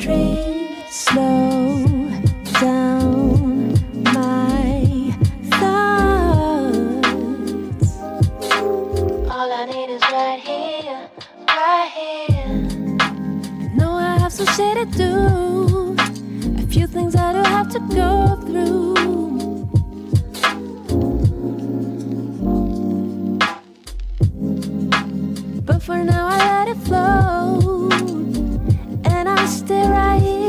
slow down my thoughts. All I need is right here, right here. I know I have some shit to do, a few things I do have to go through. But for now I let it flow, and I stay right here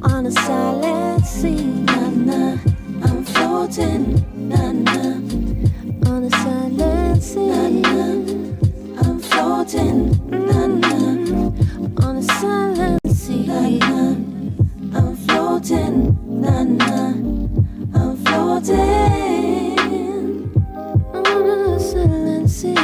on a silent sea. Na-na, I'm floating. Na-na, on a silent sea. Na-na, I'm floating. Na-na, on a silent sea. Na-na, I'm floating. Na-na, I'm floating on a silent sea.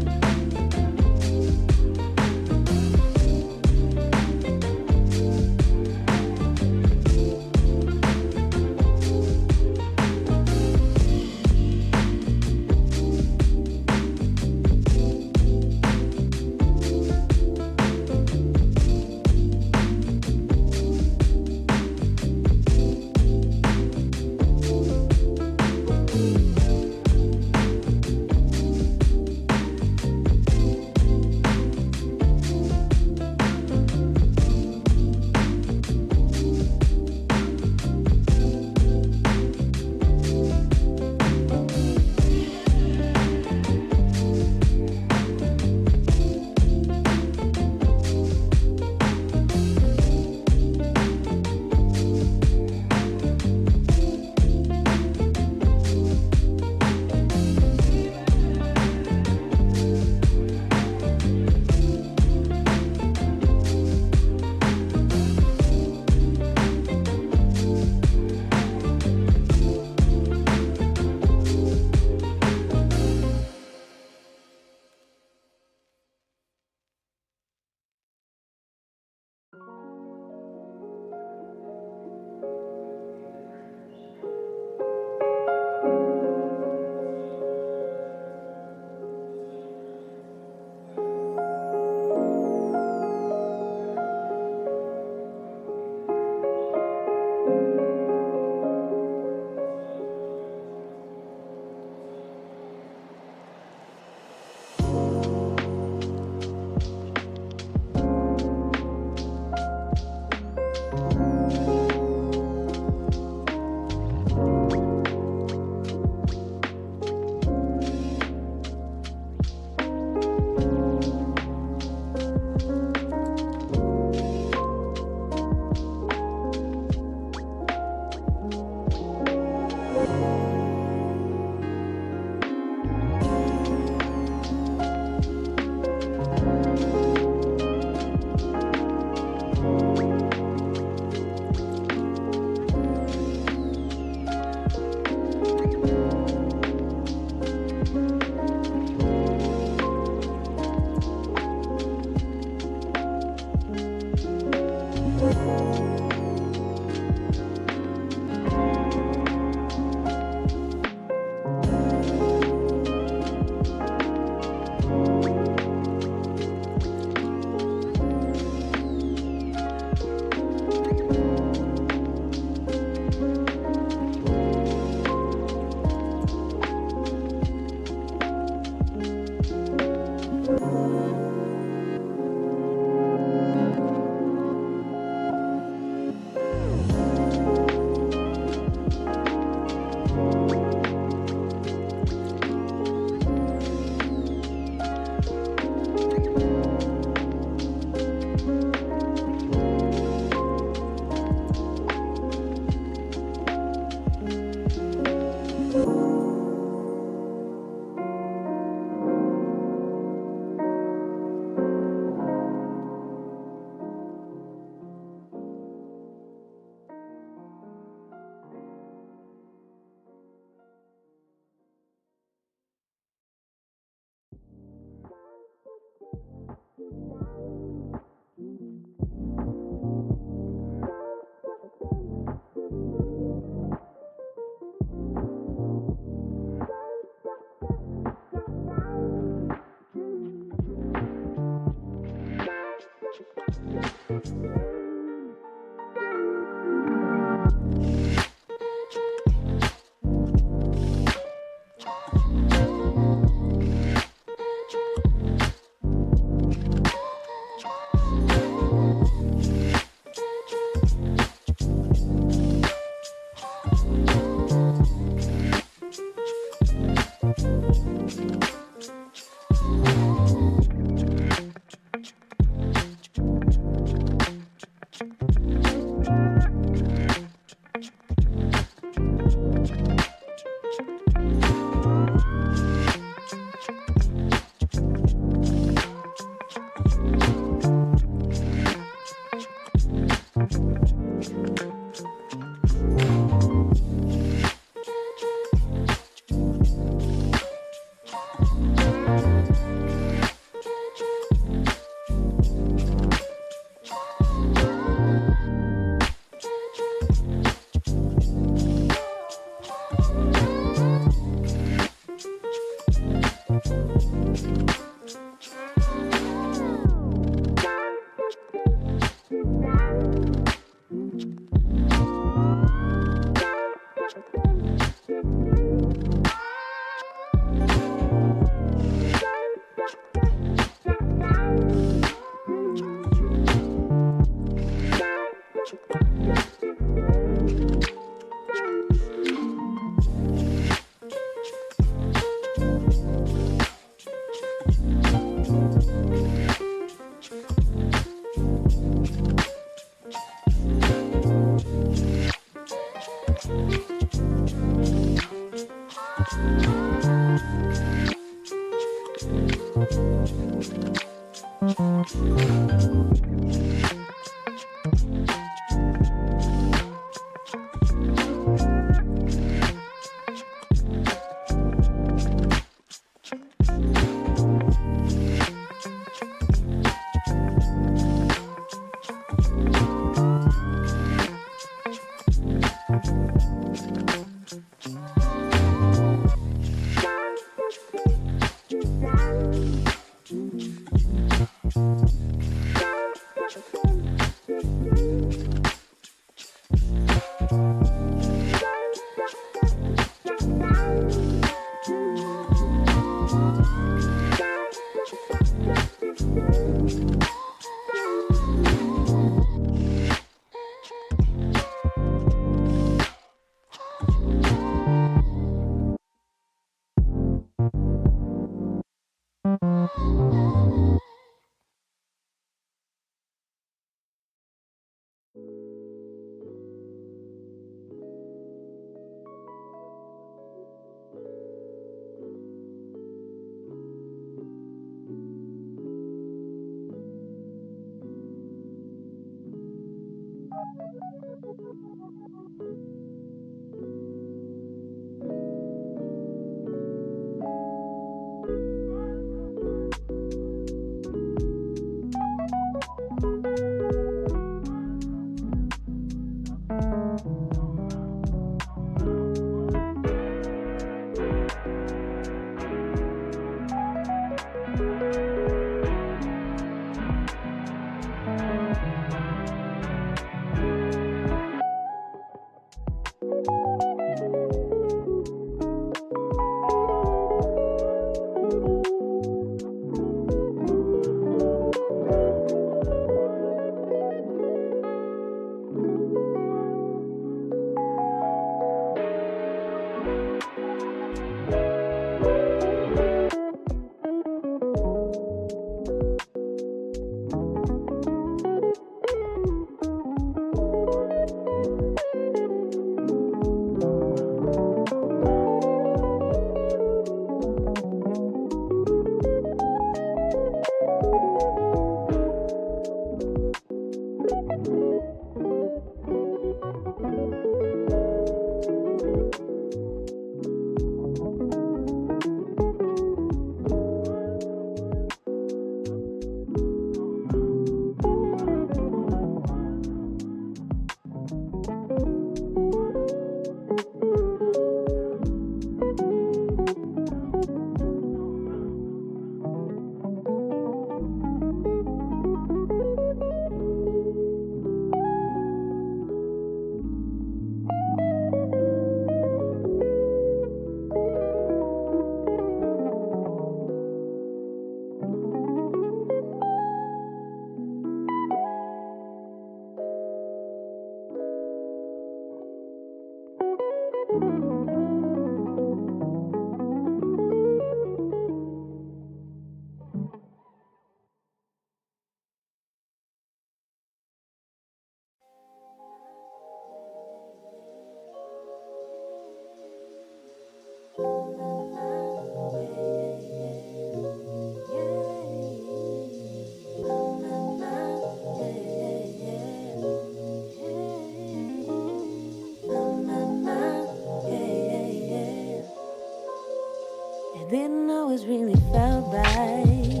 just really felt right.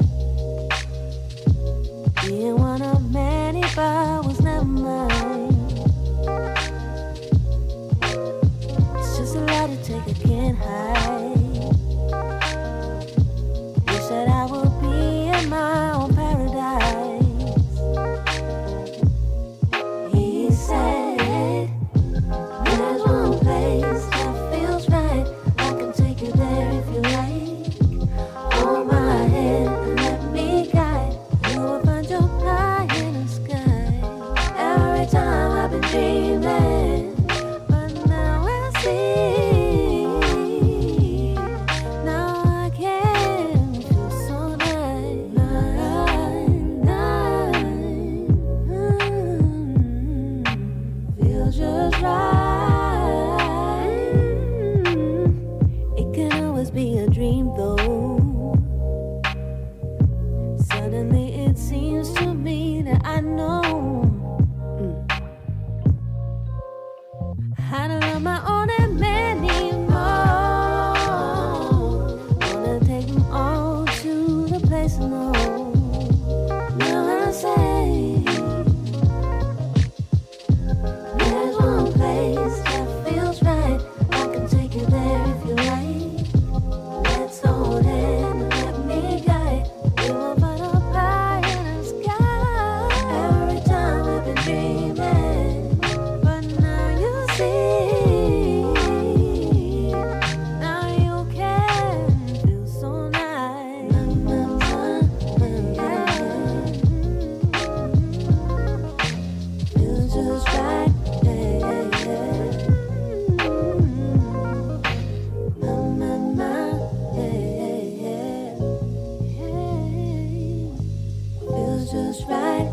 Being one of many, but was never mine. It's just a lot to take, I can't hide. Wish that I would be in my own paradise. He said, there's one place that feels right. I can take you there if you like. Hold my hand and let me guide. You will find your pie in the sky. Every time I've been dreaming, but now I see. Now I can feel so nice. Feels just right. It can always be a dream though. Suddenly it seems to me that I know how to love my own and many more. Wanna take them all to the place I know. Now I say, there's one place that feels right. I can take you there if you like. Let's hold hands and let me guide. We will find a pie in the sky. Every time we've been dreaming, but now you see. Now you can feel so nice. Feels just right. Feels just right.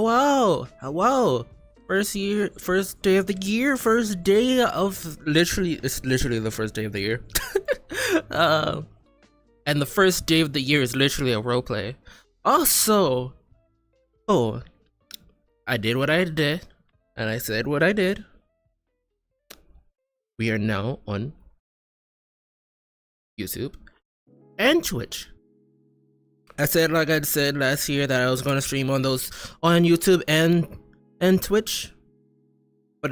Hello, hello. First day of the year, first day of it's literally the first day of the year. And the first day of the year is literally a roleplay. Also, I did what I did, and I said what I did. We are now on YouTube and Twitch. I said, like I said last year, that I was gonna stream on YouTube and Twitch. But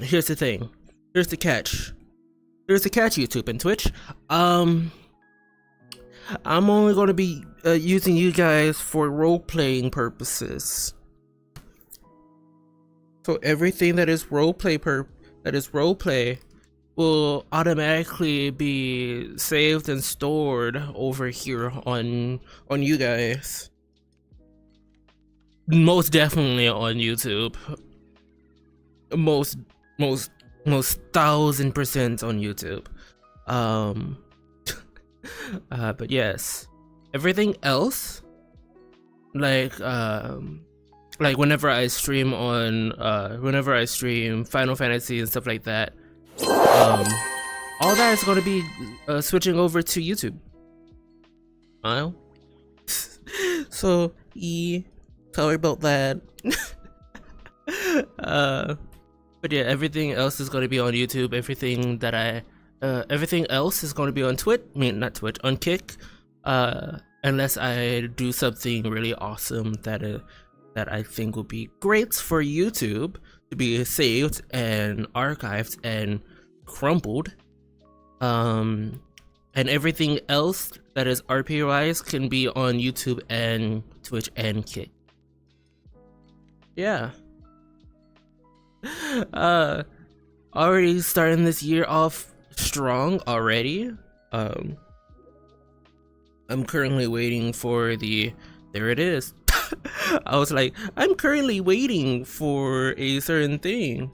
here's the thing. Here's the catch. YouTube and Twitch. I'm only gonna be using you guys for role-playing purposes. So everything that is roleplay will automatically be saved and stored over here on you guys. Most definitely on YouTube. Most 1000% on YouTube. But yes, everything else, like whenever I stream Final Fantasy and stuff like that, all that is going to be switching over to YouTube. So sorry about that. But yeah, everything else is going to be on YouTube. Everything else is going to be on Twitch. I mean, not Twitch, on Kick. Unless I do something really awesome that I think will be great for YouTube to be saved and archived and crumpled. And everything else that is RP-wise can be on YouTube and Twitch and Kick. Yeah. Already starting this year off strong already. I'm currently waiting for there it is. I was like, I'm currently waiting for a certain thing.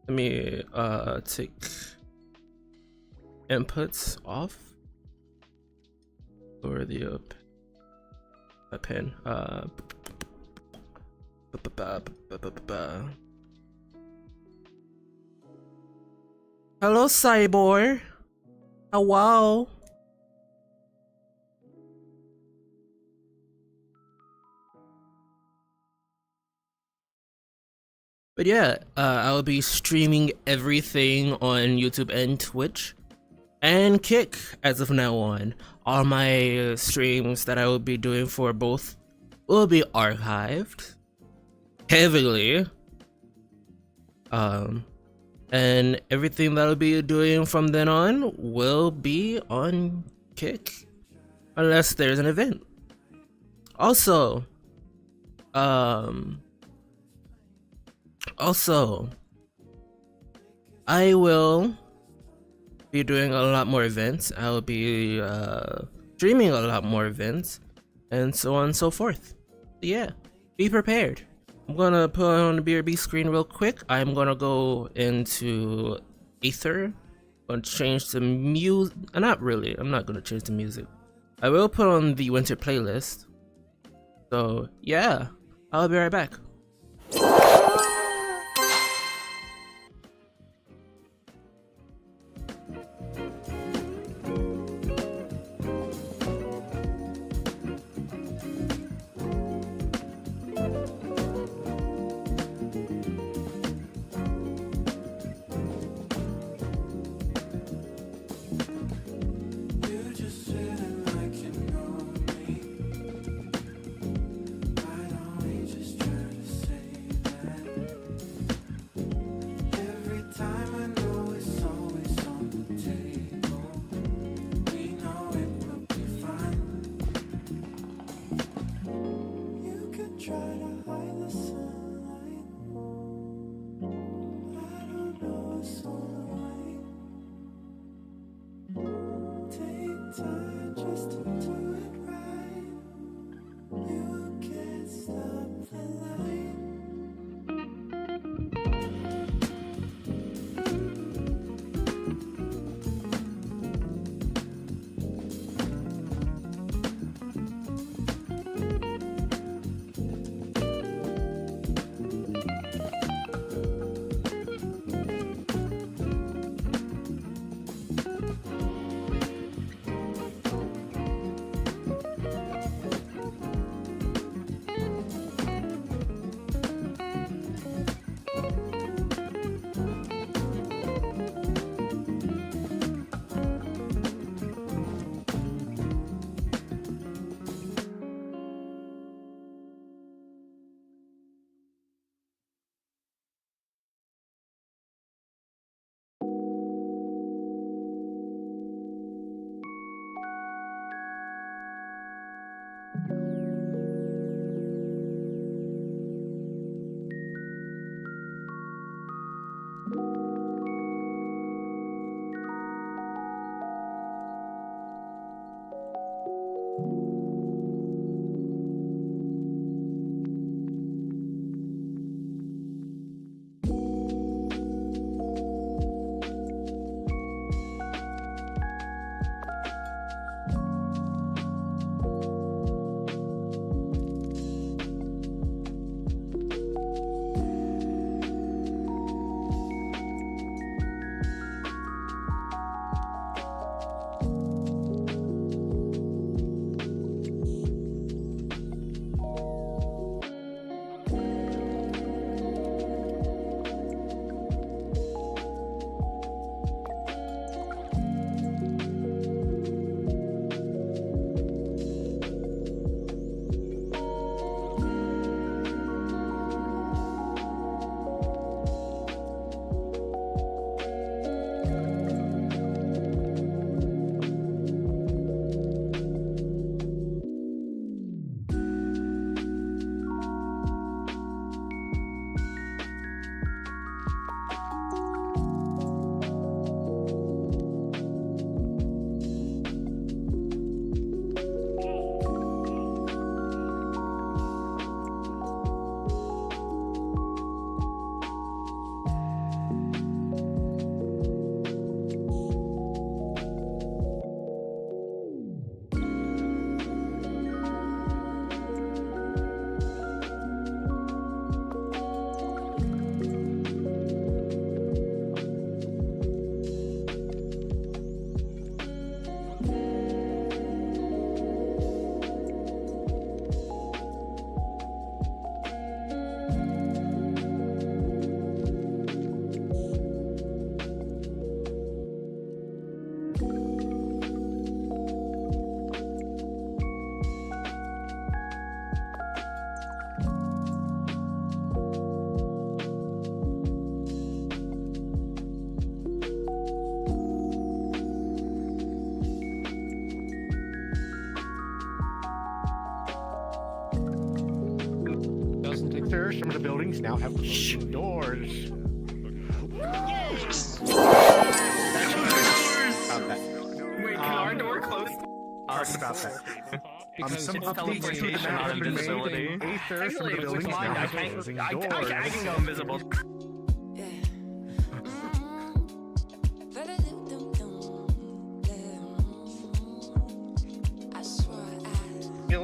Let me take inputs off or the pen. Hello, Cyborg. Hello. But yeah, I'll be streaming everything on YouTube and Twitch and Kick as of now on. All my streams that I will be doing for both will be archived heavily. And everything that I'll be doing from then on will be on Kick, unless there's an event. Also, I will be doing a lot more events. I will be streaming a lot more events, and so on and so forth. Yeah, be prepared. I'm gonna put on the BRB screen real quick. I'm gonna go into Aether. Gonna change the music. Not really. I'm not gonna change the music. I will put on the winter playlist. So yeah, I'll be right back. sir, some of the buildings now have closing doors. Wait, can our door close? Sorry about that. Because Some it's updates to the teleportation, map not have been made, invisibility. and Aether, some of the Actually, with buildings now mine, I have can closing I doors. can go invisible.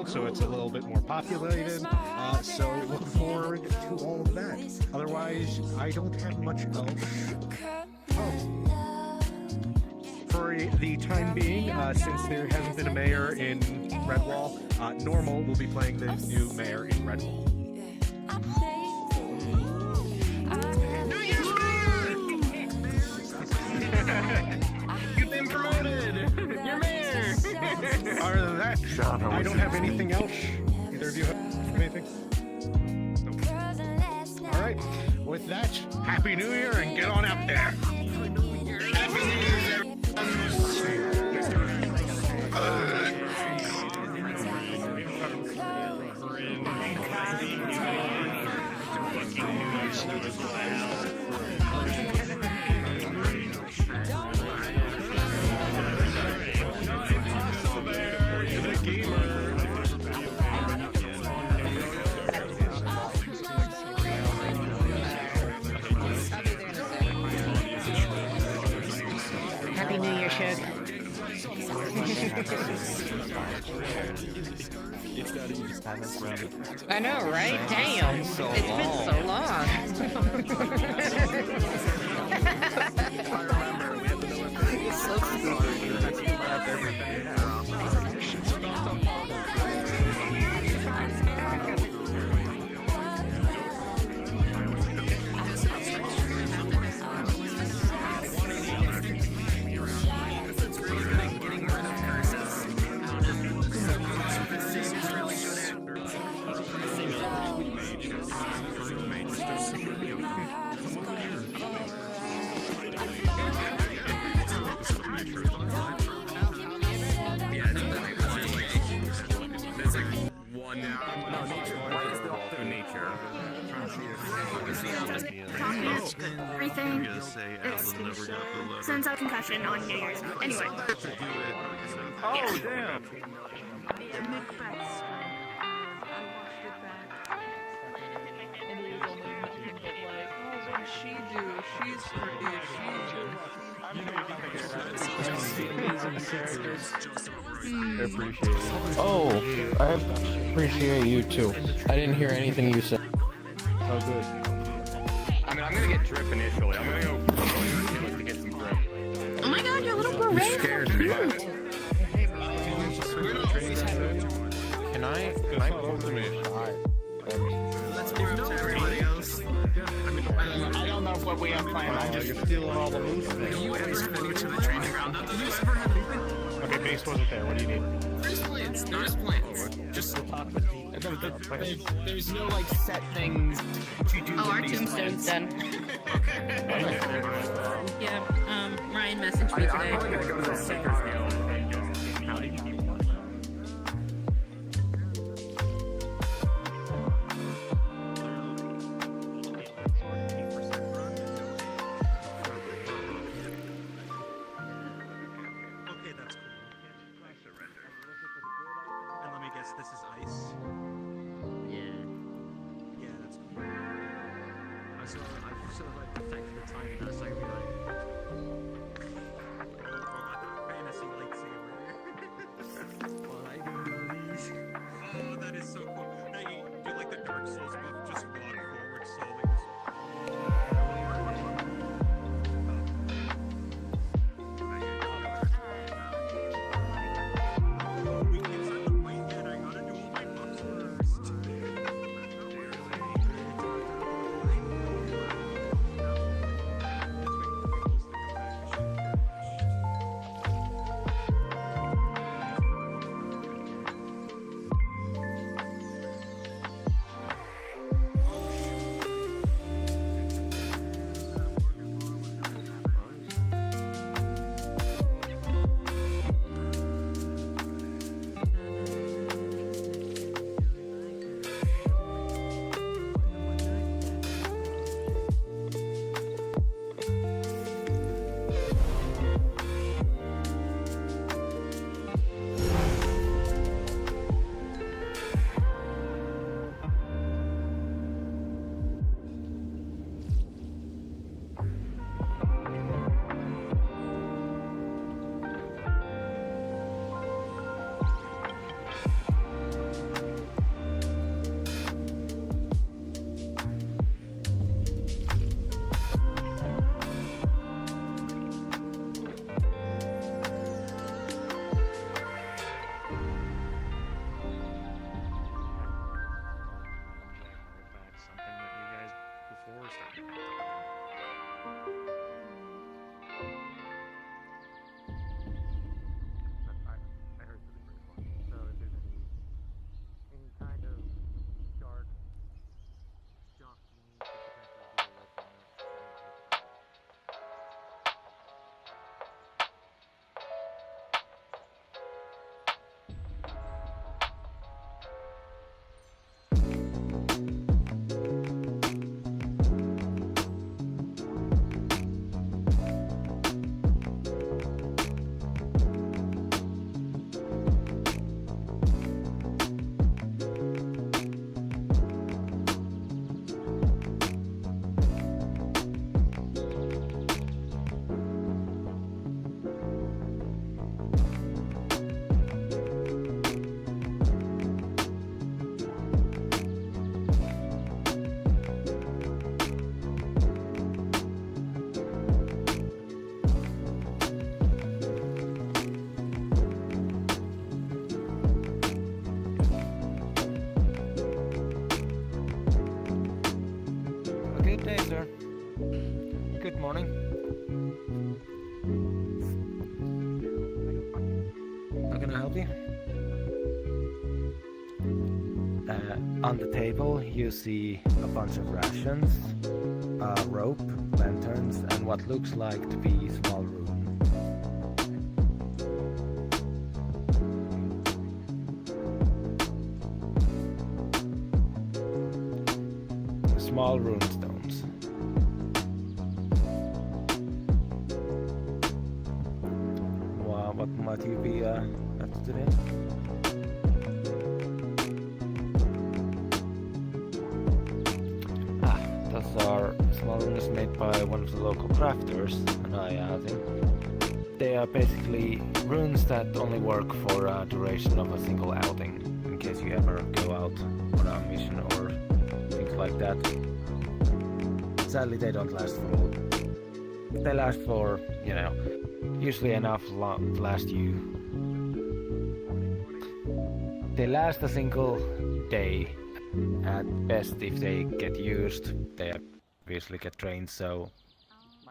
So it's a little bit more populated, so look forward to all of that. Otherwise, I don't have much else. Oh. For the time being, since there hasn't been a mayor in Redwall, Normal will be playing the new mayor in Redwall. New Year's mayor! You've been promoted! You're mayor! Other than that, I don't have anything else. Either of you have anything? Nope. All right. With that, Happy New Year and get on out there. Happy New Year, Happy New Year, Shug. I know, right? Damn. It's been so long. Everything. It's since I had concussion on New Year's. Anyway. Oh, damn! Oh, I appreciate you too. I didn't hear anything you said. Oh, good. I mean, I'm gonna get drip initially. I'm gonna go to get some drip. Oh my god, your little beret. Scared me. Can I pull them in? Let's give it to everybody else. I don't know what we have planned. You're stealing all the loot. Have you ever been to the training ground? Have you ever had anything? Okay, base wasn't there. What do you need? There's plants. There's plants. Just There's no like set things that you do. Oh, our tombstone's done. Yeah, Ryan messaged me I'm probably today. gonna go to the Seekers Guild. Okay, that's cool. And let me guess, this is ice. Yeah, that's cool. I sort of like perfected the timing. I was like, got that fantasy lightsaber. Oh, that is so cool. Now you do like the Dark Souls move, just walk forward slowly. We can start the fight yet. I gotta do all my buffs first. Hey, sir. Good morning. How can I help you? On the table, you see a bunch of rations, rope, lanterns, and what looks like to be a small room. Small rune stones. What might you be after today? Those are small runes made by one of the local crafters, and I think they are basically runes that only work for a duration of a single outing, in case you ever go out on a mission or things like that. Sadly, they don't last for long. They last for, you know, usually enough to last you. They last a single day. At best, if they get used, they obviously get drained, so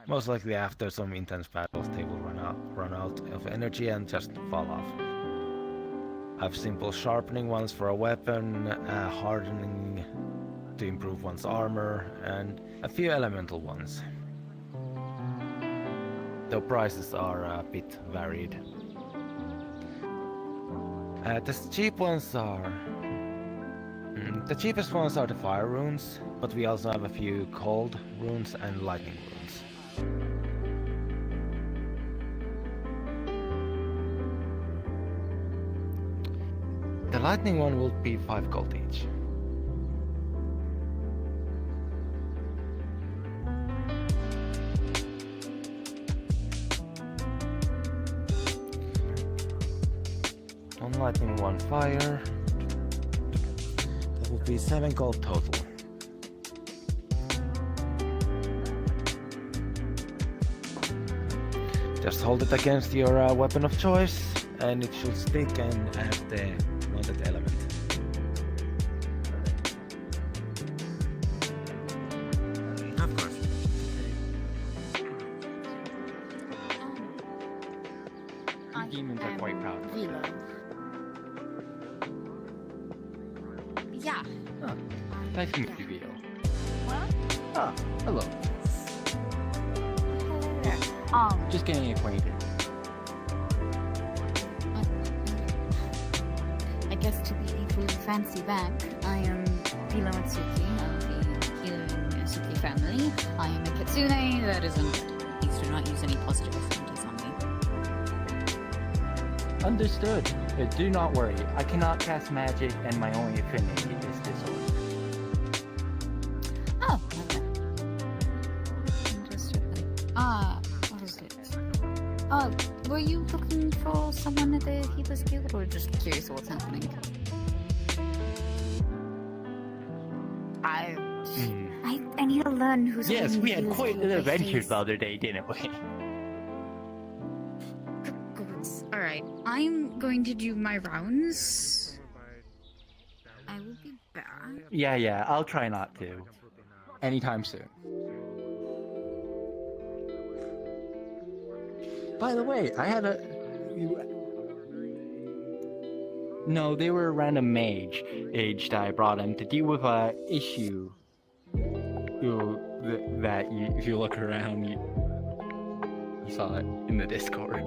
most likely after some intense battles they will run out of energy and just fall off. I have simple sharpening ones for a weapon, hardening to improve one's armor, and a few elemental ones. Though prices are a bit varied. The cheapest ones are the fire runes, but we also have a few cold runes and lightning runes. The lightning one will be 5 gold each. One lightning, one fire. That will be 7 gold total. Just hold it against your weapon of choice, and it should stick and add the wanted element. Of course. Demons are quite proud of it. Yeah. Oh, nice to meet you, Vito. What? Ah, hello. Hello there. Just getting acquainted. I guess to be equally fancy back, I am Philo Atsuki of the Healing Atsuki family. I am a kitsune that is undead. Please do not use any positive affinities on me. Understood. Do not worry. I cannot cast magic, and my only affinity is disorder. Oh, okay. Understood. What is it? Were you looking for someone at the Healers Guild, or just curious what's happening? I need to learn who's. Yes, in we the had Healers quite an Guild, adventure please. the other day, didn't we? Alright, I'm going to do my rounds. I will be back. Yeah, I'll try not to. Anytime soon. By the way, I had a... No, they were a random mage that I brought in to deal with a issue. That if you look around, you saw it in the Discord.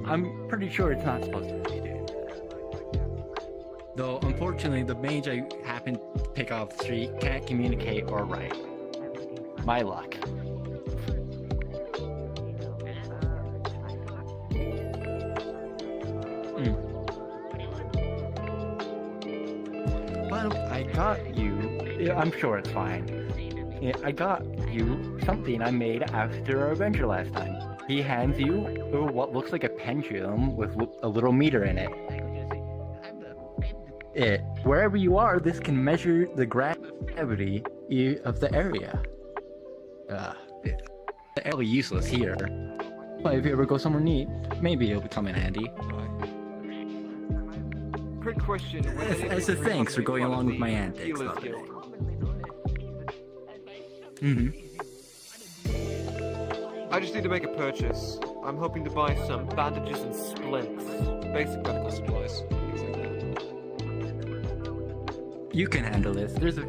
I'm pretty sure it's not supposed to be doing that. Though, unfortunately, the mage I happened to pick off the street can't communicate or write. My luck. Well, I got you. I'm sure it's fine. Yeah, I got you something I made after our adventure last time. He hands you what looks like a pendulum with a little meter in it. Wherever you are, this can measure the gravity of the area. It's fairly useless here. But if you ever go somewhere neat, maybe it'll come in handy. quick question. As a thanks for going along with my antics. Mm-hmm. I just need to make a purchase. I'm hoping to buy some bandages and splints. Basic medical supplies. Things like that. You can handle this. There's a...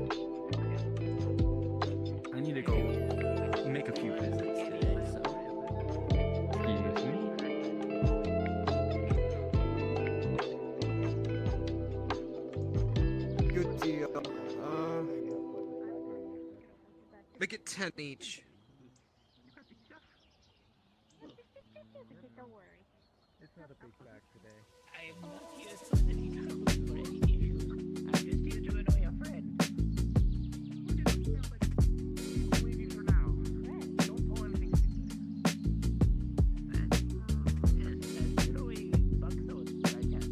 I need to go make a few visits today, so... Excuse me? Good deal. Make it 10 each. It's not a big bag today. I am not here so that you know for any issues. I'm just here to annoy your friend. I'll leave you for now. Don't pull anything. Yes, as throwing buckthorns, I can.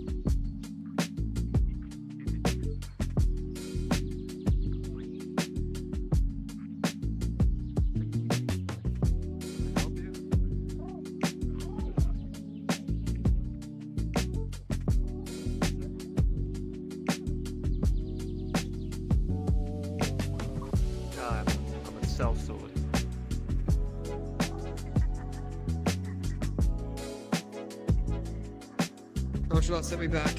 I'm a self-sword. How much will that set me back?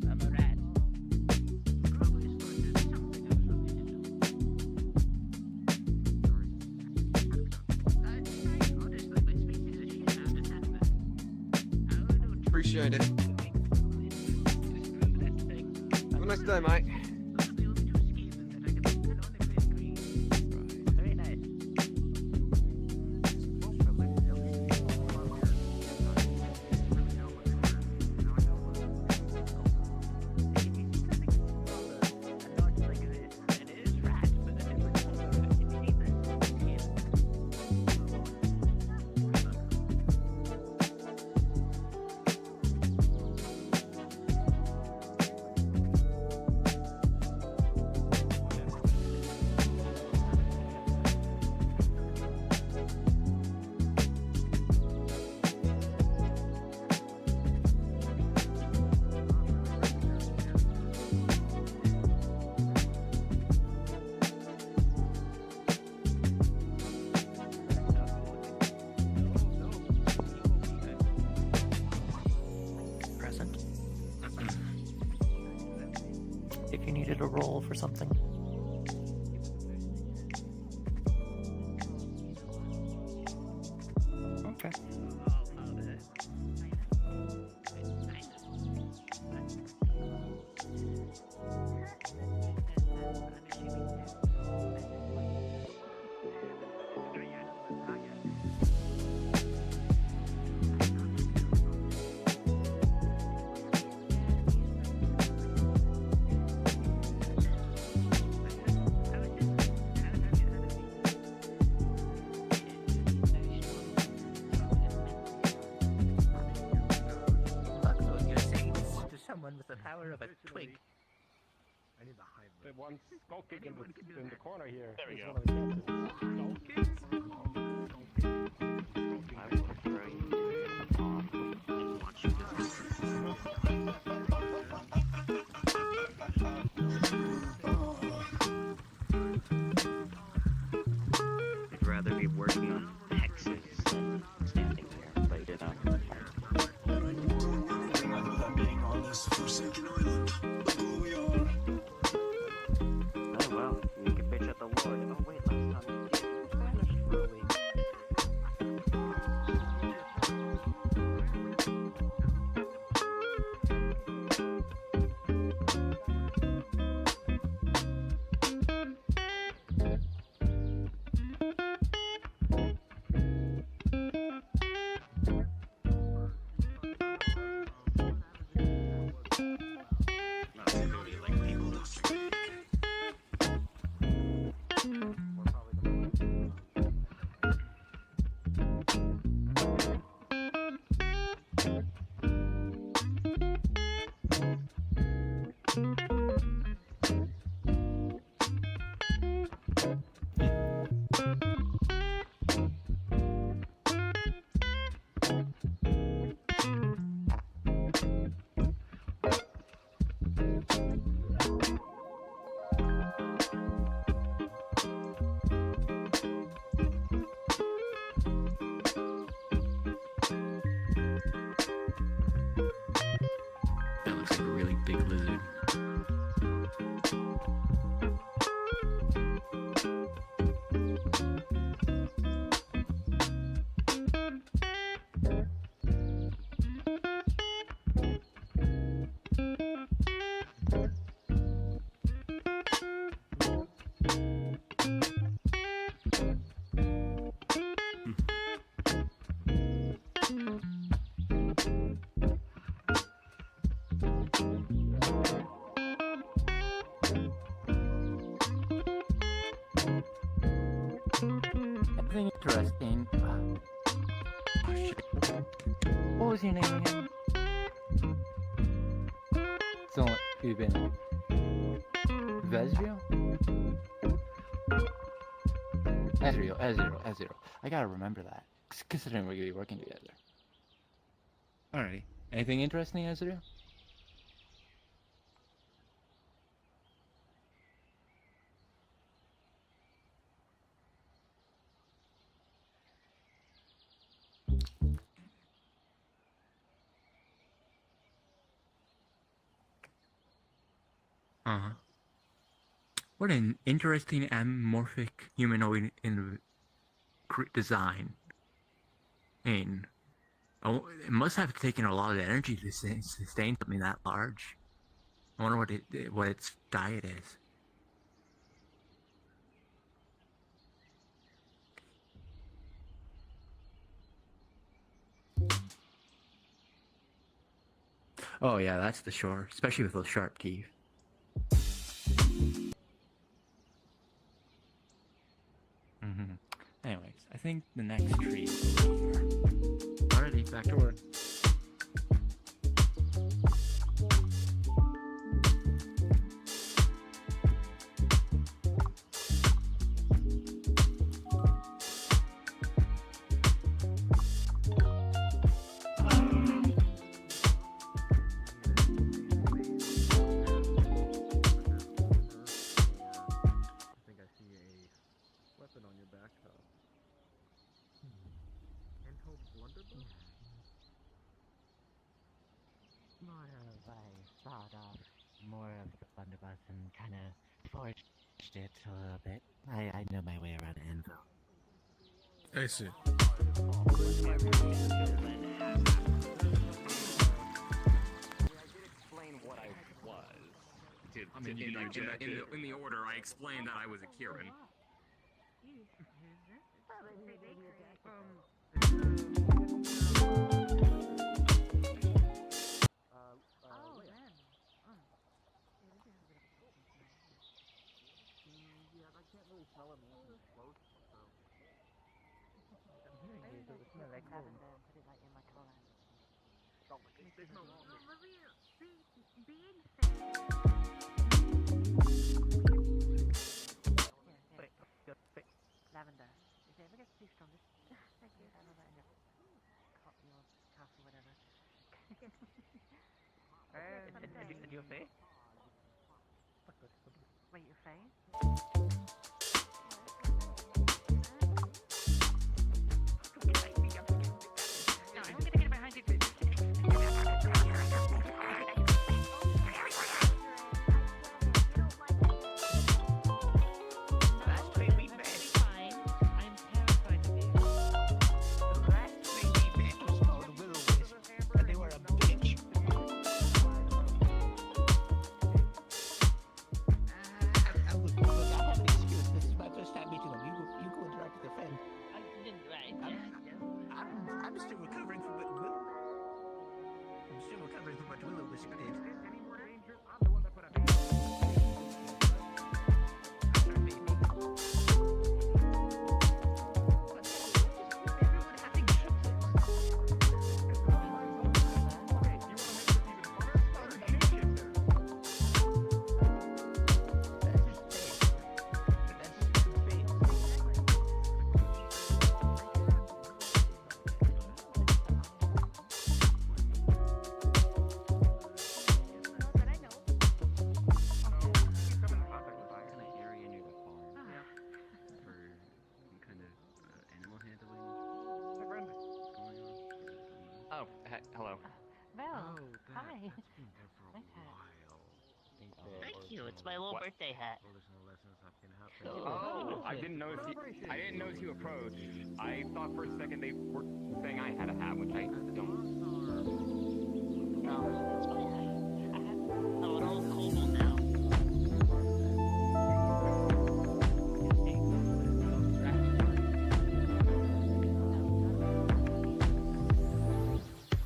I'm a rat. Appreciate it. Have a nice day, mate. Very nice. Present. If you needed a roll for something. Okay. Buckthorn, you're saying this to someone with the power of a twig. I need to hide the one skull kick in the corner here. There we is go. one of the captains. I will throw you and watch you. I'd rather be working on hexes than standing here, but you know. Oh well, you can bitch at the Lord. Oh wait, last time you did, you were banished for a week. Not really like people to speak. Anything interesting? Oh, shit. What was your name again? So, Uben. Vezrio? Ezreal. I gotta remember that, considering we're gonna be working together. Alrighty. Anything interesting, Ezreal? Uh-huh. What an interesting amorphic humanoid in design. Oh, it must have taken a lot of energy to sustain something that large. I wonder what its diet is. Oh yeah, that's the shore, especially with those sharp teeth. Anyways, I think the next tree is over here. Alrighty, back to work. More of the blunderbuss and kind of forged it a little bit. I know my way around Anvil. I see. Explain what I was. In the order I explained that I was a Kieran. Lavender. If it ever gets too strong, just thank you. I love that in your cuff or whatever. And your face? Wait, your face? No, I'm gonna get behind you. Oh, hello. Val, hi. Thank you. It's my little birthday hat. Oh, I didn't notice you approached. I thought for a second they were saying I had a hat, which I don't. No, it's my hat. Oh, an old cobalt now.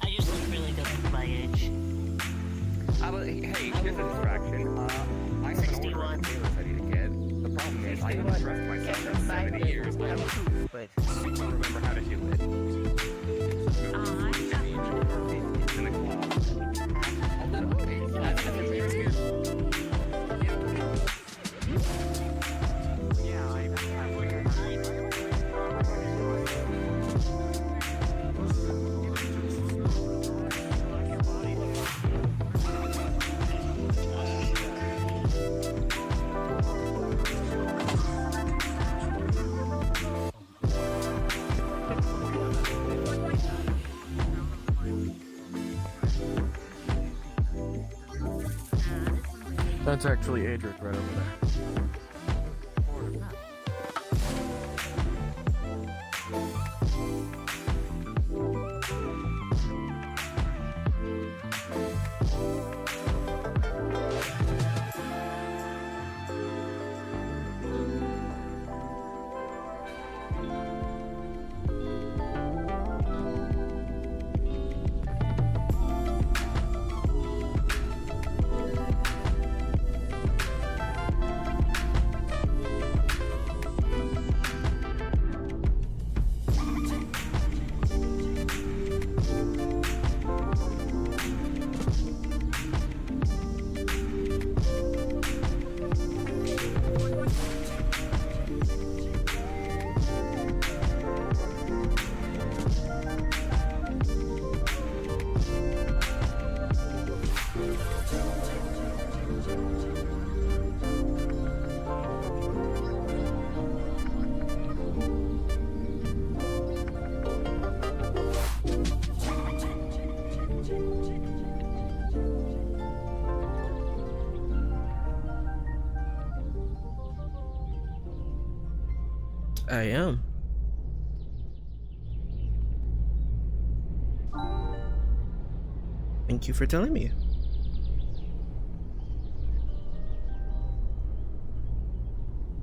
I just look really good for my age. Hey, here's a distraction. I have an order on Taylor study to get. The problem is, I I haven't dressed myself for 70 years. I don't remember how to do it. It's in a closet. That's actually Adric right over there. I am. Thank you for telling me.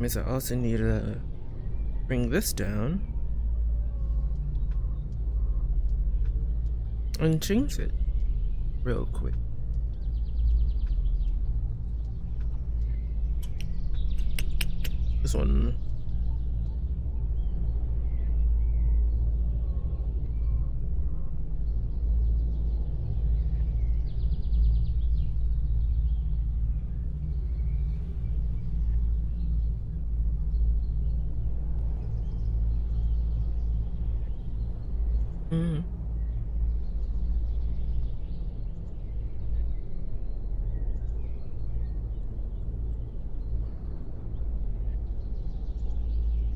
Means I also need to bring this down and change it real quick. This one.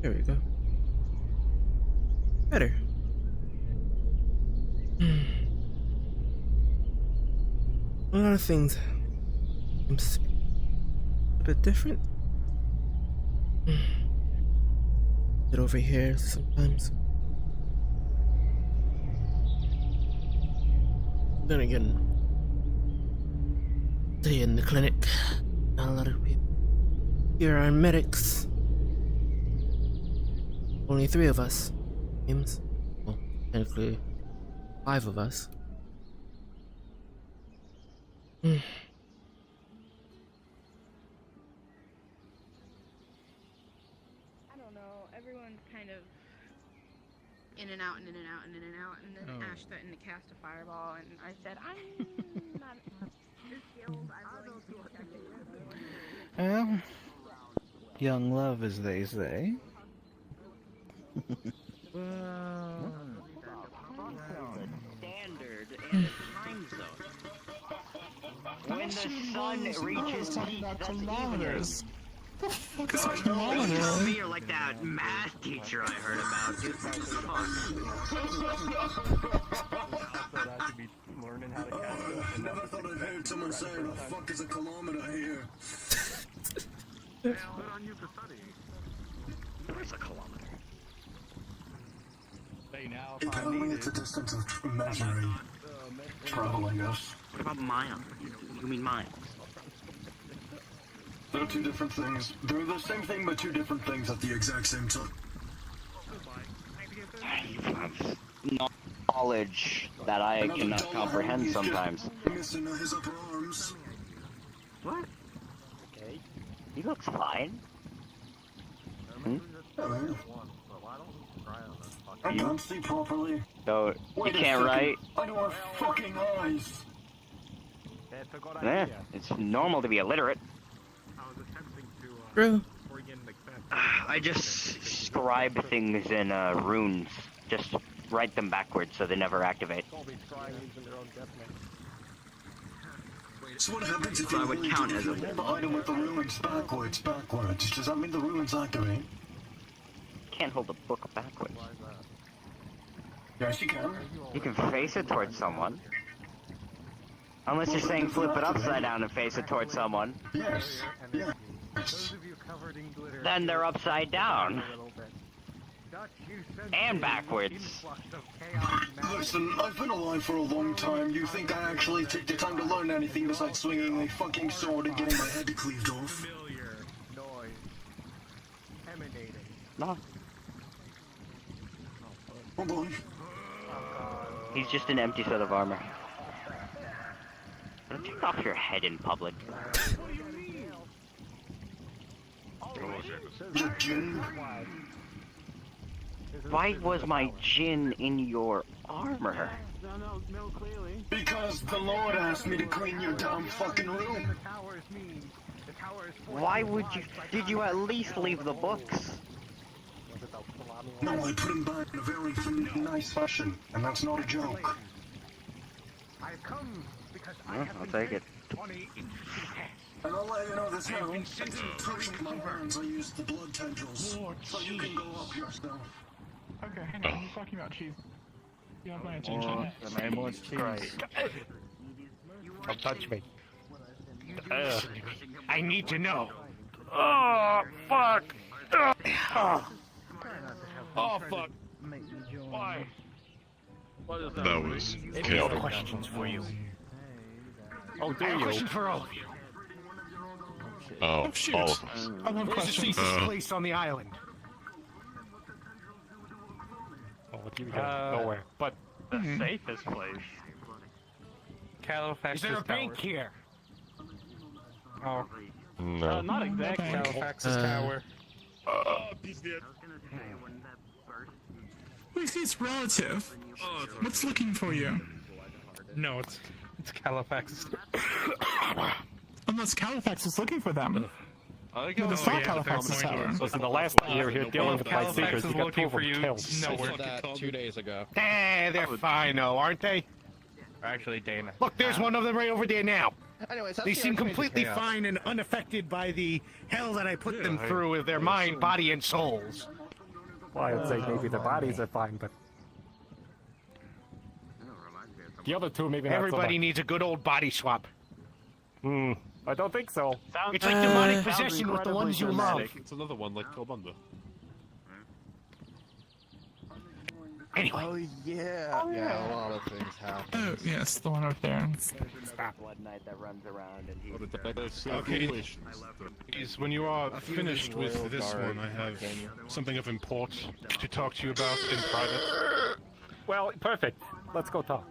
There we go. Better. A lot of things a bit different. Get over here sometimes. Then again, stay in the clinic. Not a lot of people. Here are medics. Only 3 of us. Seems. Well, technically 5 of us. I don't know. Everyone's kind of in and out and in and out and in and out, and then Ash threatened to cast a fireball, and I said, I'm not skilled. Well, young love, as they say. Standard and time zone. When the sun reaches peak, that's kilometers. The fuck is a Don't kilometer? tell me you're like that math teacher I heard about, dude. Fuck. I should be learning how to cast it. And never thought I'd heard someone say, "What the fuck is a kilometer here?" Good on you for studying. Where's a kilometer? Hey, now Apparently it's a distance of measuring travel, I guess. What about miles? You mean miles? They're 2 different things. They're the same thing, but 2 different things at the exact same time. You have knowledge that I cannot comprehend sometimes. Missing his upper arms. What? Okay. He looks fine. I can't see properly. So, you Wait a can't second. write? I don't have fucking eyes. Yeah, it's normal to be illiterate. True. I just scribe things in runes. Just write them backwards so they never activate. So what happens if So I you would really count do as a the item with the runes backwards? Does that mean the runes activate? Can't hold a book backwards. Yes, you can. You can face it towards someone. Unless you're saying flip it upside down and face it towards someone. Yes. Yeah. Then they're upside down. And backwards. Listen, I've been alive for a long time. You think I actually take the time to learn anything besides swinging a fucking sword and getting my head cleaved off? No. Hold on. He's just an empty set of armor. Don't take off your head in public. Your gin? Why was my gin in your armor? Because the Lord asked me to clean your damn fucking room. Why would you? Did you at least leave the books? No, I put him back in a very nice fashion, and that's not a joke. I'll take it. And I'll let you know this now. Touching my burns, I used the blood tendrils, so you can go up yourself. Okay, hang on. He's talking about cheese. You have my attention. The name was cheese. Don't touch me. I need to know. Oh, fuck. Oh, fuck. Why? What is that? That was I have chaotic. questions for you. Oh, do I have you? questions for all of you. Oh, shoot. all of us. I want Where's the questions. safest place on the island? Oh, you got nowhere. But The safest place. Califax Is there a bank here? Oh, No. not exactly. Okay. Califax's Uh, tower. He's dead. Wait, see, it's relative. What's looking for you? No, it's Califax's. Unless Califax is looking for them. I No, it's not Califax's tower. Listen, the last time you were here dealing with my secrets, you got two of them killed. Nowhere. That 2 days ago. They're fine though, aren't they? Actually, Dana. Look, there's one of them right over there now. Anyways, They seem completely fine and unaffected by the hell that I put them through with their mind, body, and souls. Well, I'd say maybe the bodies are fine, but the other two maybe not Everybody so needs a good old body swap. much. I don't think so. It's like demonic possession with the ones you love. It's another one like Killbunda. Anyway. Oh yeah. Yeah, a lot of things happen. Oh, yes, the one up there. Blood Knight that runs around and he. Okay. When you are finished with this one, I have something of import to talk to you about in private. Well, perfect. Let's go talk.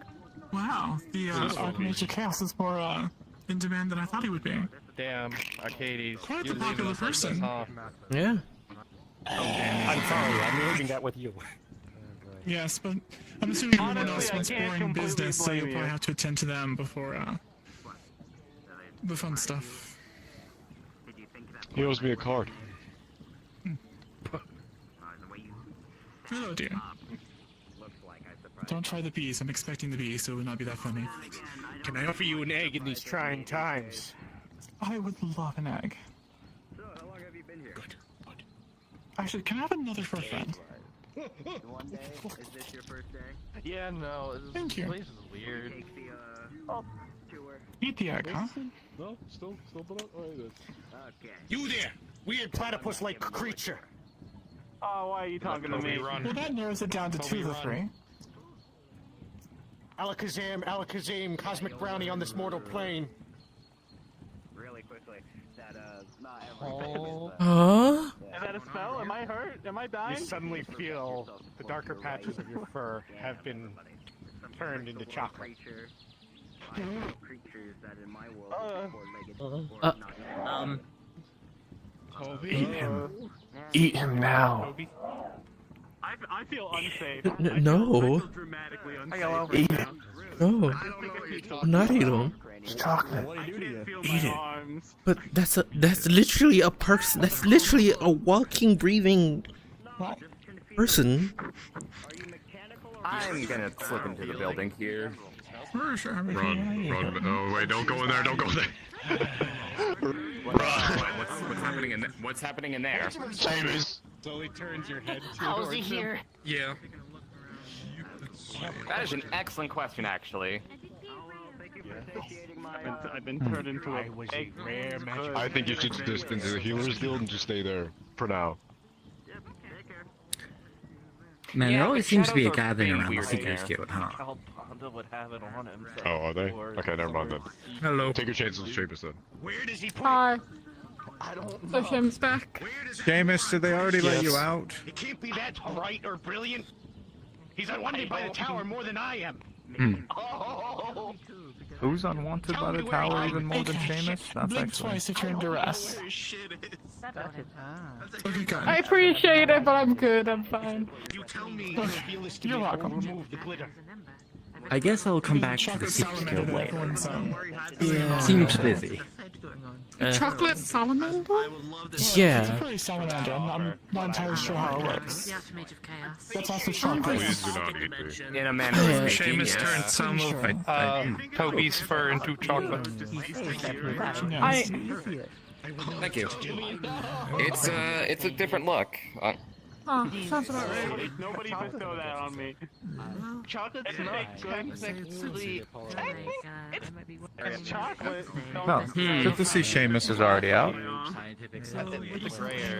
Wow, the Archmage of Chaos is more in demand than I thought he would be. Damn, Arcades. Quite the popular person. Yeah. I'm sorry, I'm leaving that with you. Yes, but I'm assuming everyone else wants boring business, so you'll probably have to attend to them before the fun stuff. He owes me a card. Hello, dear. Don't try the bees. I'm expecting the bees, so it will not be that funny. Can I offer you an egg in these trying times? I would love an egg. Good. Actually, can I have another for a friend? One day, is this your first day? Yeah, no. Thank you. This place is weird. Take the tour. Eat the egg, huh? No, still, but alright. Okay. You there, weird platypus-like creature. Oh, why are you talking to me? Well, that narrows it down to 2 of the 3. Alakazam, cosmic brownie on this mortal plane. Really quickly, that not everything Huh? Is that a spell? Am I hurt? Am I You dying? suddenly feel the darker patches of your fur have been turned into chocolate. creatures that in my world is four-legged or not. Eat him. Eat him now. I feel unsafe. No. Hello. Eat him. No. Not eat him. It's chocolate. Eat it. But that's literally a person. That's literally a walking, breathing person. I'm gonna slip into the building here. Run. Oh, wait, don't go in there, don't go there. What's happening in there? Seamus slowly turns your head towards him. Yeah. That is an excellent question, actually. I've been turned into a rare magic. I think you should just into the Healers Guild and just stay there for now. Man, Yeah, there always but seems to be a shadows are gathering being around the weird in Seeker's there. Guild, huh? Honda would have it on him. Oh, are they? Okay, never mind then. Hello. Take your chances with Seamus then. Where does he put Hi. it? I don't So know. Shim's back. Seamus, did they already let you out? It can't be that bright or brilliant. He's unwanted by the tower more than I am. Oh. Who's unwanted by the tower even more than Seamus? That's Blink actually... twice if you're in duress. Okay, go. I appreciate it, but I'm good. I'm fine. You tell me if realistically You're welcome. remove the glitter. I guess I'll come back to the Chocolate Seeker's salamander Guild that later. one song. Seems busy. Chocolate salamander? Yeah. It's pretty salamander. I'm not entirely sure how it works. That's also chocolate. Please do not eat me. In a manner of speaking, Seamus turned some of Toby's fur into chocolate. Thank you. It's a different look. Oh, sounds about right. Nobody bestow that on me. Chocolate's not good. Sexually. It's chocolate. Well, good to see Seamus is already out.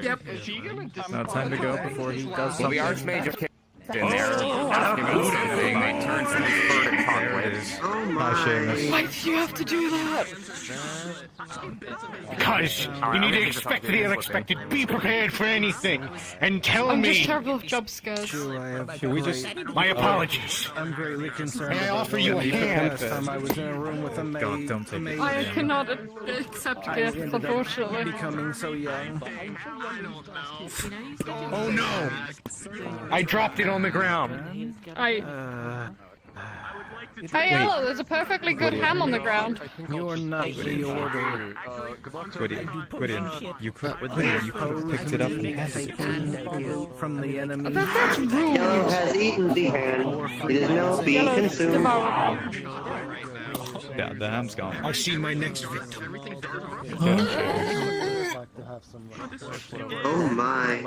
Yep. Is he gonna Now time to go before he does Well, something. the Archmage of in there asking about something. They turned some fur to chocolate. Hi, Seamus. Why do you have to do that? Because you need to expect the unexpected. Be prepared for anything. And tell I'm me. just terrible with jump scares. Should we just... My apologies. I'm greatly concerned. May I about offer you a the hand? last time I was in a room with a maid. God, don't take it. I cannot accept gifts, unfortunately. Becoming so young. Oh no! I dropped it on the ground. Hey, hello, there's a perfectly good ham on the ground. You're not the order. Gwydion, you could have picked it up and handed it to me. From the enemy. That's rude. Yellow has eaten the hand. It is now being consumed. Yeah, the ham's gone. I see my next victim. Oh my.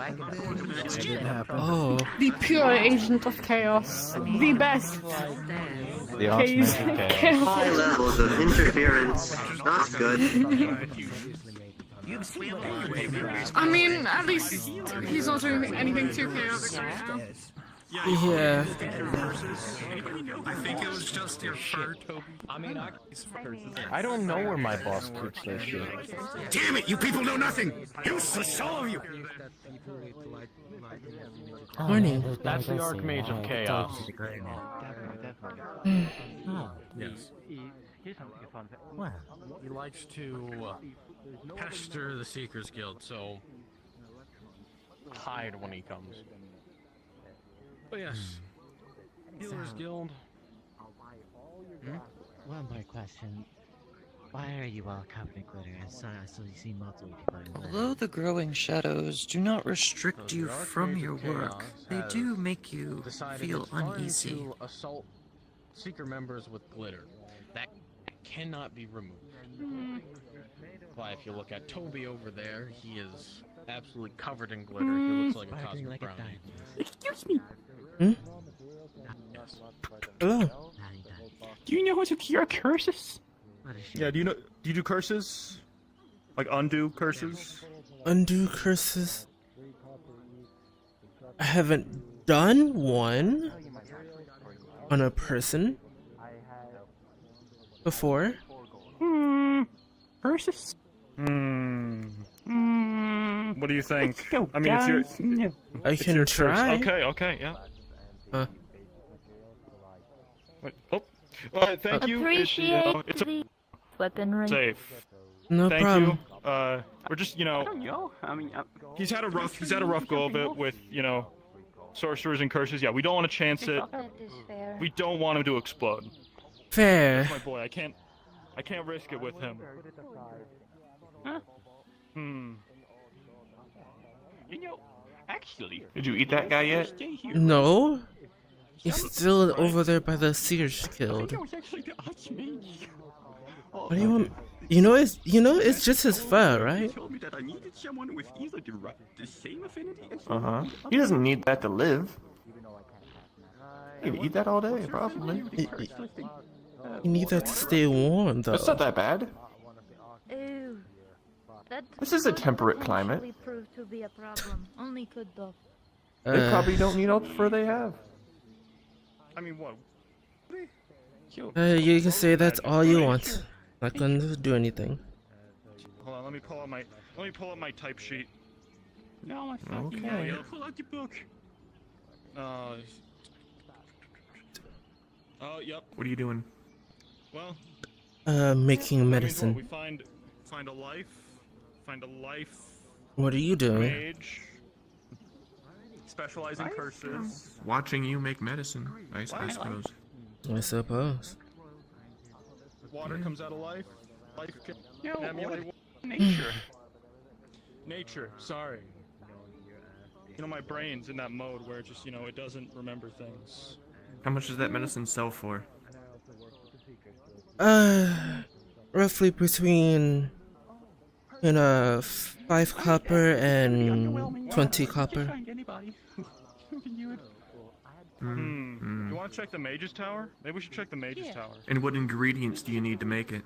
Oh. The pure agent of chaos. The best. The Archmage of Chaos. High levels of interference. Not good. I mean, at least he's not doing anything too chaotic right now. Yeah. I think it was just your fur, Toby. I don't know where my boss keeps their shit. Damn it, you people know nothing! Useless, all of you! Morning. That's the Archmage of Chaos. Yes. Well, he likes to pester the Seekers Guild, so hide when he comes. But yes, Healers Guild. One more question. Why are you all covered in glitter? I saw you see multiple people in glitter. Although the growing shadows do not restrict you from your work, they do make you feel uneasy. To assault Seeker members with glitter. That cannot be removed. Why, if you look at Toby over there, he is absolutely covered in glitter. He looks like a Sparkling cosmic like a brownie. Excuse me. Hello. Do you know how to cure curses? Yeah, do you do curses? Like undo curses? Undo curses. I haven't done one on a person before. Curses? What do you think? Go, I mean, it's your... I it's can your curse. try. Okay, yeah. Huh. Wait, oh. Alright, thank you. Appreciate It's a the weaponry. safe. No Thank problem. you. we're just, you know. I don't know. I mean, He's had a rough go of it with, you know, sorcerers and curses. Yeah, we don't want to chance it. We don't want him to explode. Fair. That's my boy. I can't risk it with him. Huh? Hmm. You know, actually. Did you eat that guy yet? No. He's still over there by the Sears Guild. was actually the Archmage. What do you want? You know it's just his fur, right? He told me that I needed someone with either the same affinity as He doesn't need that to live. He could eat that all day, probably. You need that to stay warm, though. It's not that bad. Ew. That This is a temperate won't climate. actually prove to be a problem. Only good though. They probably don't need all the fur they have. I mean, what? You can say that's all you want. Not gonna do anything. Hold on, let me pull up my type sheet. No, my fucking Okay. hell. Pull out your book. Oh, yep. What are you doing? Well. Making medicine. We find a life. What are you doing? Mage. Specialize in curses. Watching you make medicine, I suppose. I suppose. Water comes out of life. Life can emulate nature. Nature. Sorry. You know, my brain's in that mode where it just, you know, it doesn't remember things. How much does that medicine sell for? Roughly between 5 copper and 20 copper. Do you want to check the Mage's Tower? Maybe we should check the Mage's Tower. And what ingredients do you need to make it?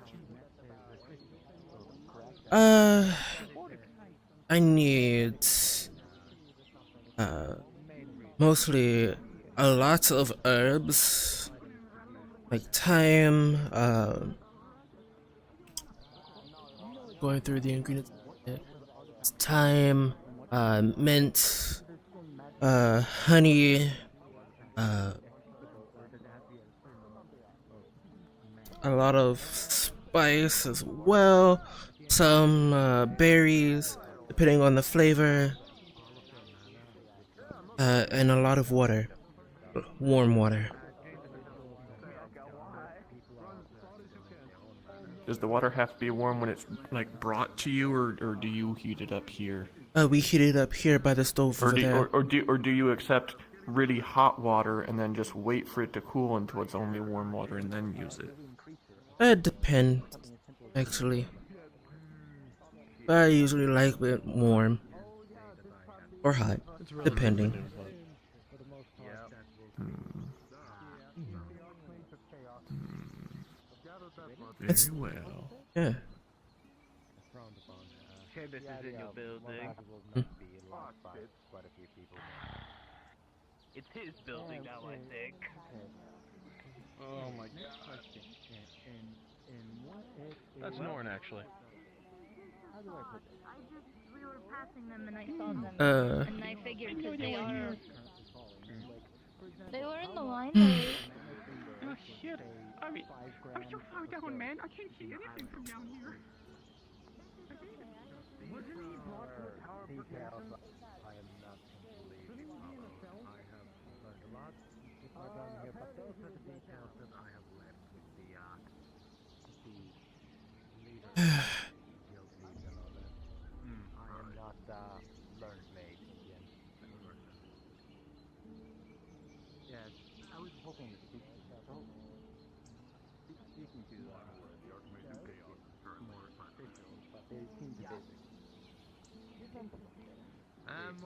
I need mostly a lot of herbs, like thyme. Going through the ingredients: thyme, mint, honey, a lot of spice as well, some berries, depending on the flavor, and a lot of water, warm water. Does the water have to be warm when it's like brought to you, or do you heat it up here? We heat it up here by the stove over there. Or do you accept really hot water and then just wait for it to cool until it's only warm water and then use it? It depends, actually. But I usually like it warm or hot, depending. Very well. Yeah. This is in your building. It's his building now, I think. Oh my god. That's Norn, actually. We were passing them and I saw them. And I figured because they were in the line. Oh shit. I mean, I'm so far down, man. I can't see anything from down here.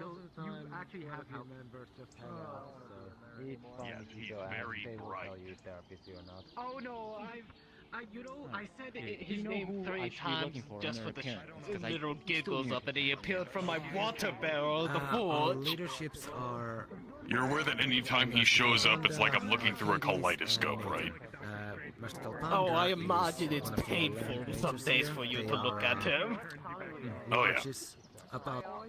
Most of the time, you actually have your members just hang out, so each time he's you go very out, they will bright. tell you if they're busy or not. Oh no, I said his you know name who 3 I should be times looking for just in for an the appearance, 'cause I little still giggles need up, and he appeared from my water barrel, the Our forge. leaderships are You're aware that anytime he shows up, it's like I'm looking through a kaleidoscope, right? Oh, I imagine it's painful some days for you to look at him. Oh yeah. about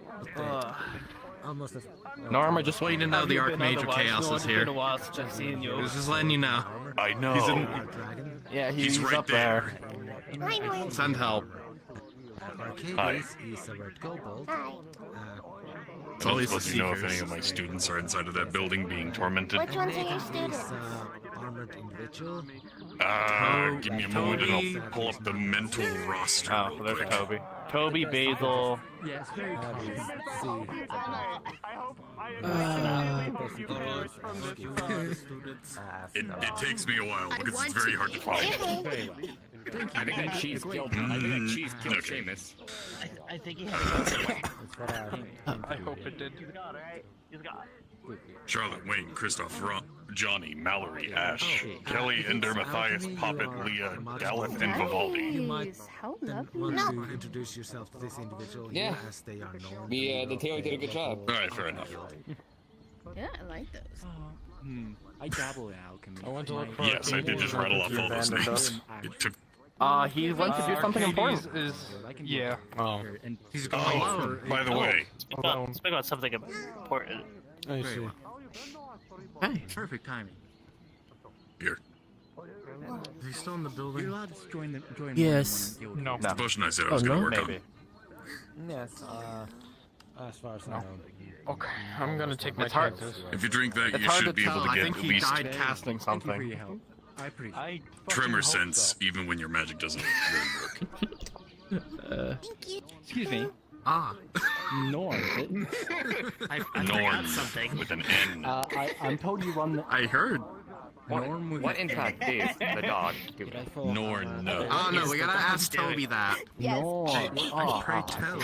almost as Norm, I just want you to know Have the you been Archmage of otherwise? Chaos No, is it's here. been a while since I've seen you. Just letting you know. I know. Yeah, he's right up there. there. Send help. Arcades is a red kobold. Always let me know if any of my students are inside of that building being tormented. Which ones are your students? Armored individual. Give me a moment and I'll pull up the mental roster. Oh, so there's Toby. Toby, Basil. Yes, very It takes me a while because it's very hard to find. I think that cheese killed Seamus. I think he had I hope it did. Charlotte, Wayne, Christoph, Ron, Johnny, Mallory, Ash, Kelly, Ender, Matthias, Poppet, Leah, Galeth, and Vivaldi. You might want to introduce yourself to this individual here as they are known. The Taylor did a good job. Alright, fair enough. Yeah, I like those. I dabble in alchemy. I went to look for Yes, I did just rattle off all those names. It took. he went to do something important. Yeah. Oh. He's Oh, by the way. Speak about something important. I see. Hey, perfect timing. Here. Is he still in the building? You're allowed to join Yes. No. It's the potion I said I was going to work on. Yes. As far as I know. Okay, I'm gonna take my It's hard- chances. If you drink that, It's you hard should to be able tell. to I get think at he least died casting something. I appreciate tremor sense, even when your magic doesn't really work. Excuse me. Norm. I Norm forgot something. with an N. I'm told you run the... I heard. What in fact is the dog doing? Norn, no. Oh no, we gotta ask Toby that. Yes. Pray tell.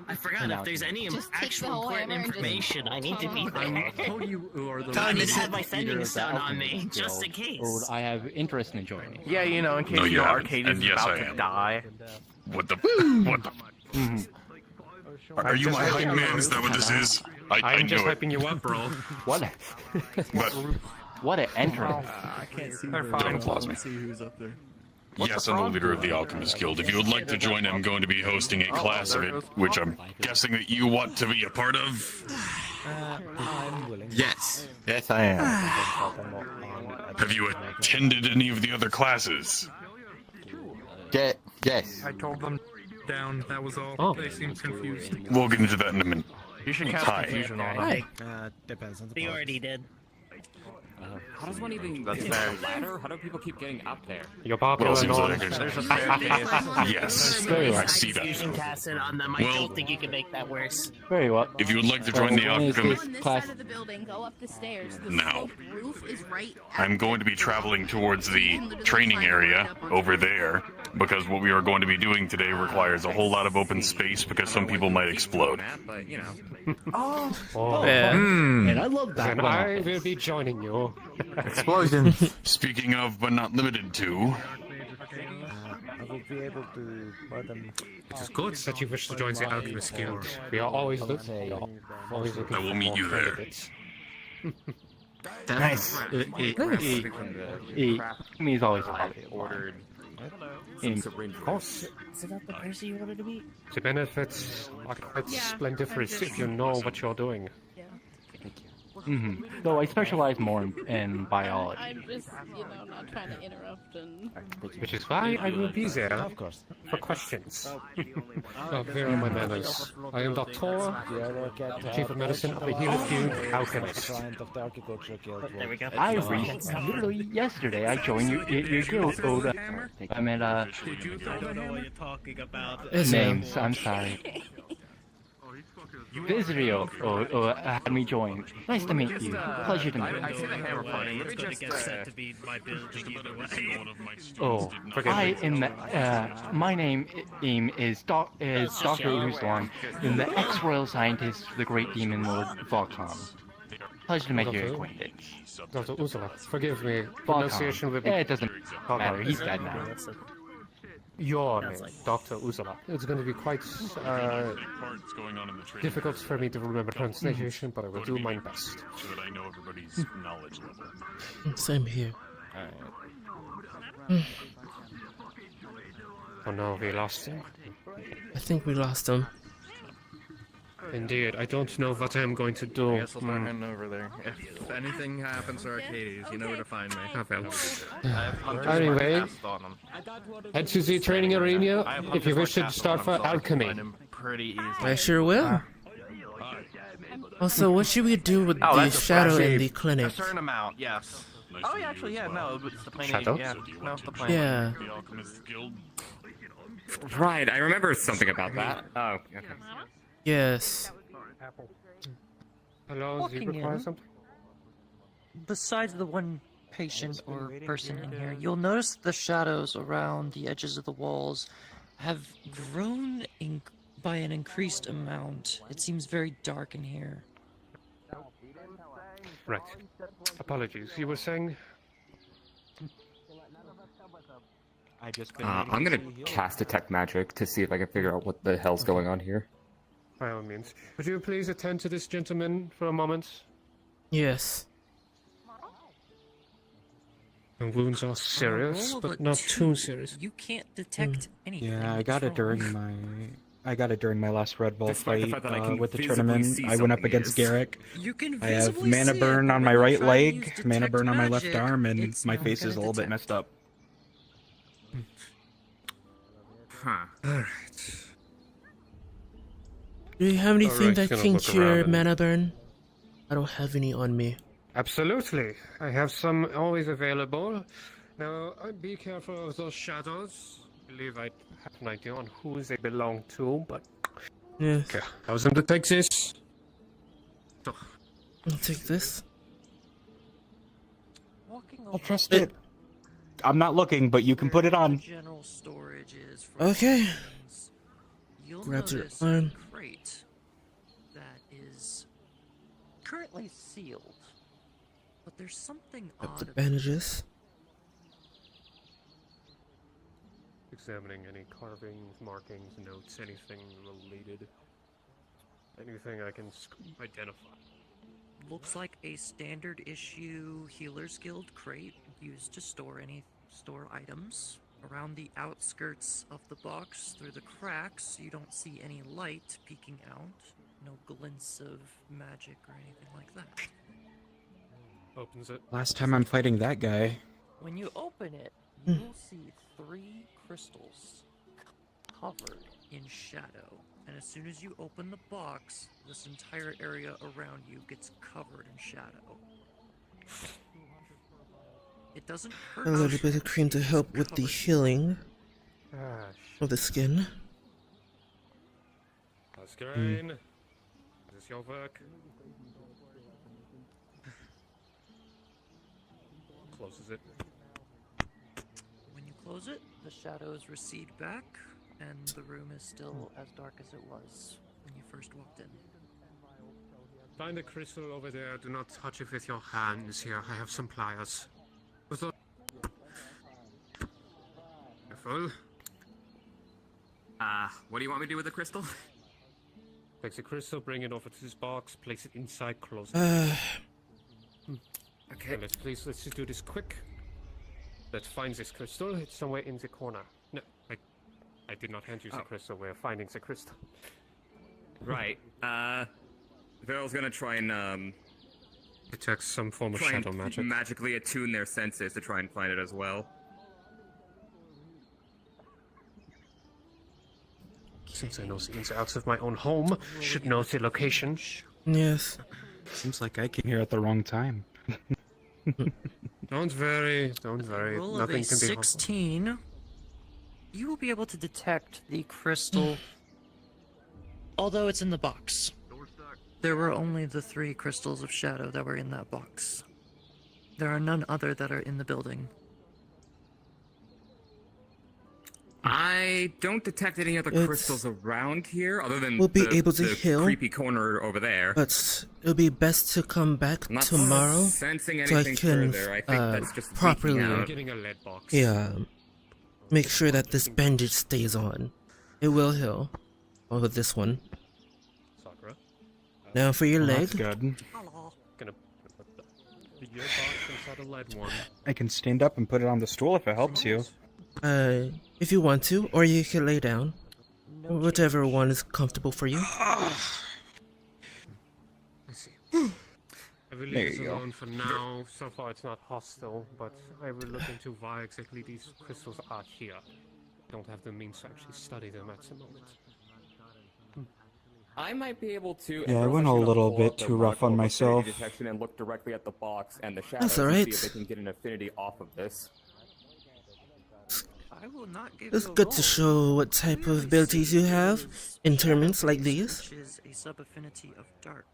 I forgot if there's any actual important information, I need to be there. I'm told you are the... I just had my sending stone on me, just in case. Or I have interest in joining. Yeah, you know, in case No, you your haven't. arcade And is yes, about I to am. die. What the? What the? Are you my hype man? Is that what this is? I I'm just knew it. hyping you up, bro. What a... But What an entrance. I can't see. don't applause me. See who's up there. Yes, I'm the leader of the Alchemist Guild. If you would like to join, I'm going to be hosting a class of it, which I'm guessing that you want to be a part of. I'm willing. Yes. Yes, I am. Have you attended any of the other classes? Yes. I told them down, that was all. They seemed confused. We'll get into that in a minute. You should cast Hi. confusion on Hi. them. Depends on the We already did. How does one even That's get fair. a ladder? How do people keep getting up there? You're Well, popular, seems Norm. like there's There's a staircase. Yes, I see Confusion that. casted on them. I Well- don't think you can make that worse. Very well. If you would like to join the When is Alchemist, this On this class? side of the building, go up the stairs. The Now. sloped roof is right at I'm going to be traveling towards the training area over there because what we are going to be doing today requires a whole lot of open space because some people might explode. But, you know. Yeah. And I love that And one. I will be joining you. Explosions. Speaking of, but not limited to, I will be able to buy them. It is good that you wish to join the Alchemist Guild. We are always looking I will meet you there. Nice. He's always Ordered. in. Of course, Is it not the person you wanted to meet? the benefits are quite splendiferous if you know what you're doing. Though I specialize more in biology. I'm just, not trying to interrupt and... Which is why I will be there, of course, for questions. Here are my manners. I am Dr. Chief of Medicine of the Healer's Guild Alchemist. Of the Agriculture Guild. There we go. I literally yesterday I joined your guild. I mean I don't know what you're talking about. names. I'm sorry. Vizrio had me join. Nice to meet you. Pleasure to meet you. I see the hammer party. Let me It's going to just. get set to be my building either way. Oh, I am the, my name is Dr. Uslan. I'm the ex-royal scientist for the great demon lord Volkhan. Pleasure to make your acquaintance. Dr. Ursula, forgive me, pronunciation will be... It doesn't matter, he's dead now. Your name, Dr. Ursula. It's going to be quite Parts going on in the training difficult for me to remember pronunciation, but I will do my best. so that I know everybody's knowledge level. Same here. Oh no, we lost him. I think we lost him. Indeed, I don't know what I'm going to do. I guess I'll start heading over there. If anything happens to Arcades, you know where to find me. Anyway, head to the training arena if you wish to start for alchemy. Pretty easy. I sure will. Also, what should we do with the shadow in the clinic? A certain amount, yes. Oh, yeah, actually, yeah, no, it's the plane. Shadow? Yeah, no, it's the plane. Yeah. Right, I remember something about that. Oh, okay. Yes. Hello, do you require something? Besides the one patient or person in here, you'll notice the shadows around the edges of the walls have grown by an increased amount. It seems very dark in here. Right. Apologies. You were saying? I'm gonna cast Detect Magic to see if I can figure out what the hell's going on here. By all means. Would you please attend to this gentleman for a moment? Yes. The wounds are serious, but not too serious. You can't detect anything. Yeah, I got it during my last Red Bull Despite the fight fact that I can with the visibly tournament. see I went up something against is. Garrick. You can I have visibly mana see burn it, on but my when right you try to leg, use mana detect burn on my left magic, arm, and it's my not face gonna is a little bit detect. messed up. Huh. Alright. Do you have anything Alright, that gonna can look cure around and- mana burn? I don't have any on me. Absolutely. I have some always available. Now, be careful of those shadows. I believe I have an idea on who they belong to, but... Yes. Okay, how's them to take this? I'll take this. I'll trust it. I'm not looking, but you can put it on. General storage is for Okay. things. You'll Grabs her notice arm. a crate that is currently sealed, but there's something Got odd the about bandages. Examining any carvings, markings, notes, anything related. Anything I can identify. Looks like a standard issue Healer's Guild crate used to store items. Around the outskirts of the box, through the cracks, you don't see any light peeking out. No glints of magic or anything like that. Opens it. Last time I'm fighting that guy. When you open it, you'll see 3 crystals covered in shadow. And as soon as you open the box, this entire area around you gets covered in shadow. It doesn't hurt. A little bit of cream to help with the healing of the skin. Asgrain, is this your work? Closes it. When you close it, the shadows recede back, and the room is still as dark as it was when you first walked in. Find the crystal over there. Do not touch it with your hands. Here, I have some pliers. Careful. What do you want me to do with the crystal? Take the crystal, bring it over to this box, place it inside, close it. Okay. Let's just do this quick. Let's find this crystal. It's somewhere in the corner. No, I did not hand you the crystal. We're finding the crystal. Right. Veryl's gonna try and detect some form of try and shadow magic. magically attune their senses to try and find it as well. Since I know the ins and outs of my own home, should know the location. Yes. Seems like I came here at the wrong time. Don't worry, don't worry. Roll of Nothing a can be 16. You will be able to detect the crystal, although it's in the box. There were only the 3 crystals of shadow that were in that box. There are none other that are in the building. I don't detect any other It's- crystals around here, other than We'll be the, able to the heal. creepy corner over there. But it'll be best to come back I'm not tomorrow sensing so I anything can further. I think that's just freaking properly out. Getting a lead box. make sure that this bandage stays on. It will heal. Oh, with this one. Sakura. Now for your leg. That's good. Gonna put the gear box inside a lead one. I can stand up and put it on the stool if it helps you. If you want to, or you can lay down. Whichever one is comfortable for you. see. I will There leave this you go. alone for now. So far it's not hostile, but I will look into why exactly these crystals are here. Don't have the means to actually study them at the moment. I might be able to. Yeah, I went a little bit too rough on myself. Detection and look directly at the box and the That's shadows alright. to see if they can get an affinity off of this. I will not give It's you a good to roll. show what type of abilities you have in tournaments like these. Which is a sub-affinity of dark.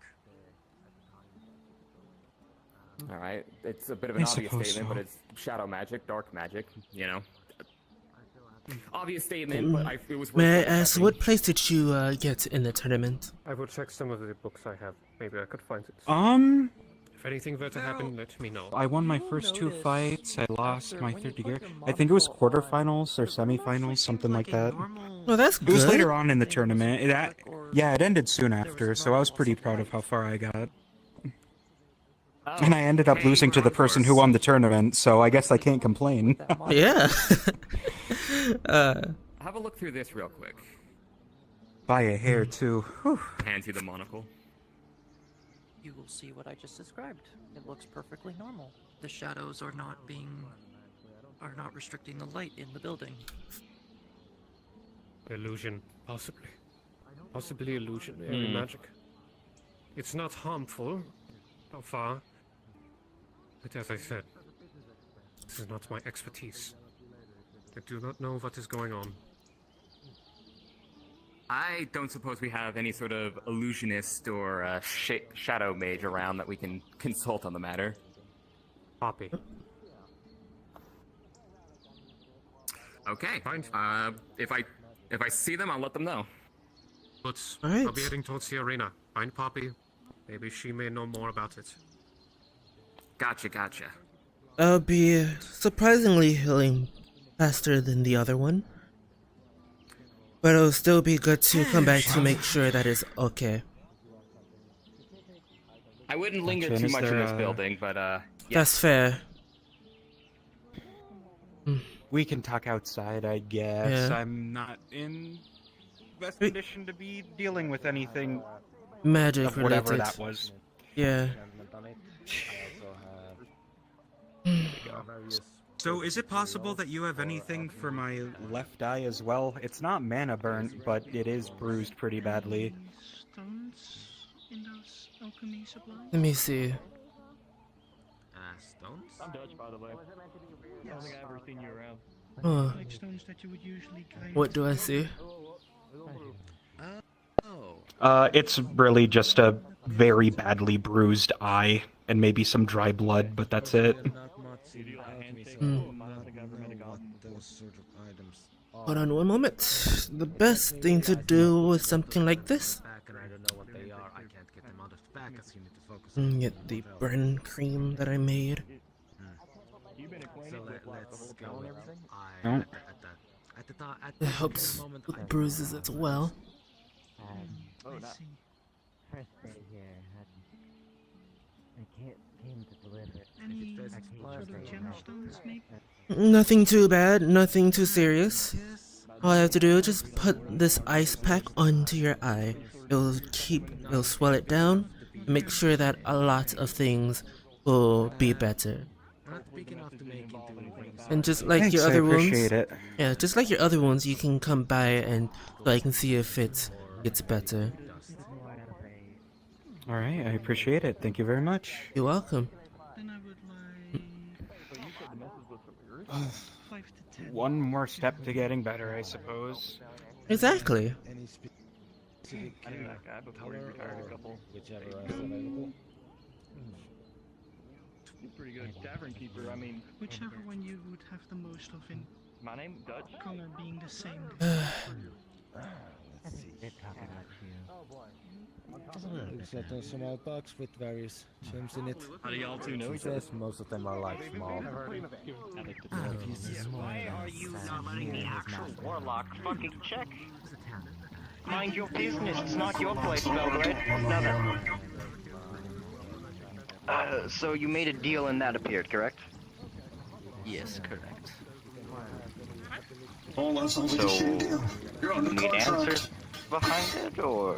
All right, it's a bit of an I obvious suppose statement, so. but it's shadow magic, dark magic. You know, obvious statement, but it was. May I worth ask, checking. what place did you get in the tournament? I will check some of the books I have. Maybe I could find it. If anything were to happen, let me know. I won my first 2 fights. I lost my third degree. I think it was quarterfinals or semifinals, something like that. Well, that's It was good. later on in the tournament. Yeah, it ended soon after, so I was pretty proud of how far I got. And I ended up losing to the person who won the tournament, so I guess I can't complain. Yeah. Have a look through this real quick. By a hair, too. Whew. Hand you the monocle. You will see what I just described. It looks perfectly normal. The shadows are not restricting the light in the building. Illusion, possibly. Possibly illusionary magic. It's not harmful, so far. But as I said, this is not my expertise. I do not know what is going on. I don't suppose we have any sort of illusionist or shadow mage around that we can consult on the matter. Poppy. Okay. If I see them, I'll let them know. But Alright. I'll be heading towards the arena. Find Poppy. Maybe she may know more about it. Gotcha. I'll be surprisingly healing faster than the other one. But it'll still be good to come back to make sure that it's okay. I wouldn't linger Gotcha, too is much in there this a- building, but That's fair. We can talk outside, I guess. Yeah. I'm not in best condition to be dealing with anything Magic of whatever related. that was. Yeah. So is it possible that you have anything for my left eye as well? It's not mana burnt, but it is bruised pretty badly. Stones in those alchemy supplies? Let me see. Stones? I'm Dutch, by the way. I don't think I've ever seen you around. Huh. Like stones that you would usually grind. What do I see? It's really just a very badly bruised eye and maybe some dry blood, but that's it. Hold on one moment. The best thing to do with something like this. Get the burn cream that I made. It helps with bruises as well. Any sort of gemstones, maybe? Nothing too bad, nothing too serious. All I have to do is just put this ice pack onto your eye. It'll swell it down, and make sure that a lot of things will be better. And just like Thanks, your I other wounds, appreciate it. yeah, just like your other wounds, you can come by and so I can see if it gets better. Alright, I appreciate it. Thank you very much. You're welcome. Then I would like 5 to 10. One more step to getting better, I suppose. Exactly. I knew that guy before he retired a couple. Whichever is available. He's pretty good. Tavern keeper, I mean. Whichever one you would have the most of in My name, Dutch. color being the same. Looks like a small box with various gems in it. How do y'all two know each other? Yes, most of them are like small. Why are you not letting the actual warlock fucking check? Mind your business, it's not your place, Belgrade. Another. So you made a deal and that appeared, correct? Yes, correct. Oh, that sounds like a shit deal. You're on the Need contract. answers behind it, or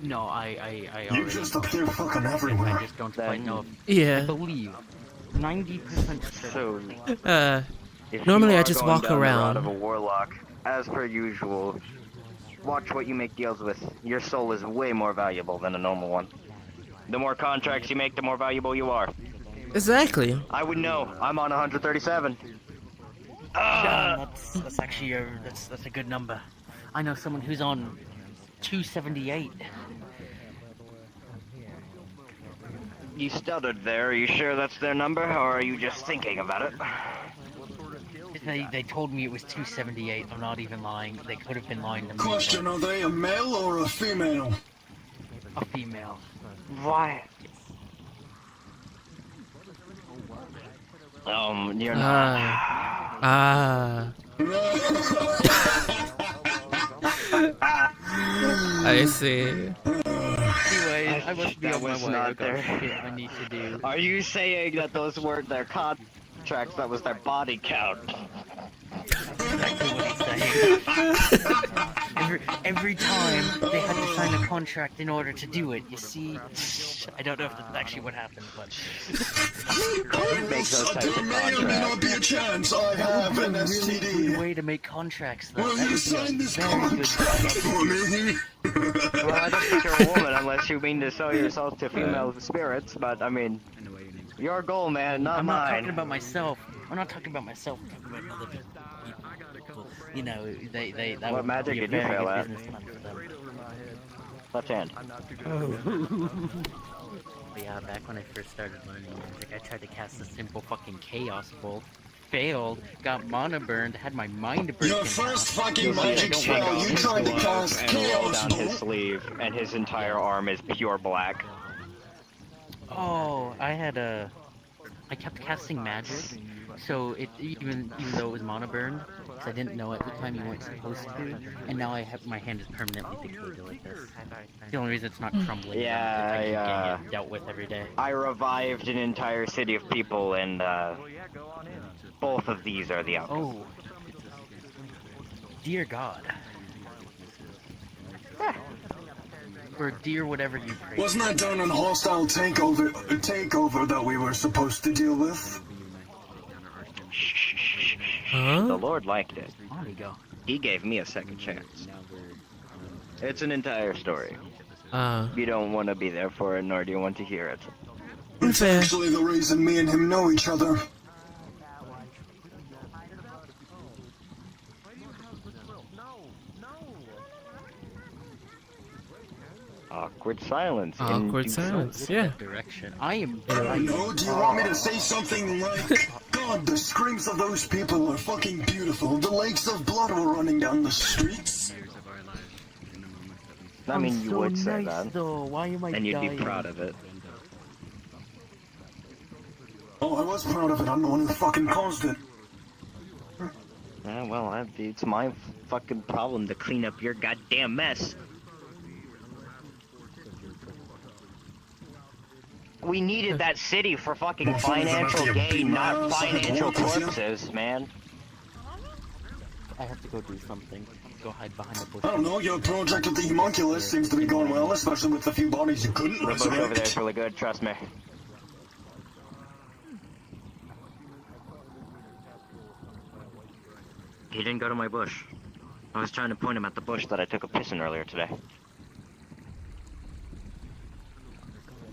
No, I You already just appear fucking everywhere. I just don't quite know. Yeah. I believe 90% certain. If Normally you I are just going walk down the route around. of a warlock, as per usual, watch what you make deals with. Your soul is way more valuable than a normal one. The more contracts you make, the more valuable you are. Exactly. I would know. I'm on 137. Damn, that's actually that's a good number. I know someone who's on 278. You stuttered there. Are you sure that's their number, or are you just thinking about it? They told me it was 278. I'm not even lying. They could have been lying to me. Question, are they a male or a female? A female. Why? You're not. I see. Anyway, I must be on my way. Not I got there. shit I need to do. Are you saying that those weren't their contracts? That was their body count. Exactly what he's saying. every time they had to sign a contract in order to do it. You see, I don't know if that's actually what happened, but make those types of There may or may not be a chance I have an really STD. good way to make contracts. Though. Will That you would be a sign this very good contract for me? Well, I don't think you're a woman unless you mean to sell yourself to female spirits, but I mean, your goal, man, not I'm not mine. talking about myself. I'm not talking about myself. I'm talking about other people. You know, they that What would magic be a did you very fail good at? business plan for them. Left hand. But yeah, back when I first started learning magic, I tried to cast a simple fucking chaos bolt. Failed, got mana burned, had my mind broken. Your first fucking You'll see magic him take spell, off you his tried to glove cast and roll chaos down his bolt. sleeve, and his entire arm is pure black. Oh, I kept casting magic, so it even though it was mana burned, because I didn't know at the time you weren't supposed to, and now I have my hand is permanently decayed like this. The only reason it's not crumbling. Yeah, I can't get dealt with every day. I revived an entire city of people, and both of these are the outcome. Oh, dear God. Or dear whatever you pray. Wasn't that done an hostile takeover that we were supposed to deal with? The Lord liked it. There you go. He gave me a second chance. It's an entire story. Uh, You don't want to be there for it, nor do you want to hear it. It's actually the reason me and him know each other. Awkward silence. Awkward silence, yeah. Direction. I am. Oh, do you want me to say something like, God, the screams of those people are fucking beautiful. The lakes of blood were running down the streets. I mean, you so would say nice, that. though. Why am I And you'd dying? be proud of it. Oh, I was proud of it. I'm the one who fucking caused it. Yeah, well, it's my fucking problem to clean up your goddamn mess. We needed that city for fucking Well, funny that financial must be a gain, big not mouse. financial What is it? corpses, man. I have to go do something. Go hide behind the bush. I don't know, your project with the homunculus seems to be going well, especially with the few bodies you couldn't The bush over there is resurrect. really good, trust me. He didn't go to my bush. I was trying to point him at the bush that I took a piss in earlier today.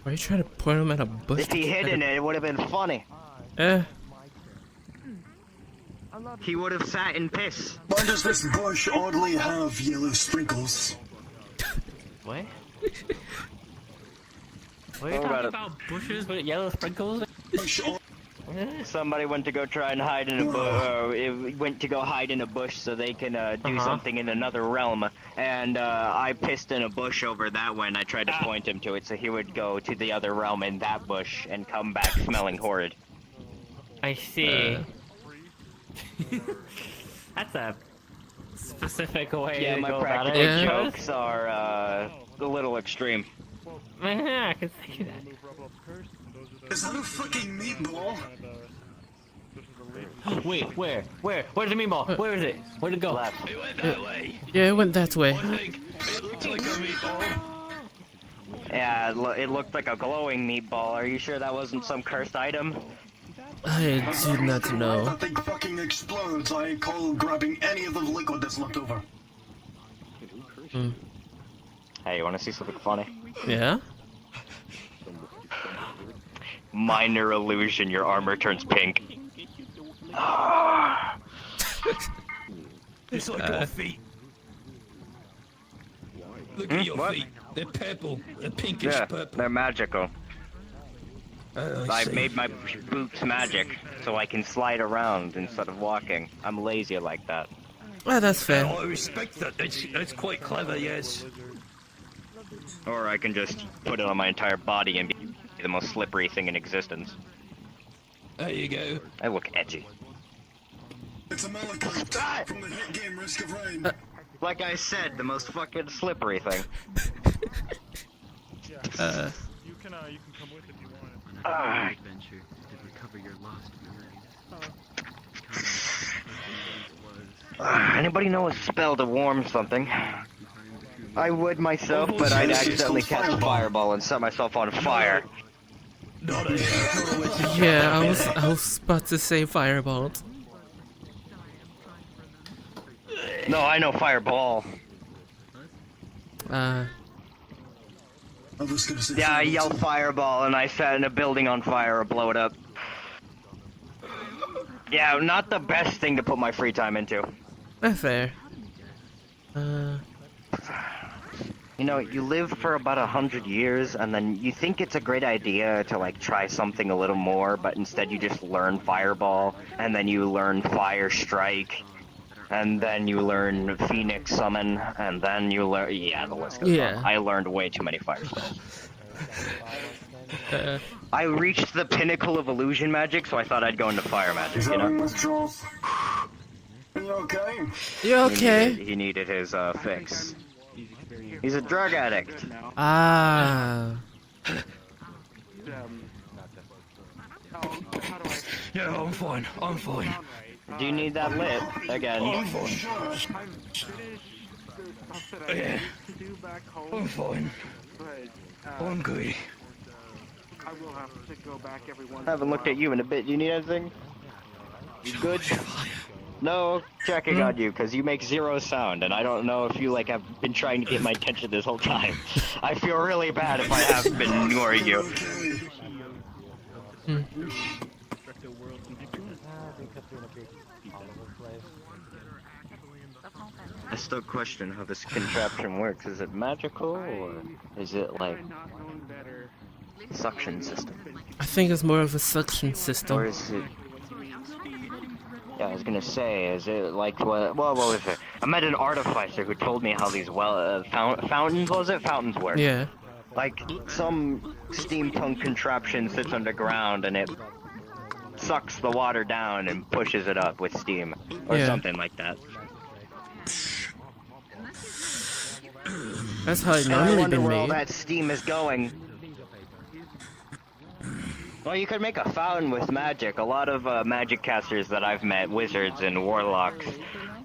why are you trying to point him at a bush? If he hid in it, it would have been funny. He would have sat in piss. Why does this bush oddly have yellow sprinkles? What? What are you talking about bushes with yellow sprinkles? Somebody went to go try and hide in a bush. Went to go hide in a bush so they can do something in another realm. And I pissed in a bush over that one. I tried to point him to it so he would go to the other realm in that bush and come back smelling horrid. I see. That's a specific way Yeah, to my go about practical it. jokes are a little extreme. Yeah, I can see that. Is that a fucking meatball? Wait, where? Where's the meatball? Where is it? Where'd it go? Yeah, it went that way. It looked like a meatball. Yeah, it looked like a glowing meatball. Are you sure that wasn't some cursed item? I do not If know. that thing fucking explodes, I call grabbing any of the liquid that's left over. Hey, you wanna see something funny? Yeah? Minor illusion, your armor turns pink. It's like your feet. Look at your feet. They're purple. They're pinkish Yeah, purple. they're magical. I see. made my boots magic, so I can slide around instead of walking. I'm lazy like that. Well, that's fair. I respect that. That's quite clever, yes. Or I can just put it on my entire body and be the most slippery thing in existence. There you go. I look edgy. It's a Malachite from the hit game Risk of Rain. Like I said, the most fucking slippery thing. You can come with if you want. Adventure to recover your lost Anybody know a spell to warm something? I would myself, but I'd accidentally cast a fireball and set myself on fire. Yeah, I was about to say firebolt. No, I know fireball. I was gonna say Yeah, I yell fireball and I set in a building on fire or blow it up. Yeah, not the best thing to put my free time into. That's fair. You know, you live for about 100 years, and then you think it's a great idea to, like, try something a little more, but instead you just learn Fireball, and then you learn Fire Strike, and then you learn Phoenix Summon, and then you learn... Yeah, the list goes on. I learned way too many fire spells. I reached the pinnacle of illusion magic, so I thought I'd go into fire magic, you know? Are you okay? You okay? He needed his, fix. He's a drug addict. Ah. Yeah, I'm fine. I'm fine. Do you need that lit again? I'm fine. Yeah. I'm fine. I'm good. I will have to go back every once I haven't looked at you in a bit. Do you need anything? You good? No, checking on you, because you make zero sound, and I don't know if you, like, have been trying to get my attention this whole time. I feel really bad if I have been ignoring you. I still question how this contraption works. Is it magical, or is it, like, suction system? I think it's more of a suction system. Or is it... Yeah, I was gonna say, is it like what was it? I met an artificer who told me how these fountains, was it? Fountains work. Yeah. Like, some steampunk contraption sits underground and it sucks the water down and pushes it up with steam. Or something like that. That's how it And I normally wonder been where all made. that steam is going. Well, you could make a fountain with magic. A lot of magic casters that I've met, wizards and warlocks,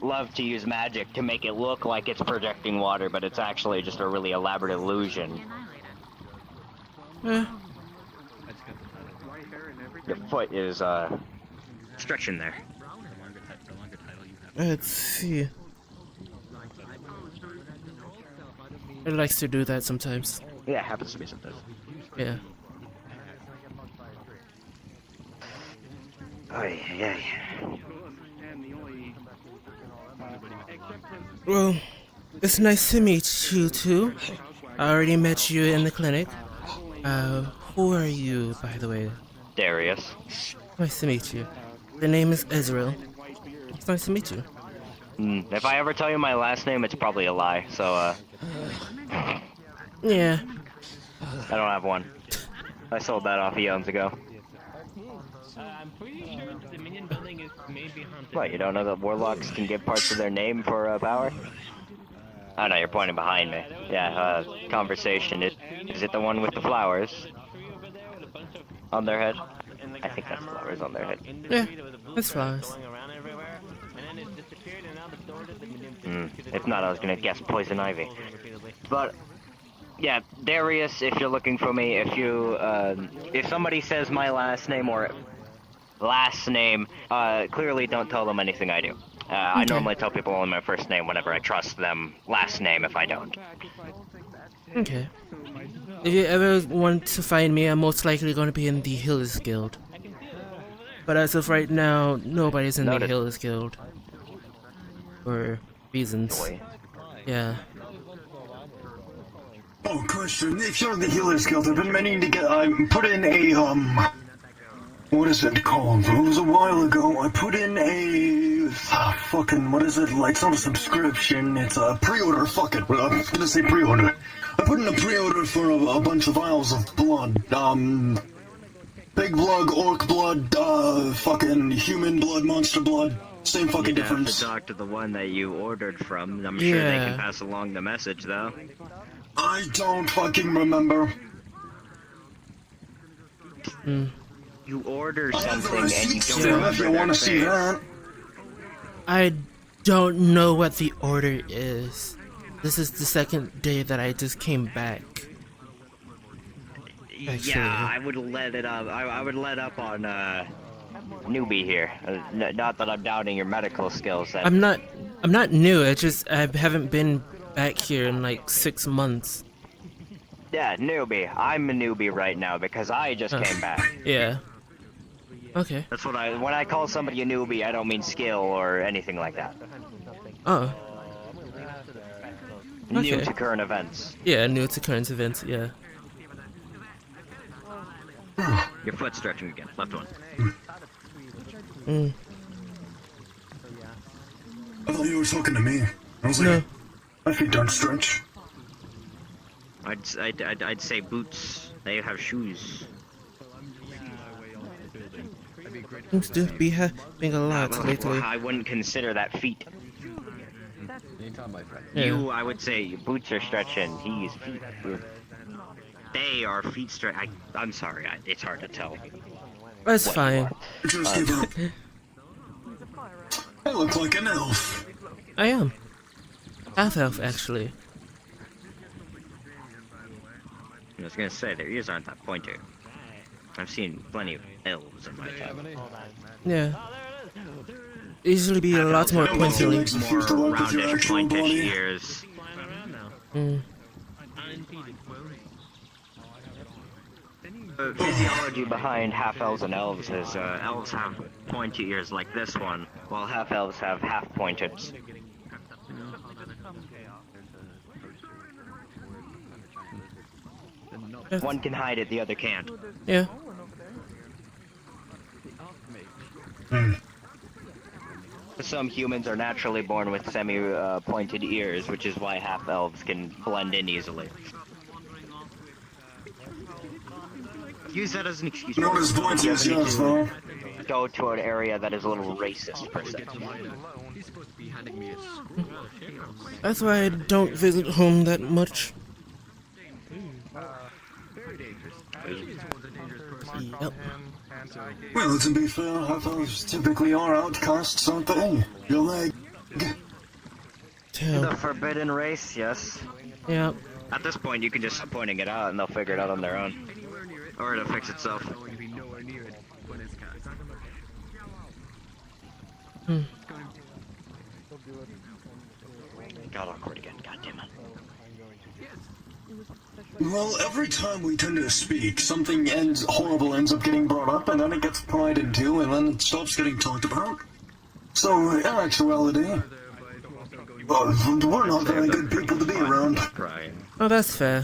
love to use magic to make it look like it's projecting water, but it's actually just a really elaborate illusion. Your foot is stretching there. Let's see. It likes to do that sometimes. Yeah, it happens to me sometimes. Yeah. Ay, ay. Well, it's nice to meet you too. I already met you in the clinic. Who are you, by the way? Darius. Nice to meet you. The name is Israel. It's nice to meet you. If I ever tell you my last name, it's probably a lie, so, Yeah. I don't have one. I sold that off eons ago. I'm pretty sure the Dominion building is maybe haunted. What, you don't know that warlocks can give parts of their name for power? Oh no, you're pointing behind me. Yeah, conversation. Is it the one with the flowers on their head? I think that's flowers on their head. Yeah, it's flowers. If not, I was gonna guess poison ivy. But Yeah, Darius, if you're looking for me, if somebody says my last name or last name, clearly don't tell them anything I do. I normally tell people only my first name whenever I trust them. Last name if I don't. Okay. If you ever want to find me, I'm most likely going to be in the Healers Guild. But as of right now, nobody's in the Healers Guild. For reasons. Yeah. Oh, question. If you're in the Healers Guild, I've been meaning to get, put in a, what is it called? It was a while ago. I put in a, fucking, what is it? Like, it's not a subscription, it's a pre-order, fuck it. I was gonna say pre-order. I put in a pre-order for a bunch of vials of blood. Big blood, orc blood, fucking human blood, monster blood. Same fucking difference. You have to talk to the one that you ordered from. I'm sure they can pass along the message, though. I don't fucking remember. You order something and you don't remember if you want to see that. I don't know what the order is. This is the second day that I just came back. Actually. Yeah, I would let it up. I would let up on newbie here. Not that I'm doubting your medical skills. I'm not new. I haven't been back here in like 6 months. Yeah, newbie. I'm a newbie right now because I just came back. Yeah. Okay. That's what when I call somebody a newbie, I don't mean skill or anything like that. Oh. Okay. New to current events. Yeah, new to current events, yeah. Your foot's stretching again. Left one. I thought you were talking to me. I was like, my feet don't stretch. I'd say boots. They have shoes. Seems to be happening a lot lately. I wouldn't consider that feet. Yeah. You, I would say, boots are stretching. He's feet. They are feet stretch. I'm sorry. it's hard to tell. That's fine. I look like an elf. I am. Half elf, actually. I was gonna say, their ears aren't that pointy. I've seen plenty of elves in my time. Yeah. Usually be a lot more pointy. More roundish, pointish ears. The physiology behind half-elves and elves is elves have pointy ears like this one, while half-elves have half-pointed. One can hide it, the other can't. Yeah. Some humans are naturally born with semi-pointed ears, which is why half-elves can blend in easily. Use that as an excuse. Not as pointy as yours, though. Go to an area that is a little racist, per se. That's why I don't visit home that much. Yep. Well, to be fair, half-elves typically are outcasts, aren't they? Your leg. The forbidden race, yes. Yeah. At this point, you can just stop pointing it out and they'll figure it out on their own. Or it'll fix itself. Got awkward again, goddammit. Well, every time we tend to speak, something horrible ends up getting brought up, and then it gets pried into, and then it stops getting talked about. So, in actuality, we're not very good people to be around. Oh, that's fair.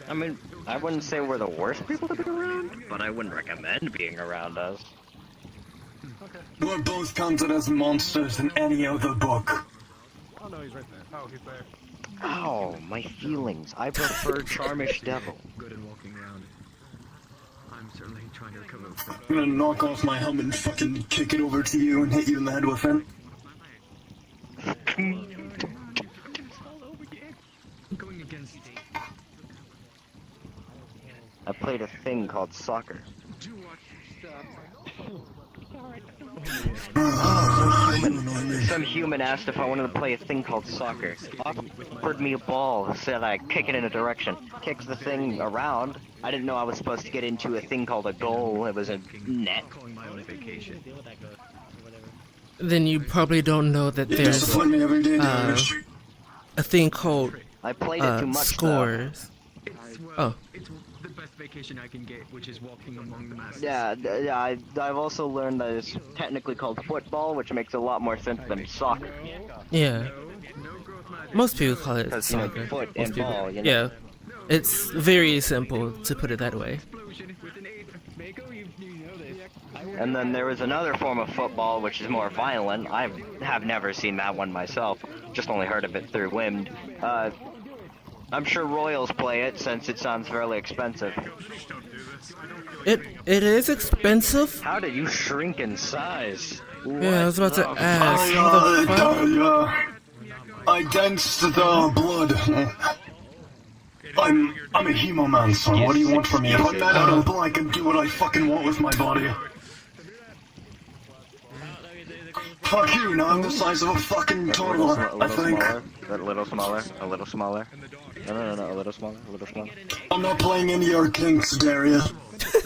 I mean, I wouldn't say we're the worst people to be around, but I wouldn't recommend being around us. We're both counted as monsters in any other book. Oh no, he's right there. Oh, he's there. Ow, my feelings. I prefer Charmish Devil. Good in walking around. I'm certainly trying to recover from I'm gonna knock off my helmet and fucking kick it over to you and hit you in the head with it. going against I played a thing called soccer. Some human asked if I wanted to play a thing called soccer. Offered me a ball, said I kick it in a direction. Kicks the thing around. I didn't know I was supposed to get into a thing called a goal. It was a net. Then you probably don't know that there's a thing called I played it too much, scores. Oh. It's the best vacation I can get, which is walking among the masses. Yeah, I've also learned that it's technically called football, which makes a lot more sense than soccer. Yeah. Most people call it Because, you know, soccer. foot Most and people. ball, you know? Yeah. It's very simple to put it that way. And then there was another form of football which is more violent. I have never seen that one myself, just only heard of it through Wind. I'm sure Royals play it since it sounds fairly expensive. It is expensive. How did you shrink in size? Yeah, I was about to ask. How the fuck? I danced the blood. I'm a hemoman, son. What do you want from me? If I'm mad out of I can do what I fucking want with my body. Fuck you, now I'm the size of a fucking toddler, I think. A little smaller, a little smaller. No, a little smaller, a little smaller. I'm not playing into your kinks, Daria.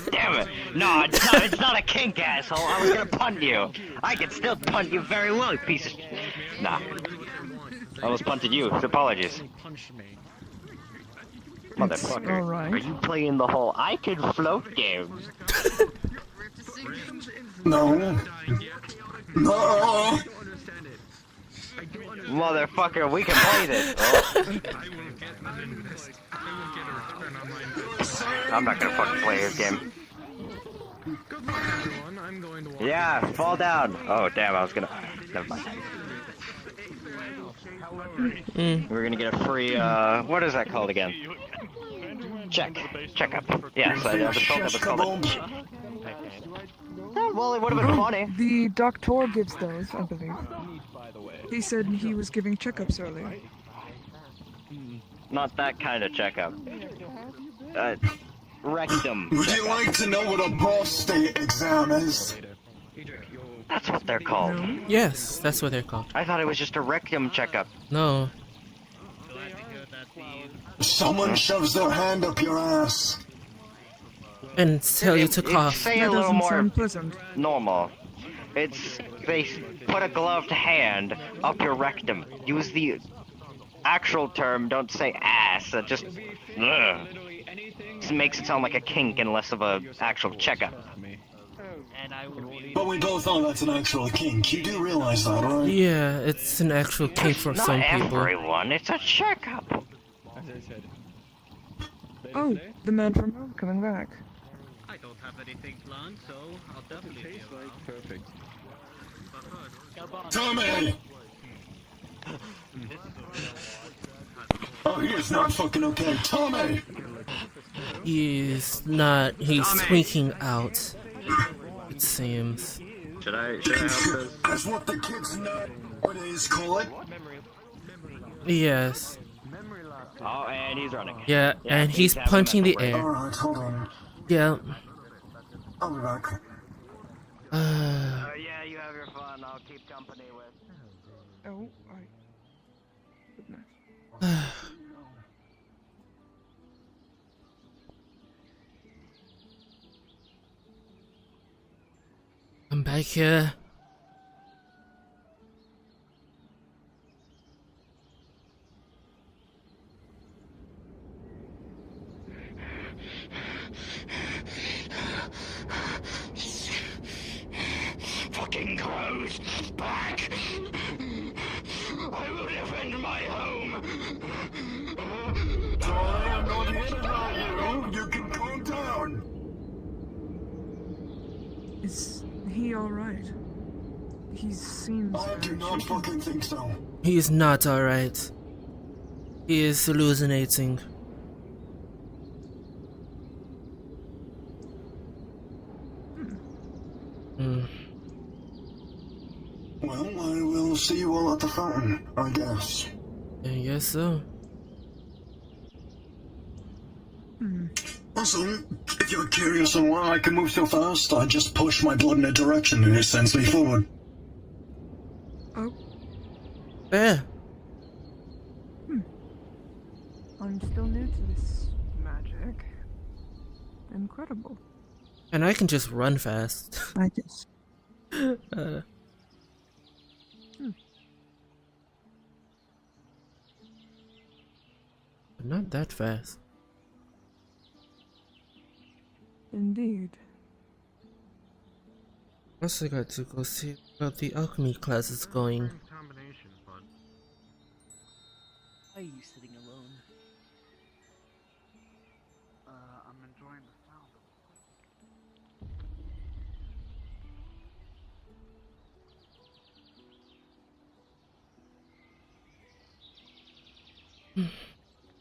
Damn it! No, it's not a kink, asshole. I was gonna punt you. I can still punt you very well, you piece of Nah. I almost punted you, so apologies. Motherfucker. Alright. Are you playing the whole I can float game? No. No. Motherfucker, we can play this. Oh. I'm not gonna fucking play this game. Yeah, fall down. Oh, damn, I was gonna... Never mind. We're gonna get a free, what is that called again? Checkup. Yes, I was told that was called a... Well, it would have been funny. The doctor gives those, I believe. He said he was giving checkups earlier. Not that kind of checkup. Rectum. Would you like to know what a prostate exam is? That's what they're called. Yes, that's what they're called. I thought it was just a rectum checkup. No. Someone shoves their hand up your ass. And tell you to cough. Say a little more pleasant. normal. It's they put a gloved hand up your rectum. Use the actual term. Don't say ass. Just makes it sound like a kink and less of a actual checkup. But we both know that's an actual kink. You do realize that, right? Yeah, it's an actual kink for Not some people. everyone. It's a checkup. Oh, the man from home coming back. I don't have anything planned, so I'll definitely be around. Perfect. Tommy! Oh, he is not fucking okay. Tommy! He's not. He's tweaking out. It seems. Should I help this? That's what the kids nowadays call it. Yes. Oh, and he's running. Yeah, and he's punching the air. Alright, hold on. Yeah. I'll be back. Yeah, you have your fun. I'll keep company with. Oh, I'm back here. Fucking crows! Back! I will defend my home! Sorry, I'm not here to hurt you! You can calm down! Is he alright? He seems... I do not fucking think so. He's not alright. He is hallucinating. Well, I will see you all at the fountain, I guess. I guess so. Also, if you're curious on why I can move so fast, I just push my blood in a direction and it sends me forward. Oh. Yeah. I'm still new to this magic. Incredible. And I can just run fast. I just. But not that fast. Indeed. Also got to go see how the alchemy class is going. Why are you sitting alone? I'm enjoying the sound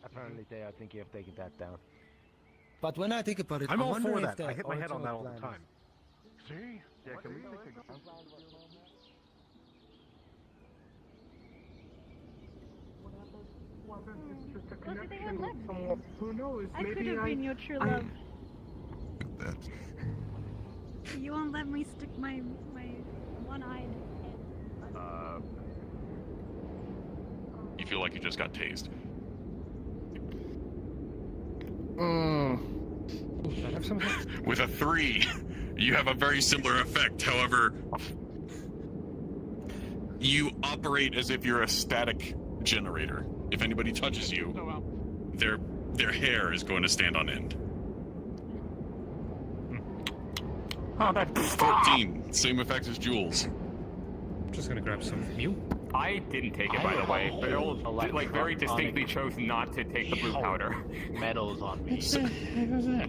Apparently they are thinking of taking that down. But when I think about it, I'm I all wonder for if that. their I hit my head on that all the original time. See? Yeah, can we take a Who knows? I could have been your true love. You won't let me stick my one-eyed head. You feel like you just got tased. With a 3, you have a very similar effect. However, you operate as if you're a static generator. If anybody touches you, their hair is going to stand on end. Oh, that's 14, same effect as Jules. I'm just gonna grab some from you. I didn't take it, by the way. Beryl, like, very distinctly chose not to take the blue powder. Medals on me.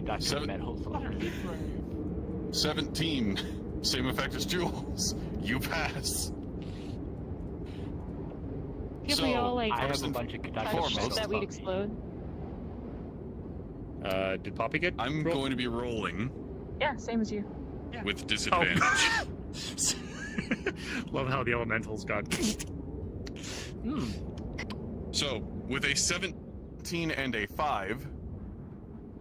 Got some medals on me. 17, same effect as Jules. You pass. If we all like I have a bunch of touch that we'd explode. Did Poppy get? I'm going to be rolling Yeah, same as you. with disadvantage. Love how the elementals got. So, with a 17 and a 5,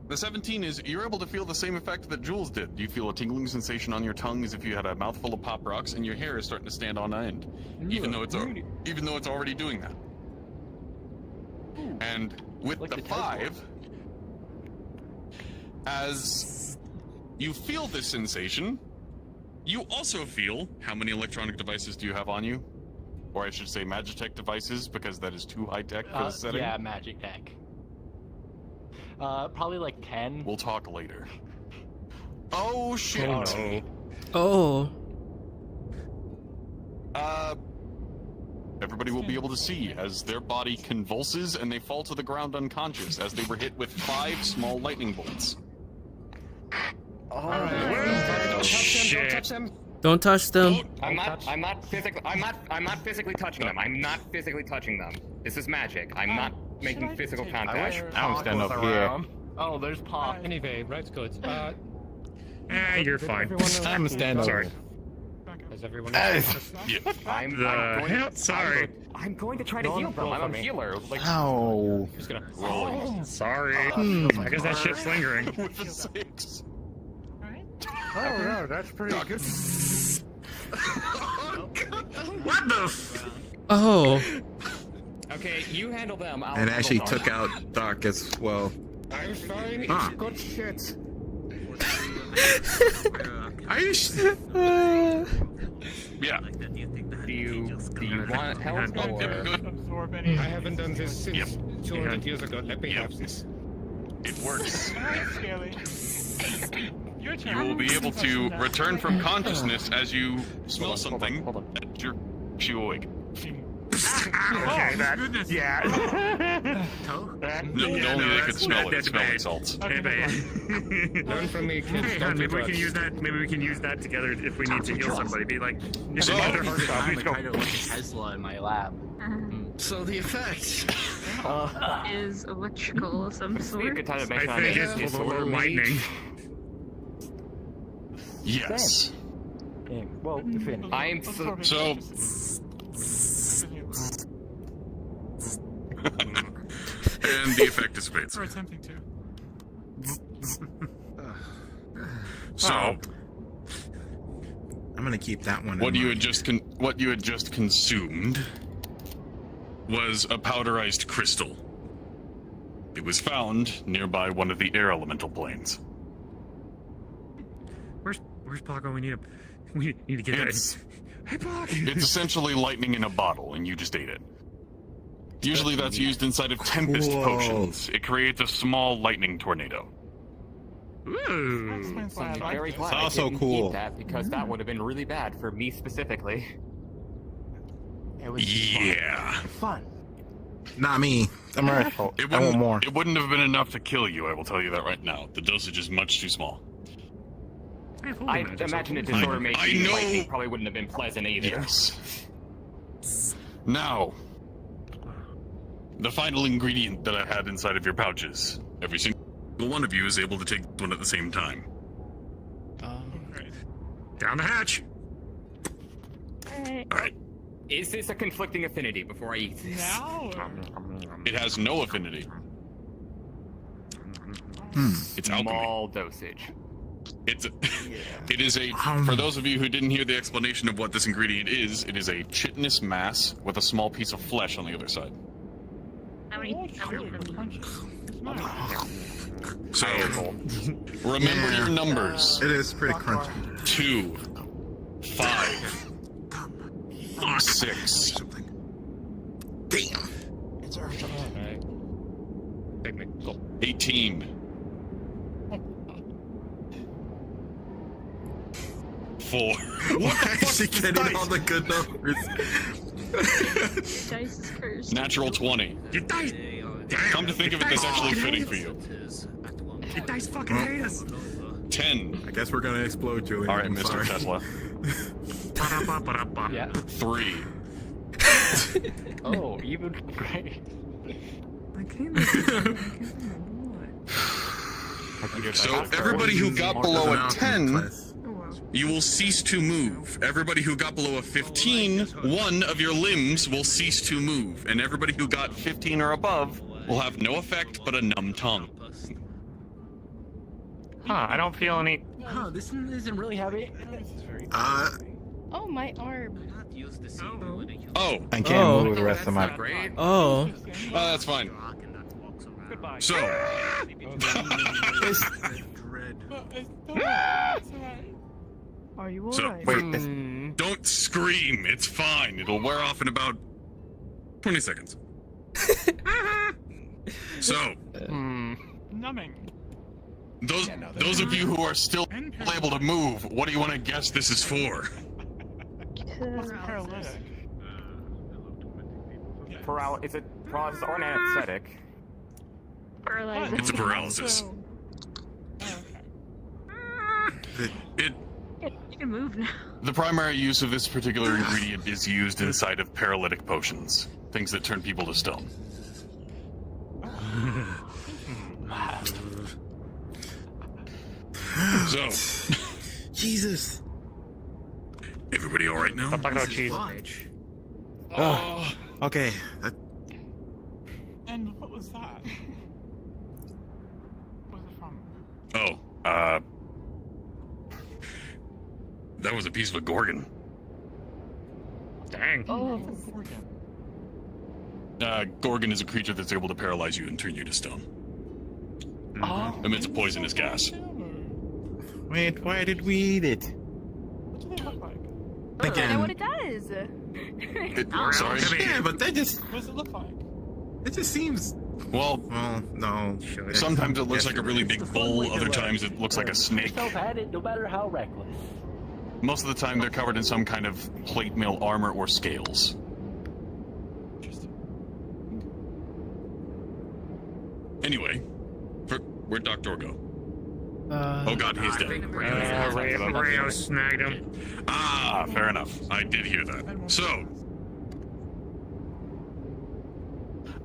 the 17 is you're able to feel the same effect that Jules did. You feel a tingling sensation on your tongue as if you had a mouthful of pop rocks, and your hair is starting to stand on end, even though it's already doing that. And with the 5, as you feel this sensation, you also feel how many electronic devices do you have on you? Or I should say Magitech devices, because that is too high-tech for the setting. Yeah, Magitech. Probably like 10. We'll talk later. Oh, shit. Oh. Everybody will be able to see as their body convulses and they fall to the ground unconscious as they were hit with 5 small lightning bolts. Shit. Don't touch them. I'm not physically touching them. I'm not physically touching them. This is magic. I'm not making physical contact. I don't stand up here. Oh, there's Pop. Anyway, right, good. You're fine. I'm a stand up. Sorry. Has everyone Sorry. I'm going to try to heal them. I'm a healer. Like, Ow. Just gonna. Sorry. I guess that shit's lingering. With a 6. Oh no, that's pretty good. What the f? Oh. Okay, you handle them. I'll And actually handle took out Doc as well. I'm fine. Huh. It's good shit. Are you Yeah. Do you want help or? I haven't done this since 200 years ago. Let me have this. It works. Scaly. Your turn. You will be able to return from consciousness as you smell something that jerks you awake. Okay, that. Yeah. No, only they could smell it. It's smelling salts. Learn from me, kids. Maybe we can use that. Maybe we can use that together if we need to heal somebody. Be like, if they need their heart stopped, we just go. Kind of like Tesla in my lab. So the effect Is electrical of some Be a sort. good time to I mention think it's a little lightning. Yes. Well, finish. I'm So. And the effect dissipates. Or attempting to. So, I'm gonna keep that one. what you had just consumed was a powderized crystal. It was found nearby one of the air elemental planes. Where's Paco? We need him. We need to get It's, Hey, Paco! it's essentially lightning in a bottle, and you just ate it. Usually that's used inside of Tempest potions. It creates a small lightning tornado. Ooh. I'm very glad It's I also didn't cool. eat that because that would have been really bad for me specifically. It was Yeah. fun. Not me. I'm a rifle. I want more. It wouldn't have been enough to kill you, I will tell you that right now. The dosage is much too small. I imagine a disorder made I know. lightning probably wouldn't have been pleasant either. Yes. Now, the final ingredient that I had inside of your pouches. Every single one of you is able to take one at the same time. Down the hatch. Alright. Is this a conflicting affinity before I eat this? No. It has no affinity. It's alchemy. Small dosage. It is a, for those of you who didn't hear the explanation of what this ingredient is, it is a chitinous mass with a small piece of flesh on the other side. So, remember your numbers. It is pretty crunchy. 2, 5, 6. Damn. 18. 4. Why is she getting all the good numbers? Dice is cursed. Natural 20. You dice. Come to think of it, that's actually fitting for you. You dice fucking hate us. 10. I guess we're gonna explode, Julian. All right, I'm Mr. sorry. Tesla. Yeah. 3. Oh, even great. I can't remember what. So everybody who got below a 10, you will cease to move. Everybody who got below a 15, one of your limbs will cease to move. And everybody who got 15 or above will have no effect but a numb tongue. Huh, I don't feel any... Huh, this one isn't really heavy. Oh, my arm. Oh. I can't move the rest of my... Oh. That's fine. So. Are you So, alright? don't scream. It's fine. It'll wear off in about 20 seconds. So, Numbing. those of you who are still able to move, what do you want to guess this is for? What's paralytic? It's a paralysis or an anesthetic. Paralysis. It's a paralysis. You can move now. The primary use of this particular ingredient is used inside of paralytic potions, things that turn people to stone. So, Jesus. Everybody all right now? Oh, okay. And what was that? What was it from? Oh, that was a piece of a gorgon. Dang. Oh. Gorgon is a creature that's able to paralyze you and turn you to stone. Oh. Emits a poisonous gas. Wait, why did we eat it? What do they look like? I know what it does. Sorry? Yeah, but that just... What does it look like? It just seems... Well, no. Sometimes it looks like a really big bull, other times it looks like a snake. Had it, no matter how reckless. Most of the time they're covered in some kind of plate mail armor or scales. Anyway, where'd Dr. go? Oh god, he's dead. Rio snagged him. Ah, fair enough. I did hear that. So,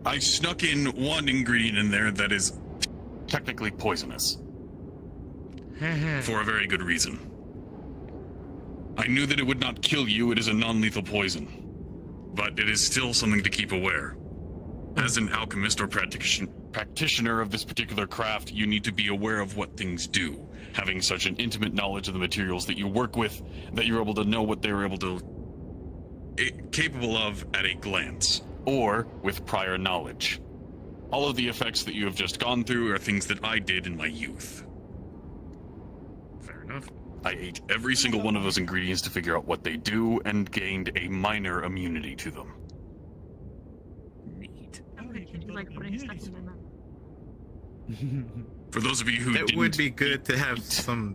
I snuck in one ingredient in there that is technically poisonous. For a very good reason. I knew that it would not kill you, it is a non-lethal poison. But it is still something to keep aware. As an alchemist or practitioner of this particular craft, you need to be aware of what things do. Having such an intimate knowledge of the materials that you work with, that you're able to know what they're capable of at a glance, or with prior knowledge. All of the effects that you have just gone through are things that I did in my youth. Fair enough. I ate every single one of those ingredients to figure out what they do, and gained a minor immunity to them. Like putting stuff in my mouth. For those of you who It would be good to have some.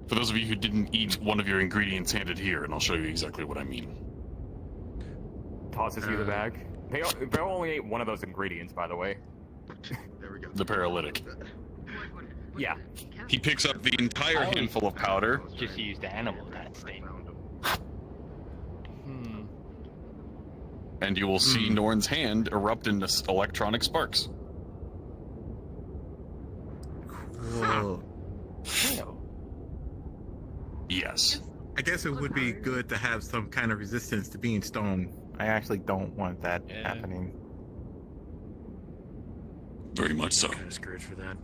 For those of you who didn't eat one of your ingredients handed here, and I'll show you exactly what I mean. Tosses you the bag. They only ate one of those ingredients, by the way. There we go. The paralytic. Yeah. He picks up the entire handful of powder. Just used animal that stain. And you will see Norn's hand erupt into electronic sparks. Cool. Yes. I guess it would be good to have some kind of resistance to being stoned. I actually don't want that happening. Very much so. Kind of screwed for that.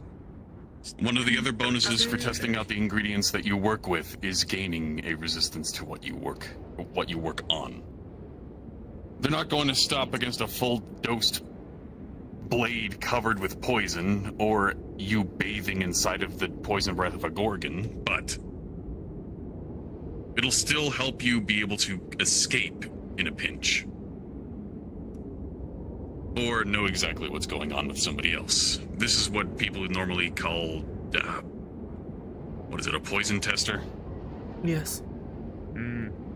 One of the other bonuses for testing out the ingredients that you work with is gaining a resistance to what you work on. They're not going to stop against a full dosed blade covered with poison, or you bathing inside of the poison breath of a gorgon, but it'll still help you be able to escape in a pinch. Or know exactly what's going on with somebody else. This is what people normally call, what is it, a poison tester? Yes.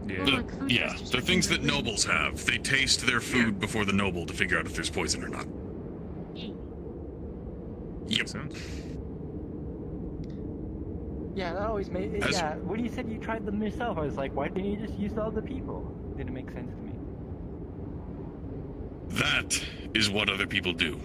The things that nobles have. They taste their food before the noble to figure out if there's poison or not. Yep. Yeah, that always made it. Yeah, when you said you tried them yourself, I was like, why didn't you just use the other people? Didn't make sense to me. That is what other people do.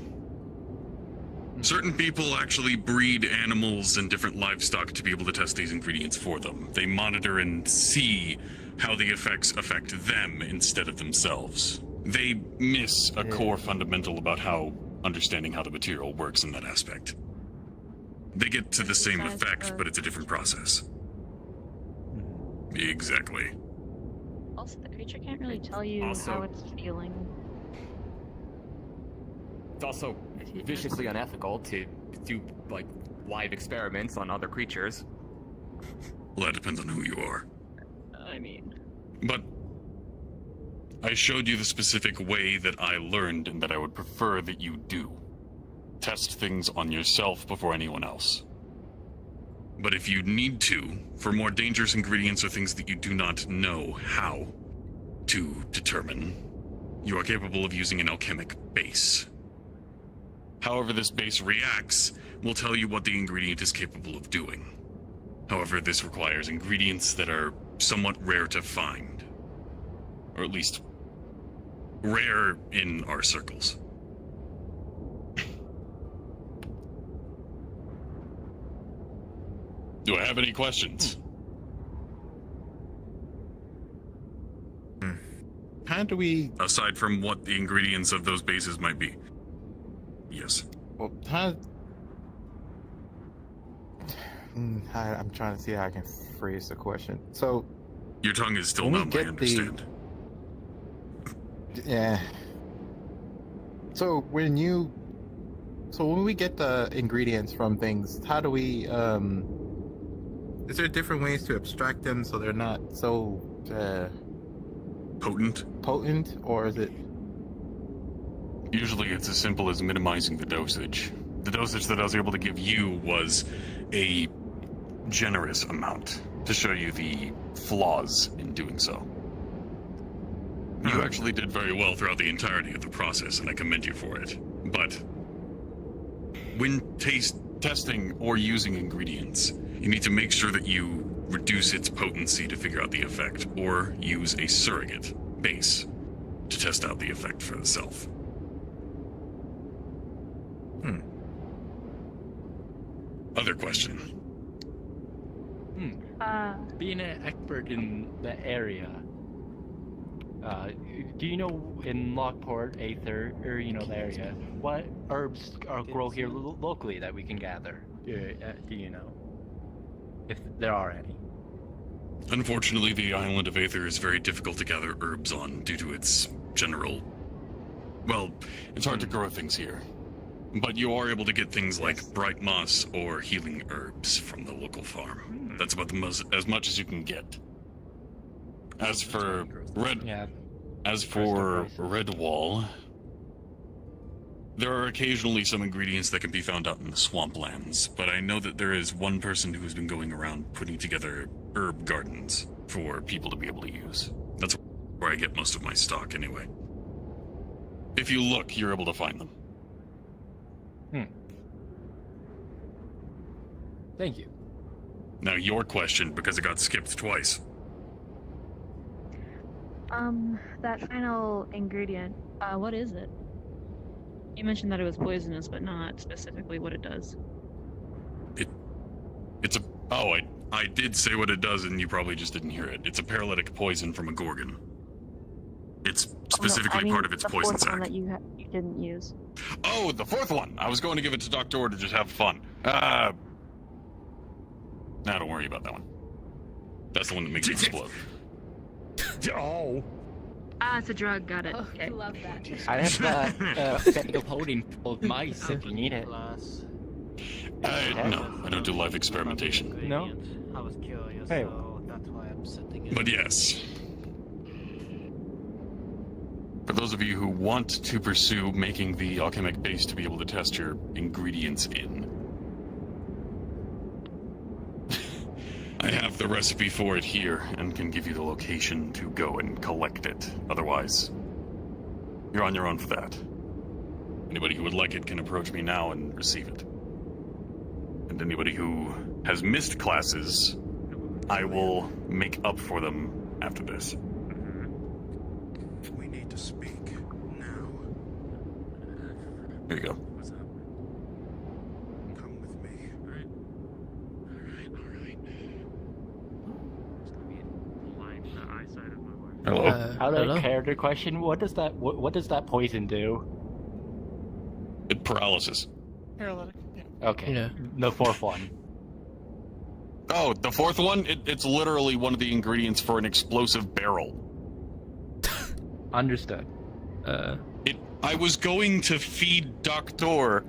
Certain people actually breed animals and different livestock to be able to test these ingredients for them. They monitor and see how the effects affect them instead of themselves. They miss a core fundamental about understanding how the material works in that aspect. They get to the same effect, but it's a different process. Exactly. Also, the creature can't really tell you how it's feeling. It's also viciously unethical to do, like, live experiments on other creatures. Well, that depends on who you are. I mean... But I showed you the specific way that I learned and that I would prefer that you do. Test things on yourself before anyone else. But if you need to, for more dangerous ingredients or things that you do not know how to determine, you are capable of using an alchemic base. However this base reacts will tell you what the ingredient is capable of doing. However, this requires ingredients that are somewhat rare to find. Or at least, rare in our circles. Do I have any questions? How do we... Aside from what the ingredients of those bases might be. Yes. Well, I'm trying to see how I can phrase the question. So... Your tongue is still numb, I understand. Yeah. So when we get the ingredients from things, how do we, is there different ways to abstract them so they're not so, Potent, or is it... Usually it's as simple as minimizing the dosage. The dosage that I was able to give you was a generous amount to show you the flaws in doing so. You actually did very well throughout the entirety of the process, and I commend you for it. But when testing or using ingredients, you need to make sure that you reduce its potency to figure out the effect, or use a surrogate base to test out the effect for itself. Other question? Being an expert in the area, Do you know in Lockport, Aether, or you know the area, what herbs grow here locally that we can gather? Do you know? If there are any. Unfortunately, the island of Aether is very difficult to gather herbs on due to its general... Well, it's hard to grow things here. But you are able to get things like bright moss or healing herbs from the local farm. That's about as much as you can get. As for Redwall, there are occasionally some ingredients that can be found out in the swamplands, but I know that there is one person who has been going around putting together herb gardens for people to be able to use. That's where I get most of my stock anyway. If you look, you're able to find them. Thank you. Now your question, because it got skipped twice. That final ingredient, what is it? You mentioned that it was poisonous, but not specifically what it does. It's a... Oh, I did say what it does, and you probably just didn't hear it. It's a paralytic poison from a gorgon. It's specifically part of its poison sac. One that you didn't use. Oh, the fourth one! I was going to give it to Dr. Orr to just have fun. Nah, don't worry about that one. That's the one that makes you explode. Oh. Ah, it's a drug. Got it. Oh, Okay. I love that. I have that technical holding full of mice if you need it. No, I don't do live experimentation. No? I was curious, Hey. so that's why I'm setting it. But yes. For those of you who want to pursue making the alchemic base to be able to test your ingredients in, I have the recipe for it here and can give you the location to go and collect it. Otherwise, you're on your own for that. Anybody who would like it can approach me now and receive it. And anybody who has missed classes, I will make up for them after this. We need to speak now. Here you go. Come with me. Hello. Out of hello? character question, what does that poison do? It paralysis. Paralytic. Yeah. Okay. Yeah. The fourth one. Oh, the fourth one? It's literally one of the ingredients for an explosive barrel. Understood. I was going to feed Doctor.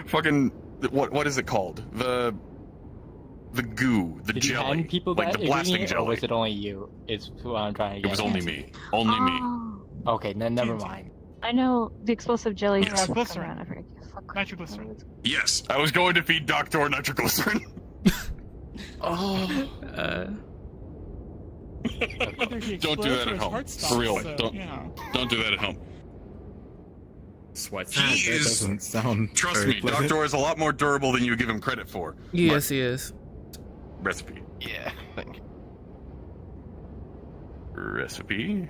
Fucking what is it called? The goo, the Did jelly, you hand people like that the blasting ingredient, or jelly. was it only you? Is what I'm trying to It get. was at. only me. Only me. Oh, Okay, then never mind. I know the explosive jelly. Yes. Nitroglycerin. I forget. Nitroglycerin. Yes, I was going to feed Doctor nitroglycerin. Oh. Don't do that at home. For real. Don't do that at home. Sweat. He That is. doesn't sound. Trust very me, pleasant. Doctor is a lot more durable than you give him credit for. Yes, he is. Recipe. Yeah, thank you. Recipe.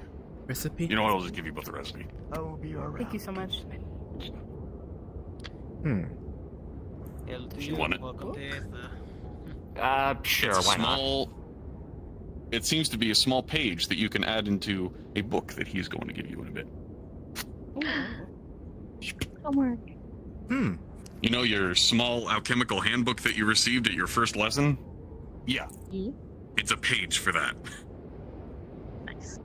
Recipe. You know what? I'll just give you both the recipe. I will be around. Thank you so much. You want it? Welcome to Aether. Sure, It's a why not? small. It seems to be a small page that you can add into a book that he's going to give you in a bit. Homework. You know your small alchemical handbook that you received at your first lesson? Yeah. It's a page for that. Nice.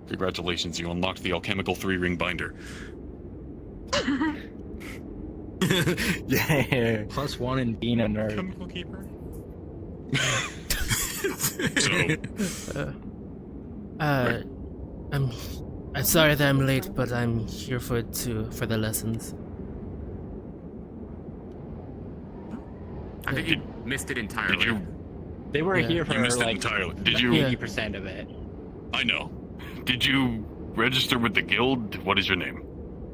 Congratulations, you unlocked the alchemical 3-ring binder. Yeah. +1 in being a nerd. Chemical keeper. I'm sorry that I'm late, but I'm here for the lessons. I think you missed it entirely. Did you? They were Yeah. here for You missed it like entirely. Did you? 80% of it. I know. Did you register with the guild? What is your name?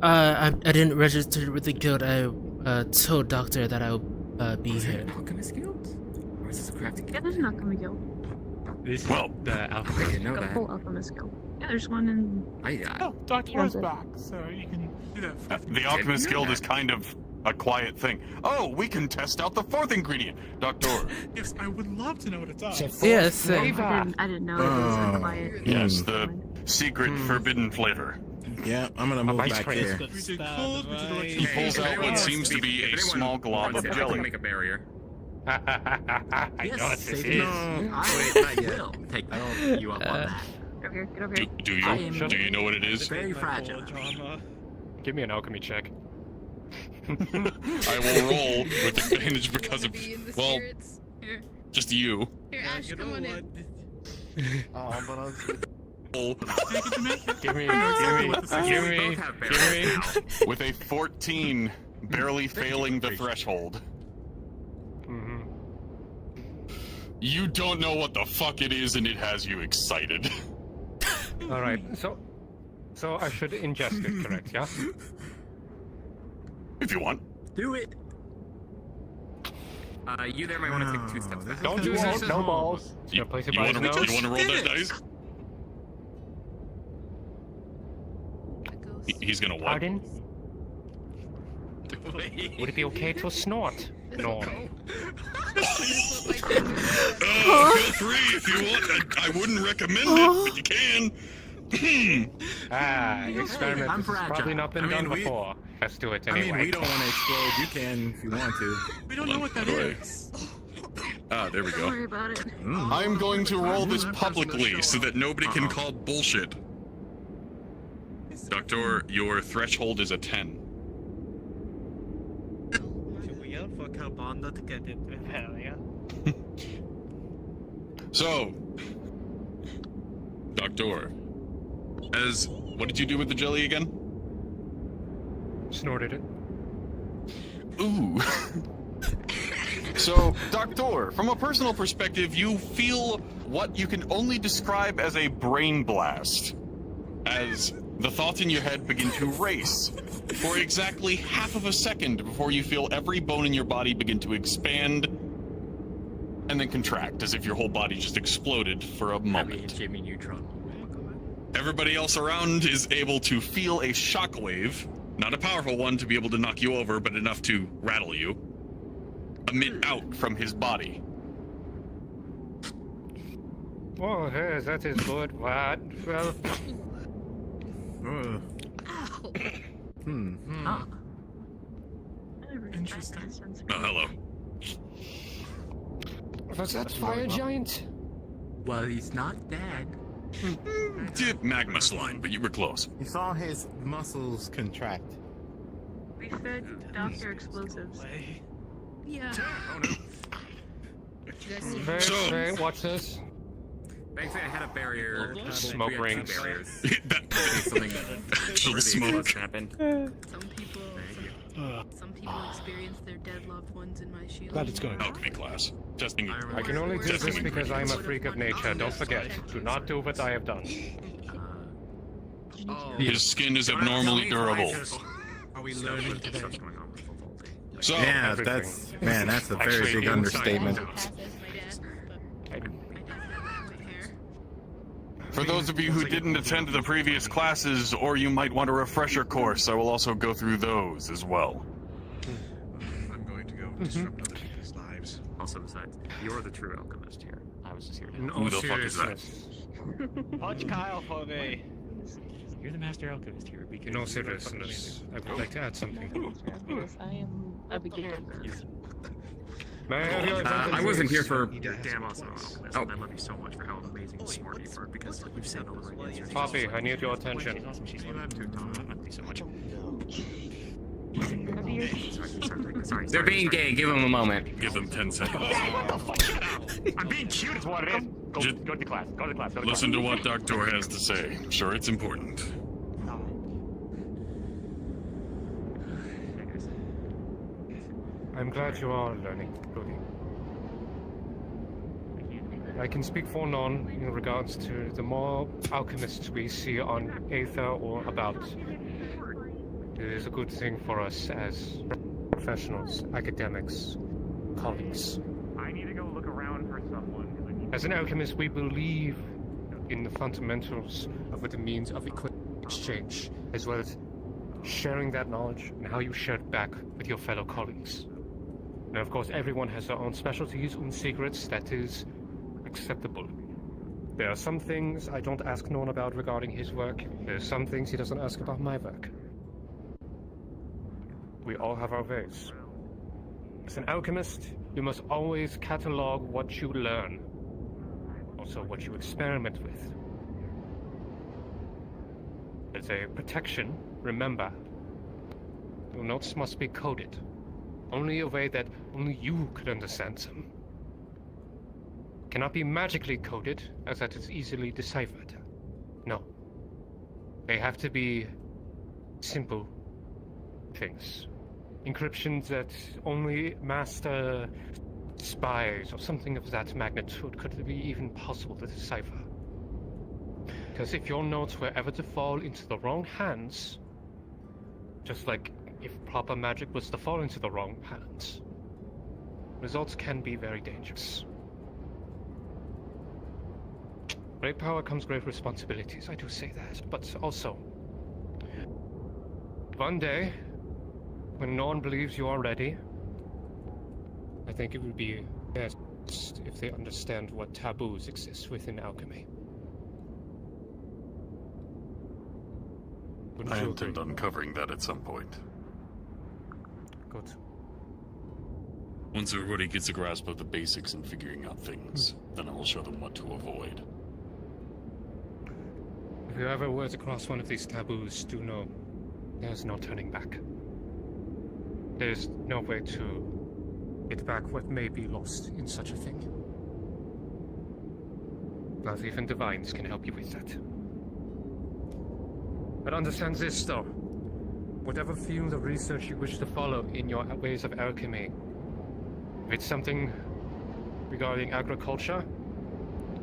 I didn't register with the guild. I told Doctor that I'll be here. Alchemist Guild? Or is this a crafting Yeah, there's an alchemy guild. This is Well, the I didn't know Like a that. full alchemist guild. Yeah, there's one in. Oh, Dr. Orr's back, so you can do that. For The Alchemist Guild is kind of a quiet thing. Oh, we can test out the fourth ingredient, Doctor. Yes, I would love to know what it's on. Yes. I didn't know it was a quiet. Yes, the secret forbidden flavor. Yeah, I'm gonna move back here. He pulls out what seems to be a small glob of jelly. Make a barrier. I know what this is. will take you up on that. Get over here, get over here. Do you know what it is? Very fragile. Give me an alchemy check. I will roll with advantage because of, well, just you. Here, Ash, come on in. Oh, but I was... Give me. With a 14, barely failing the threshold. You don't know what the fuck it is, and it has you excited. All right, so I should ingest it, correct? Yeah. If you want. Do it. You there might want to take 2 steps back. Don't do it. No balls. You want to roll that dice? He's gonna what? Pardon? Would it be okay to snort? No. Feel free if you want. I wouldn't recommend it, but you can. Experiment has probably not been done before. Let's do it anyway. I mean, we don't want to explode. You can if you want to. We don't know what that is. Ah, there we Don't go. worry about it. I'm going to roll this publicly so that nobody can call bullshit. Doctor, your threshold is a 10. So, Doctor, what did you do with the jelly again? Snorted it. Ooh. So, Doctor, from a personal perspective, you feel what you can only describe as a brain blast, as the thoughts in your head begin to race for exactly half of a second before you feel every bone in your body begin to expand and then contract, as if your whole body just exploded for a moment. Jimmy Neutron. Everybody else around is able to feel a shockwave, not a powerful one to be able to knock you over, but enough to rattle you, emit out from his body. Oh, hey, that is good. What? Well... Interesting. Oh, hello. Was that fire giant? Well, he's not dead. Magma slime, but you were close. You saw his muscles contract. We fed Dr. Explosives. Yeah. Very, watch this. Thankfully, I had a barrier. Smoke rings. Actual smoke. Happened. Some people experience their dead loved ones in my shield. Glad it's going. Alchemy class. Testing. I can only do this because I am a freak of nature. Don't forget, do not do what I have done. His skin is abnormally durable. Are we learning today? So, yeah, that's a very big understatement. For those of you who didn't attend the previous classes, or you might want a refresher course, I will also go through those as well. I'm going to go disrupt other people's lives. Also, besides, you're the true alchemist here. I was just here to Who the fuck is that? Punch Kyle for me. You're the master alchemist here. In all seriousness, I would like to add something. Yes, I am a beginner. May I have your I wasn't here for... damn awesome alchemist. I love you so much for how amazing and smart you are, because we've said all the right answers. Poppy, I need your attention. She's one of them too, Tom. Thank you so much. They're being gay. Give them a moment. Give them 10 seconds. I'm being cute is what it is. Go to class. Go to class. Listen to what Doctor has to say. I'm sure it's important. I'm glad you are learning, Rudy. I can speak for none in regards to the more alchemists we see on Aether or about. It is a good thing for us as professionals, academics, colleagues. I need to go look around for someone. As an alchemist, we believe in the fundamentals of what it means of exchange, as well as sharing that knowledge and how you share it back with your fellow colleagues. And of course, everyone has their own specialties and secrets that is acceptable. There are some things I don't ask Norn about regarding his work. There are some things he doesn't ask about my work. We all have our ways. As an alchemist, you must always catalog what you learn. Also what you experiment with. As a protection, remember, your notes must be coded. Only a way that only you could understand them. Cannot be magically coded, as that is easily deciphered. No. They have to be simple things. Encryptions that only master spies or something of that magnitude could be even possible to decipher. Because if your notes were ever to fall into the wrong hands, just like if proper magic was to fall into the wrong hands, results can be very dangerous. Great power comes great responsibilities, I do say that, but also, one day, when no one believes you are ready, I think it would be best if they understand what taboos exist within alchemy. Wouldn't I you intend agree? on covering that at some point. Good. Once everybody gets a grasp of the basics and figuring out things, then I will show them what to avoid. If you ever were to cross one of these taboos, do know there's no turning back. There's no way to get back what may be lost in such a thing. Not even divines can help you with that. But understand this, though. Whatever field of research you wish to follow in your ways of alchemy, if it's something regarding agriculture,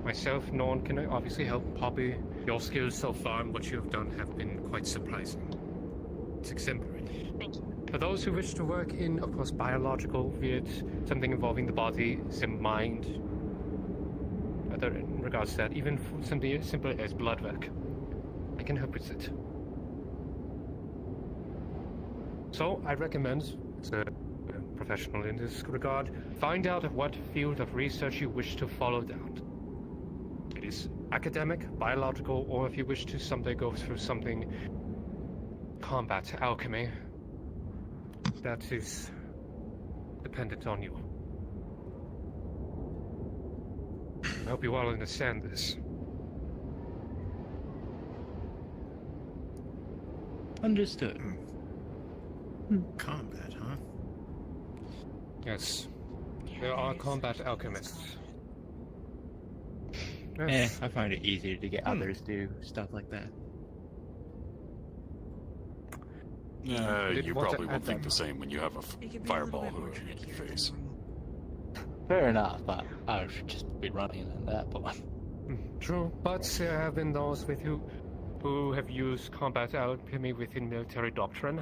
myself, Norn can obviously help. Poppy, your skills so far and what you have done have been quite surprising. It's exemplary. Thank you. For those who wish to work in, of course, biological, be it something involving the body, the mind, other in regards to that, even something as simple as blood work, I can help with it. So, I recommend, as a professional in this regard, find out what field of research you wish to follow down. It is academic, biological, or if you wish to someday go through something combat alchemy, that is dependent on you. I hope you all understand this. Understood. Combat, huh? Yes. There are combat alchemists. I find it easier to get others to do stuff like that. You probably will think the same when you have a fireball hood in your face. Fair enough, but I should just be running in that one. True, but there have been those with you who have used combat alchemy within military doctrine.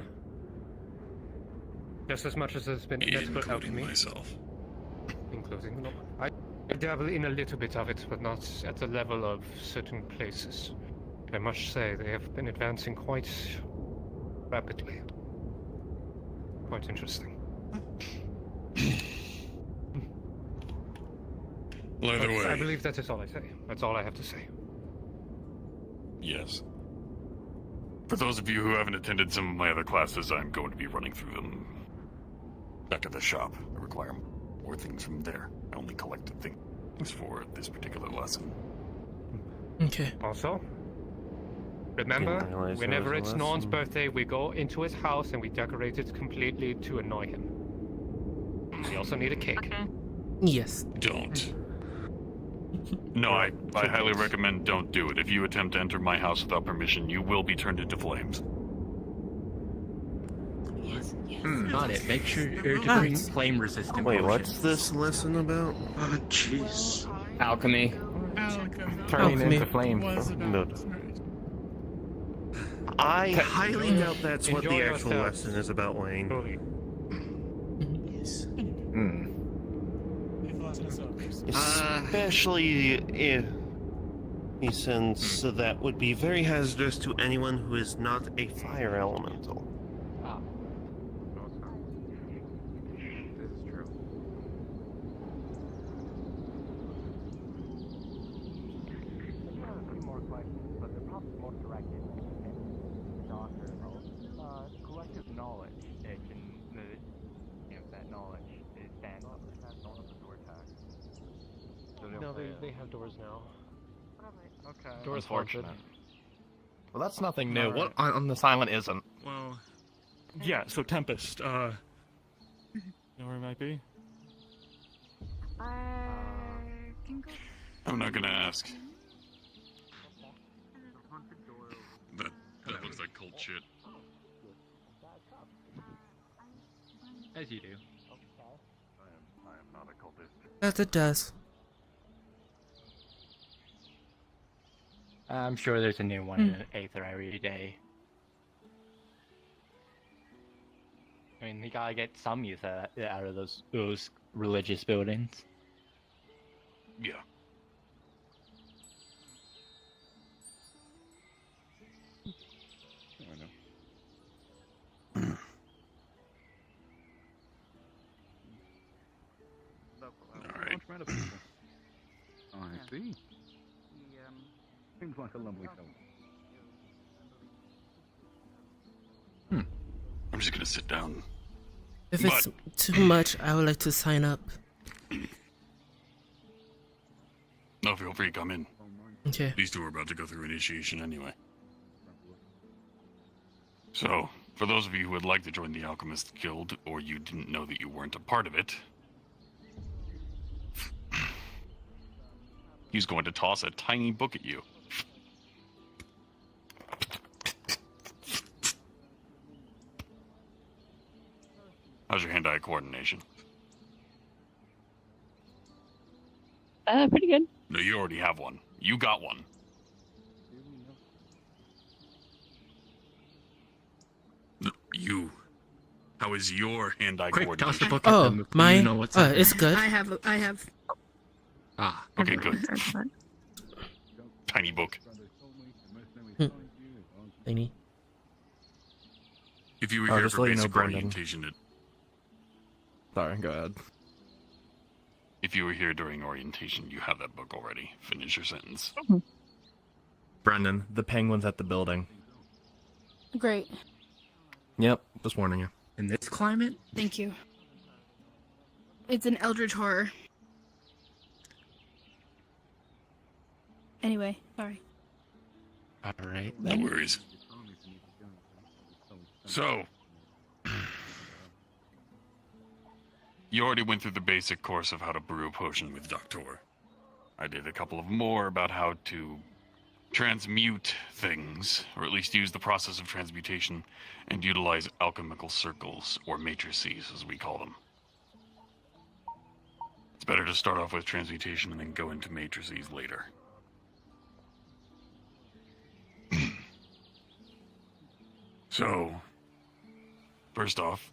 Just as much as there's been medical alchemy. Myself. Including no. I dabble in a little bit of it, but not at the level of certain places. I must say they have been advancing quite rapidly. Quite interesting. Well, either way. I believe that is all I say. That's all I have to say. Yes. For those of you who haven't attended some of my other classes, I'm going to be running through them back at the shop. I require more things from there. I only collected things for this particular lesson. Okay. Also, remember, Didn't realize there whenever was a it's lesson. Norn's birthday, we go into his house and we decorate it completely to annoy him. We also need a cake. Yes. Don't. No, I highly recommend don't do it. If you attempt to enter my house without permission, you will be turned into flames. Yes, yes. Got it. Make sure to bring flame resistant. Wait, potions. what's this lesson about? Oh, jeez. Alchemy. Turning Alchemy. into flames. Was No. I highly doubt that's what Enjoy the actual yourselves. lesson is about, Wayne. Yes. Especially if, Since that would be very hazardous to anyone who is not a fire elemental. Ah. This is true. A few more questions, but they're probably more directed at Doctor. Collective knowledge. It can, that knowledge is stand. No, they have doors now. Okay. Doors haunted. Unfortunate. Well, that's nothing new. What on the silent isn't? Well, yeah. So Tempest. You know where it might be? I'm not gonna ask. That looks like cult shit. As you do. I am not a cultist. As it does. I'm sure there's a new one in an Aether every day. I mean, you gotta get some use out of those religious buildings. Yeah. Alright. I see. Seems like a lovely fellow. I'm just gonna sit down. If it's too much, I would like to sign up. No, feel free to come in. Okay. These two are about to go through initiation anyway. So, for those of you who would like to join the Alchemist Guild, or you didn't know that you weren't a part of it, he's going to toss a tiny book at you. How's your hand-eye coordination? Pretty good. No, you already have one. You got one. No, you. How is your hand-eye coordination? Toss the book at them. Mine? You know what's happening. It's good. I have. Ah. Okay, good. Tiny book. Tiny. If you were Oh, here just for let you know, basic Brendan. orientation, Sorry, go ahead. if you were here during orientation, you have that book already. Finish your sentence. Brendan, the penguin's at the building. Great. Yep, just warning you. In this climate? Thank you. It's an eldritch horror. Anyway, sorry. Alright. No worries. So, you already went through the basic course of how to brew a potion with Doctor. I did a couple of more about how to transmute things, or at least use the process of transmutation, and utilize alchemical circles, or matrices as we call them. It's better to start off with transmutation and then go into matrices later. So, first off,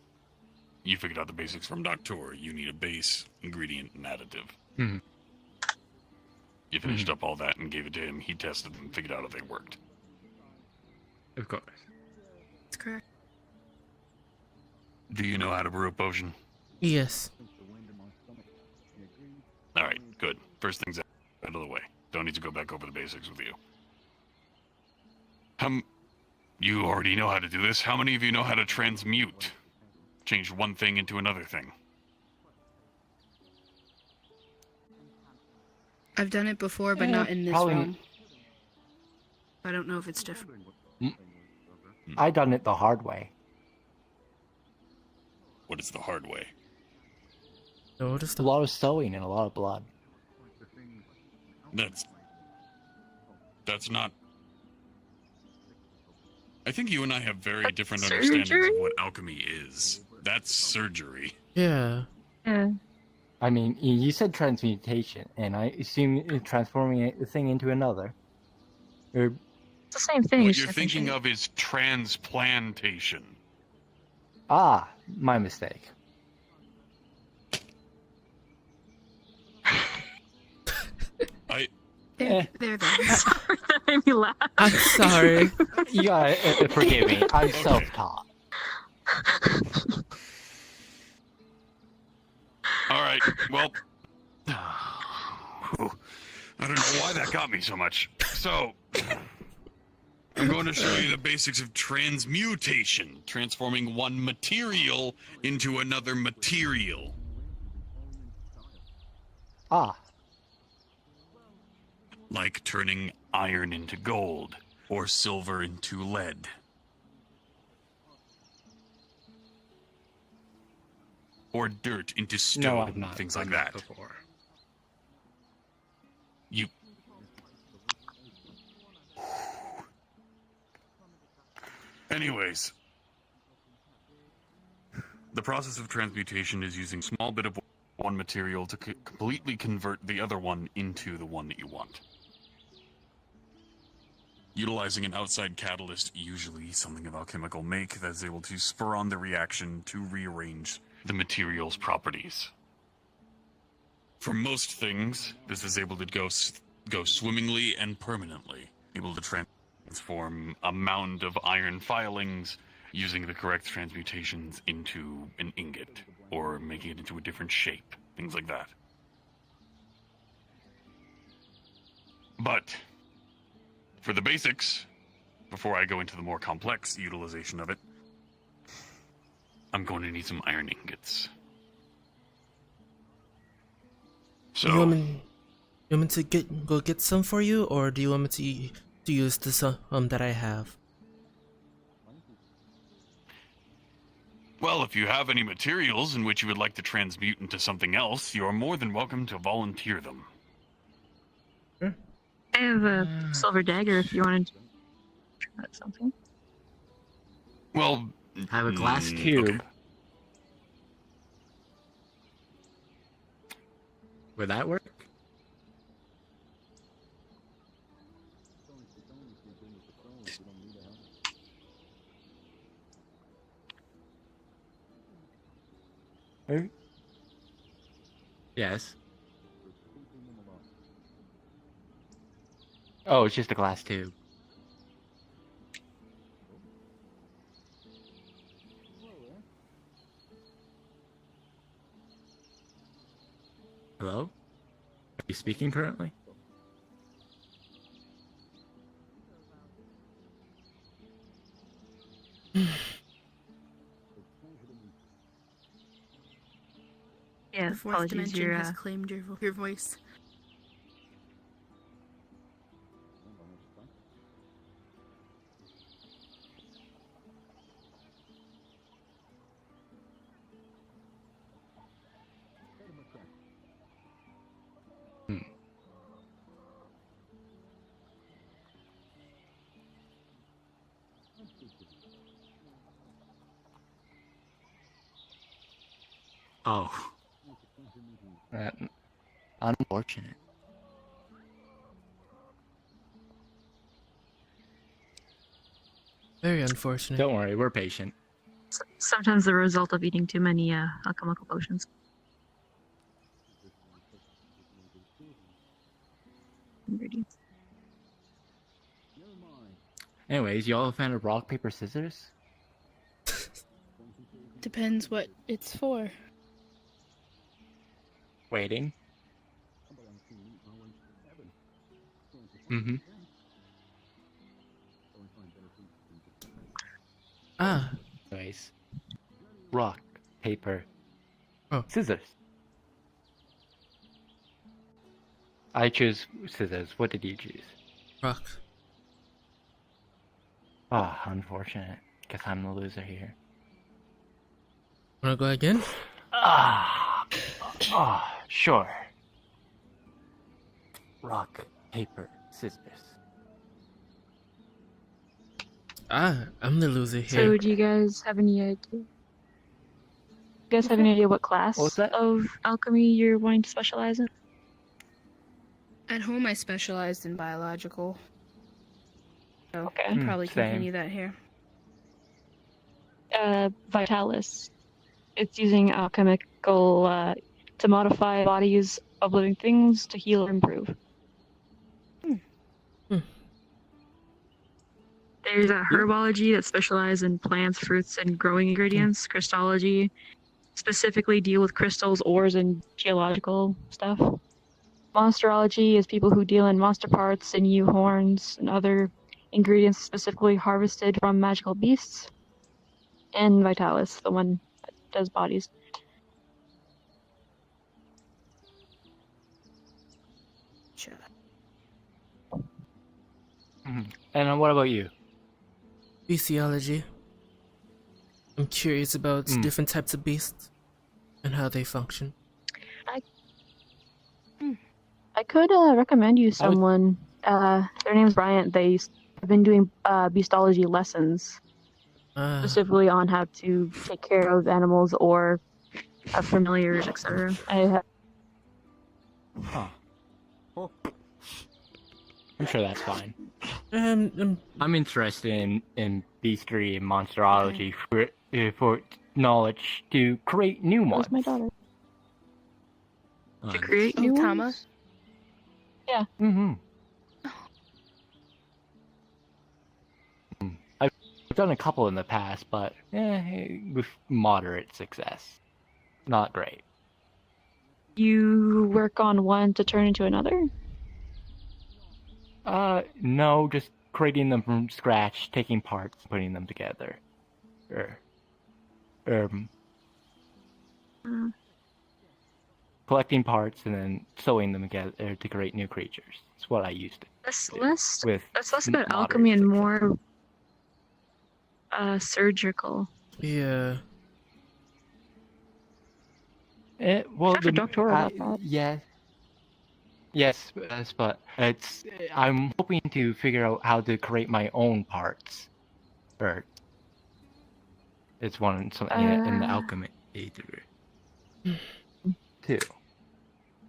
you figured out the basics from Doctor. You need a base, ingredient, and additive. Hmm. You finished up all that and gave it to him. He tested them and figured out if they worked. Of course. That's correct. Do you know how to brew a potion? Yes. Alright, good. First things out of the way. Don't need to go back over the basics with you. You already know how to do this. How many of you know how to transmute? Change one thing into another thing. I've done it before, but not in this probably realm. I don't know if it's different. I done it the hard way. What is the hard way? Noticed a lot of sewing and a lot of blood. That's not... I think you and I have very different understandings of what alchemy is. That's surgery. Yeah. I mean, you said transmutation, and I assume transforming a thing into another. Or It's the same thing. What you're thinking of is transplantation. Ah, my mistake. There. Sorry, that made me laugh. I'm sorry. You gotta forgive me. I'm self-taught. All right. Well, I don't know why that got me so much. So, I'm going to show you the basics of transmutation, transforming one material into another material. Ah. Like turning iron into gold, or silver into lead. Or dirt into stone, No, I've not things done like that. before. You... Anyways, the process of transmutation is using a small bit of one material to completely convert the other one into the one that you want. Utilizing an outside catalyst, usually something of alchemical make, that is able to spur on the reaction to rearrange the material's properties. For most things, this is able to go swimmingly and permanently, able to transform a mound of iron filings using the correct transmutations into an ingot, or making it into a different shape, things like that. But, for the basics, before I go into the more complex utilization of it, I'm going to need some iron ingots. So, You want me to go get some for you, or do you want me to use the some that I have? well, if you have any materials in which you would like to transmute into something else, you are more than welcome to volunteer them. I have a silver dagger if you wanted to try something. Well, I have a glass cube. Okay. Would that work? Yes. Oh, it's just a glass tube. Hello? Are you speaking currently? Yeah, The fourth apologies, dimension has claimed your voice. Oh. Unfortunate. Very unfortunate. Don't worry, we're patient. Sometimes the result of eating too many alchemical potions. Ingredients. Anyways, y'all a fan of rock, paper, scissors? Depends what it's for. Waiting. Mm-hmm. Ah. Nice. Rock, paper, oh. Scissors. I choose scissors. What did you choose? Rock. Ah, unfortunate. Guess I'm the loser here. Wanna go again? Sure. Rock, paper, scissors. I'm the loser here. So, do you guys have any idea? You guys have any idea what class of alchemy you're wanting to specialize in? At home, I specialized in biological. So Okay. I'll probably Same. continue that here. Vitalis. It's using alchemical to modify bodies of living things to heal or improve. There's a herbology that specializes in plants, fruits, and growing ingredients. Crystology specifically deal with crystals, ores, and geological stuff. Monsterology is people who deal in monster parts and yew horns and other ingredients specifically harvested from magical beasts. And Vitalis, the one that does bodies. And what about you? Bestiology. I'm curious about different types of beasts and how they function. I could recommend you someone. Their name's Bryant. They've been doing beastology lessons, specifically on how to take care of animals or familiars, etc. Huh. I'm sure that's fine. I'm interested in beastry and monsterology for knowledge to create new ones. Where's my daughter? To create new ones? Yeah. I've done a couple in the past, but with moderate success. Not great. You work on one to turn into another? No, just creating them from scratch, taking parts, putting them together. Collecting parts and then sewing them together to create new creatures. That's what I used to do. That's less about alchemy and more surgical. Yeah. Well, Have a doctoral about that. Yes, but I'm hoping to figure out how to create my own parts. It's something in the alchemy too.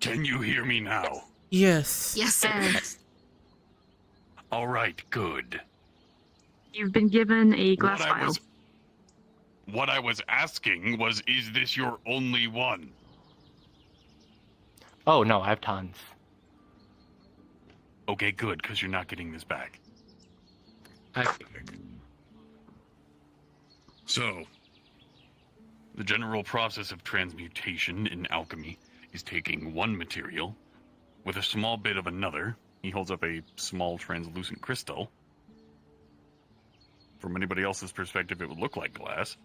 Can you hear me now? Yes. Yes, sir. All right, good. You've been given a glass vial. What I was asking was, is this your only one? Oh no, I have tons. Okay, good, because you're not getting this back. I figured. So, the general process of transmutation in alchemy is taking one material with a small bit of another. He holds up a small translucent crystal. From anybody else's perspective, it would look like glass.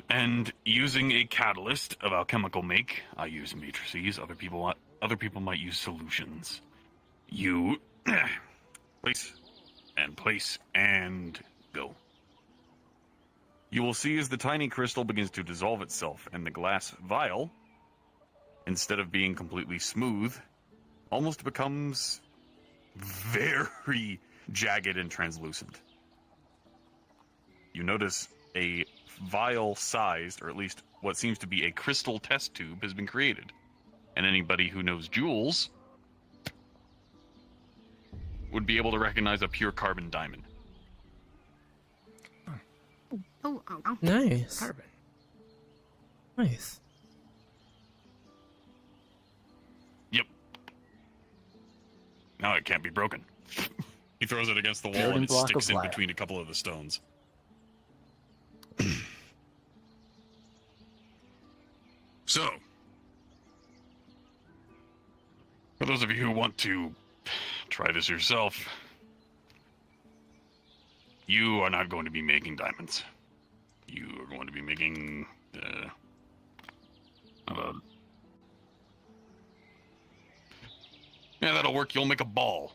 And using a catalyst of alchemical make, I use matrices. Other people might use solutions. You place and go. You will see as the tiny crystal begins to dissolve itself, and the glass vial, instead of being completely smooth, almost becomes very jagged and translucent. You notice a vial-sized, or at least what seems to be a crystal test tube, has been created. And anybody who knows jewels would be able to recognize a pure carbon diamond. Oh. Nice. Carbon. Nice. Yep. Now it can't be broken. He throws it against the wall and it sticks in between a couple of the stones. So, for those of you who want to try this yourself, you are not going to be making diamonds. You are going to be making, yeah, that'll work. You'll make a ball.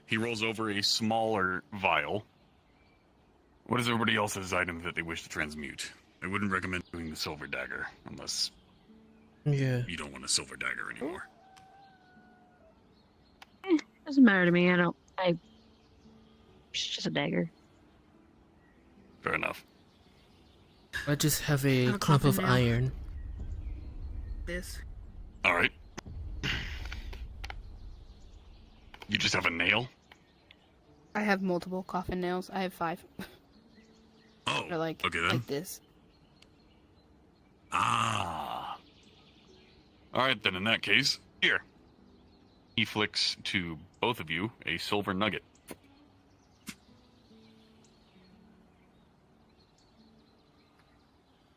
He rolls over a smaller vial. What is everybody else's item that they wish to transmute? I wouldn't recommend doing the silver dagger unless you don't want a silver dagger anymore. Doesn't matter to me. It's just a dagger. Fair enough. I just have a clump of iron. This. All right. You just have a nail? I have multiple coffin nails. I have 5. Oh, They're like, okay then. like this. Ah. All right then, in that case, here. He flicks to both of you a silver nugget.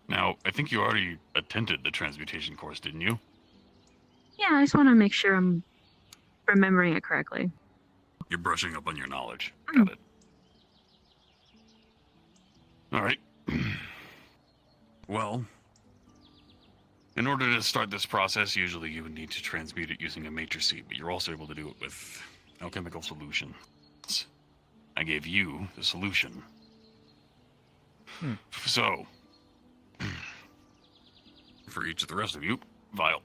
Now, I think you already attended the transmutation course, didn't you? Yeah, I just want to make sure I'm remembering it correctly. You're brushing up on your knowledge. Got it. Alright. Well, in order to start this process, usually you would need to transmute it using a matrix seed, but you're also able to do it with alchemical solutions. I gave you the solution. So, for each of the rest of you, vial,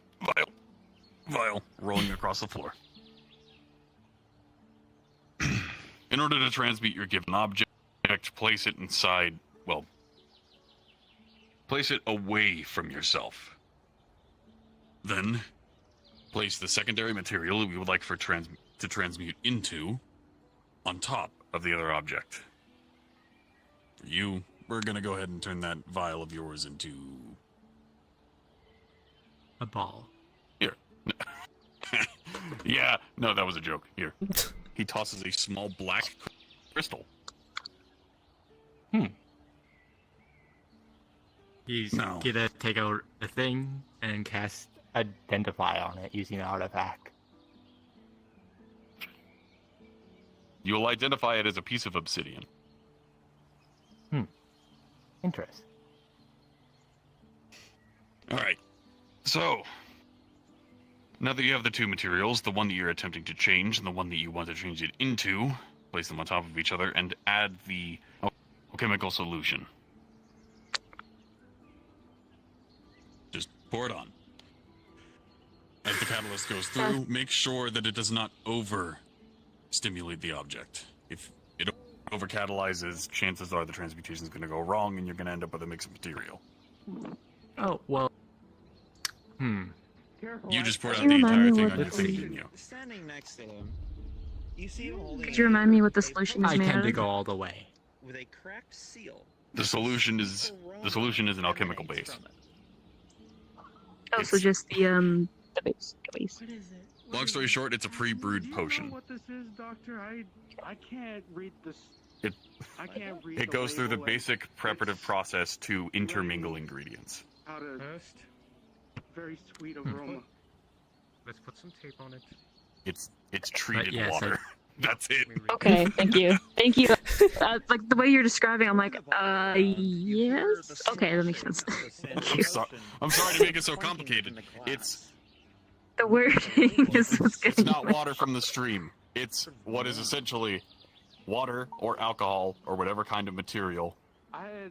rolling across the floor. In order to transmute your given object, place it inside, well, place it away from yourself. Then, place the secondary material we would like to transmute into on top of the other object. For you, we're gonna go ahead and turn that vial of yours into a ball. Here. Yeah, no, that was a joke. Here. He tosses a small black crystal. He's gonna take out a thing and cast Identify on it using an artifact. You'll identify it as a piece of obsidian. Interesting. Alright. So, now that you have the two materials, the one that you're attempting to change and the one that you want to change it into, place them on top of each other and add the alchemical solution. Just pour it on. As the catalyst goes through, make sure that it does not over-stimulate the object. If it over-catalyzes, chances are the transmutation is going to go wrong and you're going to end up with a mix of material. Oh, well. You just poured out the entire thing on your thing, didn't you? Standing next to him, you see him holding. Could you remind me what the solution is I made tend out to of? go all the way. With a cracked seal. The solution is an alchemical base. Oh, so just the base. What is it? Long story short, it's a pre-brewed potion. What this is, Doctor? I can't read this. I can't read. It goes through the basic preparative process to intermingle ingredients. Out of very sweet aroma. Let's put some tape on it. It's treated yes, water. That's it. Okay, thank you. Thank you. Like the way you're describing, I'm like, yes. Okay, that makes sense. Thank you. I'm sorry to make it so complicated. It's The wording is what's it's getting not water from the stream. It's what is essentially water or alcohol or whatever kind of material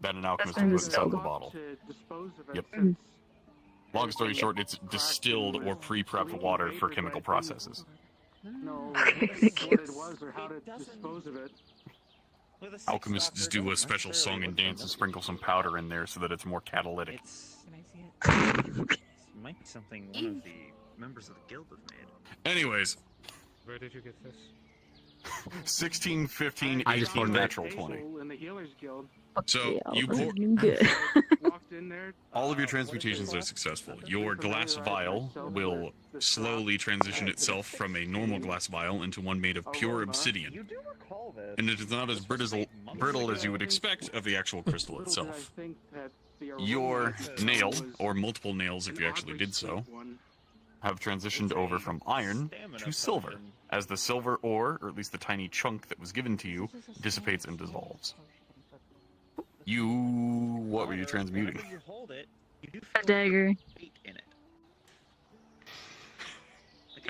that an alchemist been will put inside the distilled. bottle. Dispose of it Yep. since Long story short, it's distilled or pre-prepped water for chemical processes. no Okay, what thank you. it was or how to dispose of it. Alchemists do a special song and dance and sprinkle some powder in there so that it's more catalytic. Can I see it? It might be something one of the members of the guild have made. Anyways, Where did you get this? 16, 15, I just 18, poured it. natural 20. In the Healers Guild. So you pour Good. Walked in there. all of your transmutations are successful. Your glass vial will slowly transition itself from a normal glass vial into one made of pure obsidian. And it is not as brittle as you would expect of the actual crystal itself. Your nail, or multiple nails if you actually did so, have transitioned over from iron to silver, as the silver ore, or at least the tiny chunk that was given to you, dissipates and dissolves. What were you transmuting? You hold it, you do A dagger. weight in it.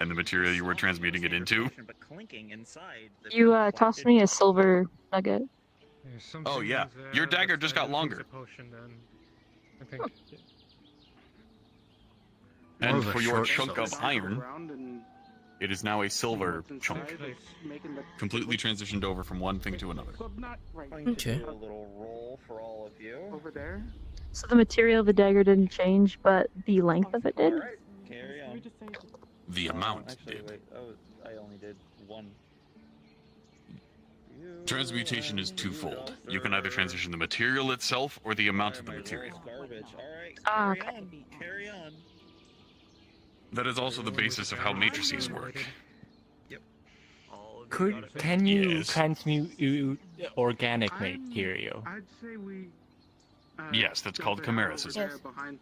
And the material you were transmuting it into? But clinking inside the You tossed me a silver nugget. There's some Oh yeah, things, your dagger that's just got it's a longer. potion, then. I think. More And of a for your short chunk of sword. iron, it is now a silver chunk, completely transitioned over from one thing to another. Okay. A little roll for all of you. Over there. So the material of the dagger didn't change, but the length of it did. Carry on. The amount Actually, did. wait. I only did one. Transmutation is twofold. You can either transition the material itself or the amount of the material. Garbage. All right. Ah, Carry on. Carry on. That is also the basis of how matrices work. Can you transmute organic material? I'd say we. Yes, that's called chimerism. Behind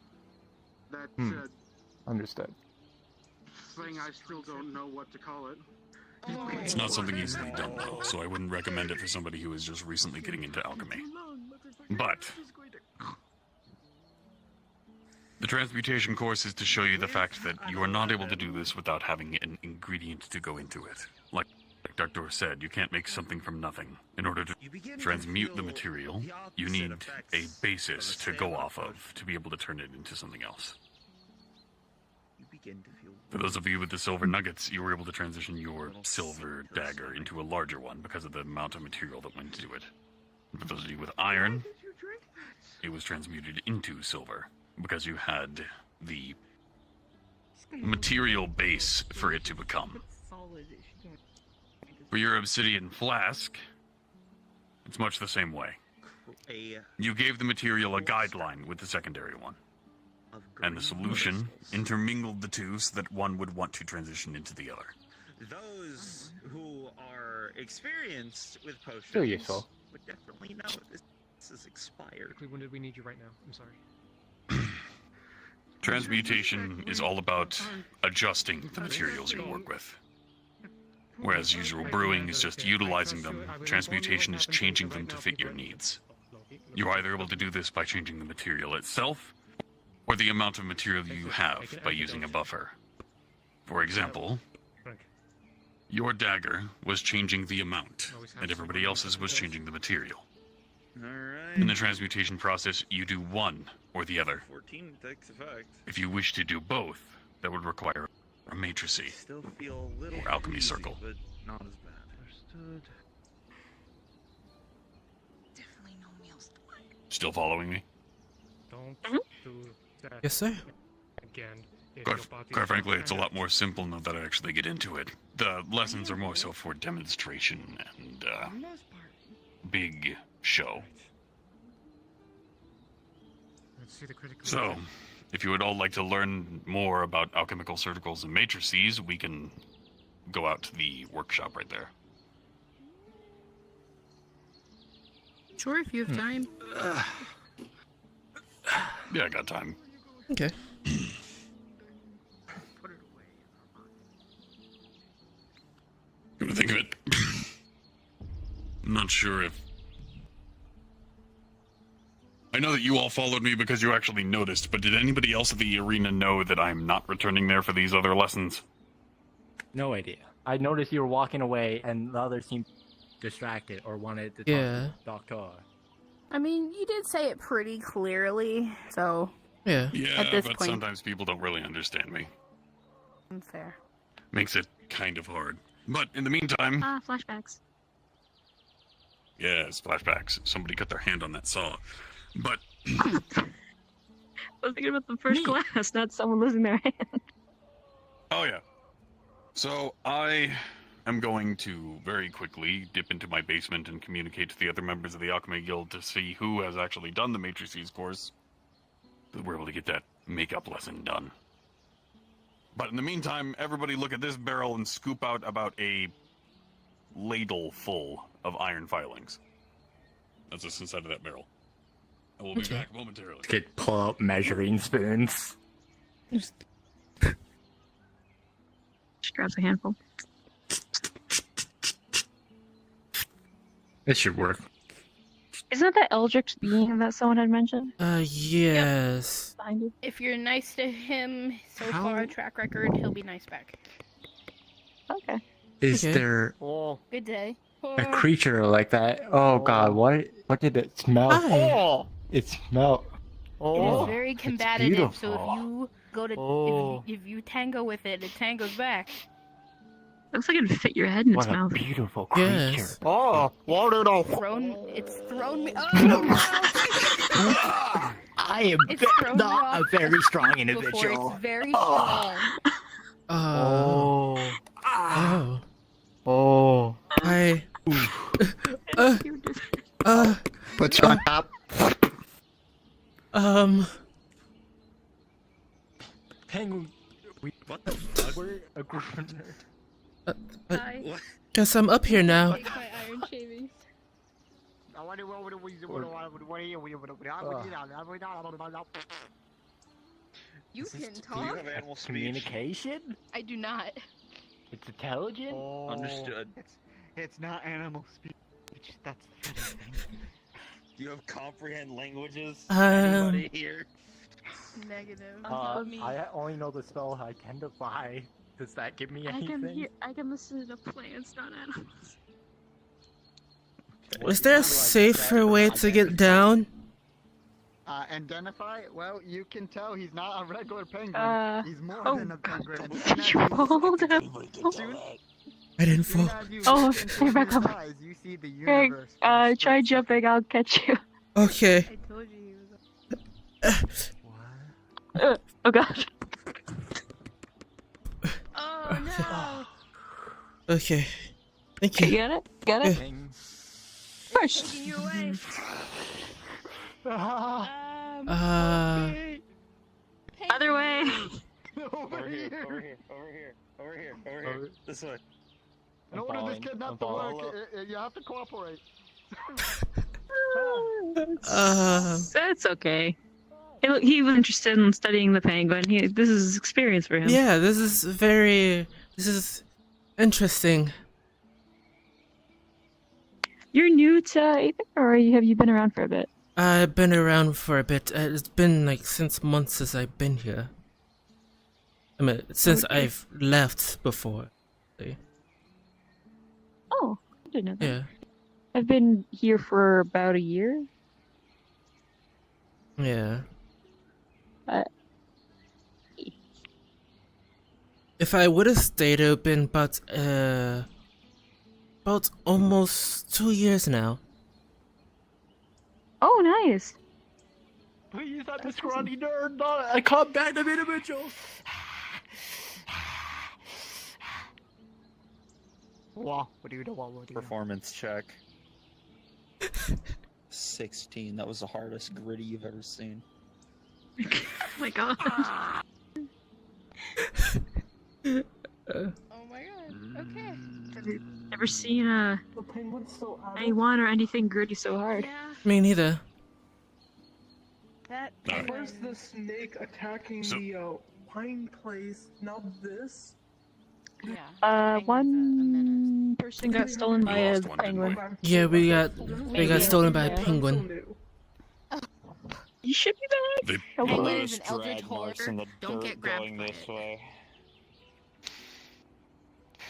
that Understood. thing, I still don't know what to call it. It's not something easily done, though, so I wouldn't recommend it for somebody who is just recently getting into alchemy. But the transmutation course is to show you the fact that you are not able to do this without having an ingredient to go into it. Like Dr. said, you can't make something from nothing. In order to transmute the material, you need a basis to go off of to be able to turn it into something else. For those of you with the silver nuggets, you were able to transition your silver dagger into a larger one because of the amount of material that went into it. For those of you with iron, it was transmuted into silver because you had the material base for it to become. For your obsidian flask, it's much the same way. You gave the material a guideline with the secondary one. And the solution intermingled the two so that one would want to transition into the other. Those who are experienced with potions Still useful. would definitely know this is expired. When did we need you right now? I'm sorry. Transmutation is all about adjusting the materials you work with. Whereas usual brewing is just utilizing them, transmutation is changing them to fit your needs. You're either able to do this by changing the material itself, or the amount of material you have by using a buffer. For example, your dagger was changing the amount, and everybody else's was changing the material. In the transmutation process, you do one or the other. 14 takes effect. If you wish to do both, that would require a matricy, Still feel a little or alchemy queasy, circle. but not as bad. Understood. Still following me? Don't do that. Yes, sir. Again. if Quite, your body quite is frankly, it's a lot offended. more simple now that I actually get into it. The lessons are more so for demonstration and big show. Let's see the critical. So, if you would all like to learn more about alchemical circles and matrices, we can go out to the workshop right there. Sure, if you have time. Yeah, I got time. Okay. Come to think of it, I'm not sure if... I know that you all followed me because you actually noticed, but did anybody else at the arena know that I'm not returning there for these other lessons? No idea. I noticed you were walking away, and the others seemed distracted or wanted to talk to Doctor. I mean, you did say it pretty clearly, so. Yeah. Yeah, At this but point, sometimes people don't really understand me. fair. Makes it kind of hard. But in the meantime... Flashbacks. Yes, flashbacks. Somebody cut their hand on that saw. But... I was thinking about the first class, not someone losing their hand. Oh, yeah. So, I am going to very quickly dip into my basement and communicate to the other members of the Alchemy Guild to see who has actually done the Matrices course. So we're able to get that makeup lesson done. But in the meantime, everybody look at this barrel and scoop out about a ladle full of iron filings. That's what's inside of that barrel. I will be back momentarily. Could pull out measuring spoons. Just grabs a handful. It should work. Isn't that Eldritch being that someone had mentioned? Yes. Behind you? If you're nice to him, so far track record, he'll be nice back. Okay. Is there Good day. a creature like that? Oh god, what did it smell? Hi. It smelled. It is very combative, so beautiful. if you go to if you tango with it, it tangos back. Looks like it'd fit your head in its What a mouth. beautiful creature. Yes. Oh, what did It's thrown me. Oh, I am It's thrown me not off a very strong before. individual. It's very strong. Oh. I. What's wrong? Penguin. What the fuck? We're a group of nerds. Guess I'm up here now. Take my iron shavings. You can talk. Do you have animal speech? Communication? I do not. It's intelligent? Understood. It's not animal speech. That's the funny thing. Do you have comprehend languages? Anybody here? Negative. I only know the spell identify. Does that give me anything? I can listen to plants, not animals. Was there a safer way to get down? Identify? Well, you can tell he's not a regular penguin. He's more than a penguin. You rolled him. I didn't fall. Oh, stay back up. Greg, try jumping, I'll catch you. Okay. I told you he was. Oh gosh. Oh no. Okay. Thank you. You got it? Got it? Push. Taking you away. Other way. Over here. This way. In order this kid not to work, you have to cooperate. That's okay. He was interested in studying the penguin. This is experience for him. Yeah, this is interesting. You're new to Aether, or have you been around for a bit? I've been around for a bit. It's been like 6 months since I've been here. I mean, since I've left before. Oh, I didn't know that. Yeah. I've been here for about a year. Yeah. If I would have stayed, it would have been about almost 2 years now. Oh, nice. Please, I'm a scrawny nerd, not a combative individual. Performance check. 16. That was the hardest gritty you've ever seen. Oh my god. Oh my god. Okay. Have you ever seen anyone or anything gritty so hard? Yeah. Me neither. That. Where's the snake attacking the pine place? Now this? Yeah. One person got stolen by a penguin. Yeah, we got stolen by a penguin. You should be back. Penguin is an eldritch horror. Don't get grabbed going by this it. way.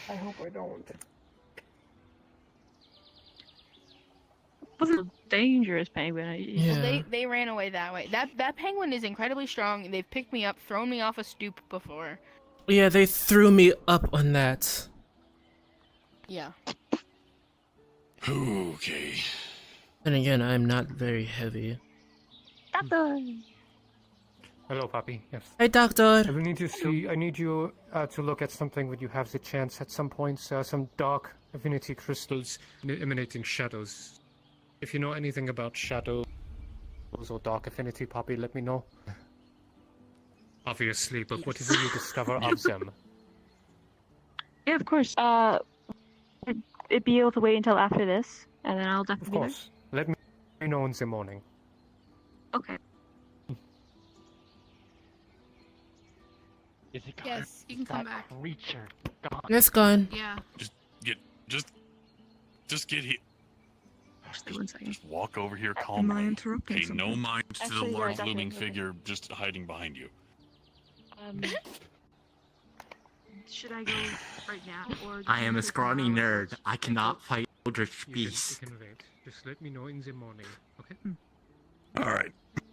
I hope I don't. Wasn't a dangerous penguin. Well, they ran away that way. That penguin is incredibly strong. They've picked me up, thrown me off a stoop before. Yeah, they threw me up on that. Yeah. Okay. Then again, I'm not very heavy. Doctor. Hello, Papi. Yes. Hey, Doctor. I need to see. I need you to look at something when you have the chance. At some point, some dark affinity crystals emanating shadows. If you know anything about shadows or dark affinity, Papi, let me know. Obviously, but what is it you discover of them? Yeah, of course. It'd be able to wait until after this, and then I'll Of definitely. course. Let me know in the morning. Okay. Is it gone? Yes, you can come back. Creature gone. It's gone. Yeah. Just get here. One second. Just walk over here Am I calmly. interrupting Pay something? no mind to Actually, the yeah, large definitely looming not. figure just hiding behind you. Should I go right now, or? I am a scrawny nerd. I cannot fight eldritch You beasts. can wait. Just let me know in the morning, okay? All right.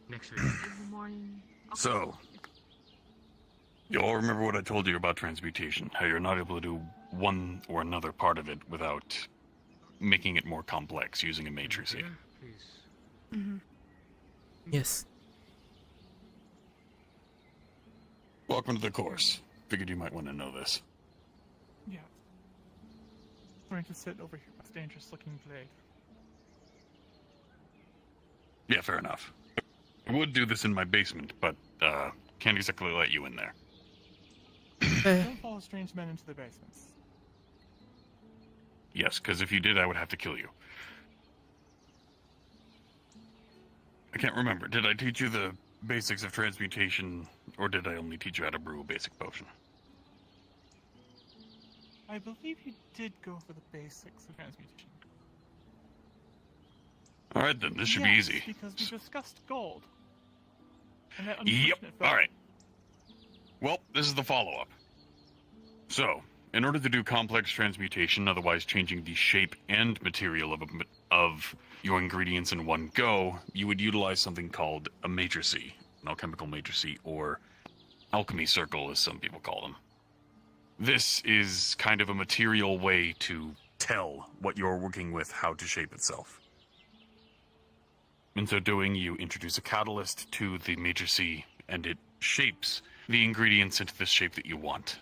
Next week. In the morning. Okay. So, you all remember what I told you about transmutation? How you're not able to do one or another part of it without making it more complex using a matrix. Mm-hmm. Yes. Welcome to the course. Figured you might want to know this. Yeah. Trying to sit over here with dangerous looking blade. Yeah, fair enough. I would do this in my basement, but can't exactly let you in there. Don't follow strange men into the basements. Yes, because if you did, I would have to kill you. I can't remember. Did I teach you the basics of transmutation, or did I only teach you how to brew a basic potion? I believe you did go for the basics of transmutation. Alright then, this should be easy. Because we discussed gold. And that Yep, unfortunate fact- alright. Well, this is the follow-up. So, in order to do complex transmutation, otherwise changing the shape and material of your ingredients in one go, you would utilize something called a matrice, an alchemical matrice, or alchemy circle as some people call them. This is kind of a material way to tell what you're working with how to shape itself. In so doing, you introduce a catalyst to the matrice, and it shapes the ingredients into the shape that you want.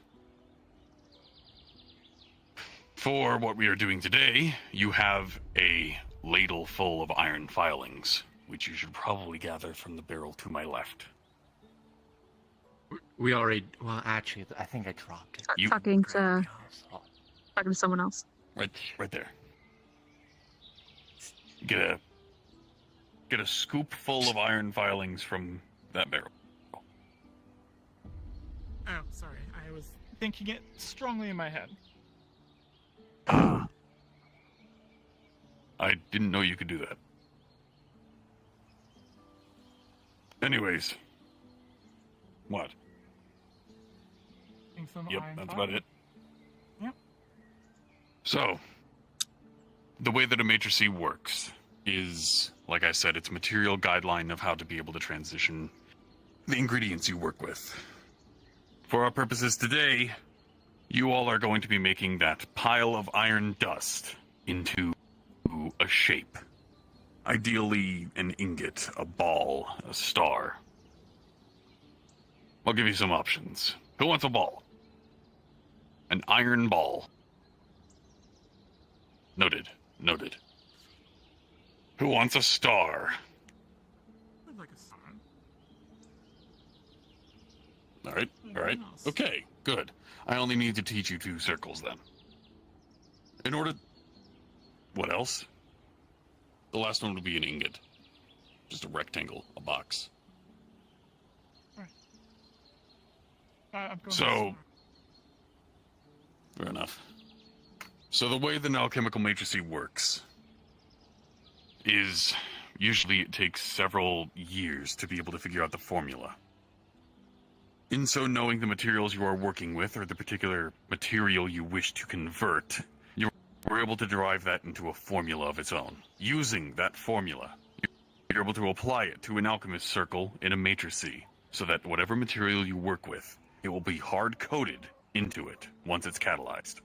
For what we are doing today, you have a ladle full of iron filings, which you should probably gather from the barrel to my left. We already. Well, actually, I think I dropped it. Talking to someone else. Right there. Get a scoop full of iron filings from that barrel. Oh, sorry. I was thinking it strongly in my head. I didn't know you could do that. Anyways. What? Yep, that's about it. Yep. So, the way that a matrice works is, like I said, it's a material guideline of how to be able to transition the ingredients you work with. For our purposes today, you all are going to be making that pile of iron dust into a shape. Ideally, an ingot, a ball, a star. I'll give you some options. Who wants a ball? An iron ball. Noted. Noted. Who wants a star? I'd like a star. Alright, alright. Okay, good. I only need to teach you 2 circles then. In order... What else? The last one would be an ingot. Just a rectangle, a box. I'm going So... Fair enough. So the way the alchemical matrice works is usually it takes several years to be able to figure out the formula. In so knowing the materials you are working with or the particular material you wish to convert, you are able to derive that into a formula of its own. Using that formula, you're able to apply it to an alchemist circle in a matrice so that whatever material you work with, it will be hard-coded into it once it's catalyzed.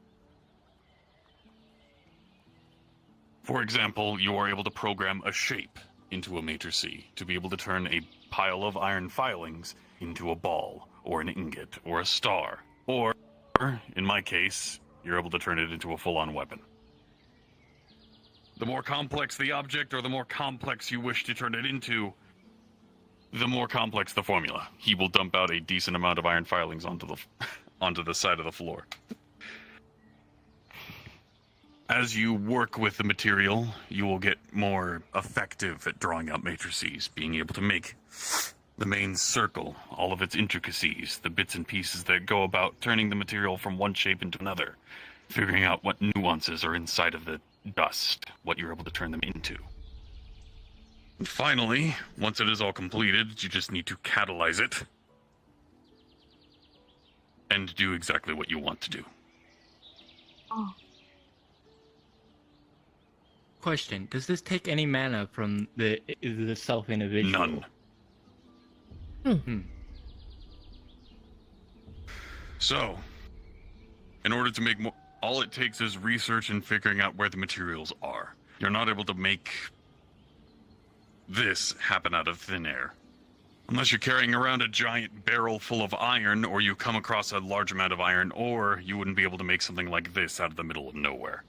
For example, you are able to program a shape into a matrice to be able to turn a pile of iron filings into a ball, or an ingot, or a star. Or, in my case, you're able to turn it into a full-on weapon. The more complex the object, or the more complex you wish to turn it into, the more complex the formula. He will dump out a decent amount of iron filings onto the side of the floor. As you work with the material, you will get more effective at drawing out matrices, being able to make the main circle, all of its intricacies, the bits and pieces that go about turning the material from one shape into another, figuring out what nuances are inside of the dust, what you're able to turn them into. And finally, once it is all completed, you just need to catalyze it and do exactly what you want to do. Oh. Question: does this take any mana from the self individual? None. So, in order to make more, all it takes is research and figuring out where the materials are. You're not able to make this happen out of thin air. Unless you're carrying around a giant barrel full of iron, or you come across a large amount of iron, or you wouldn't be able to make something like this out of the middle of nowhere.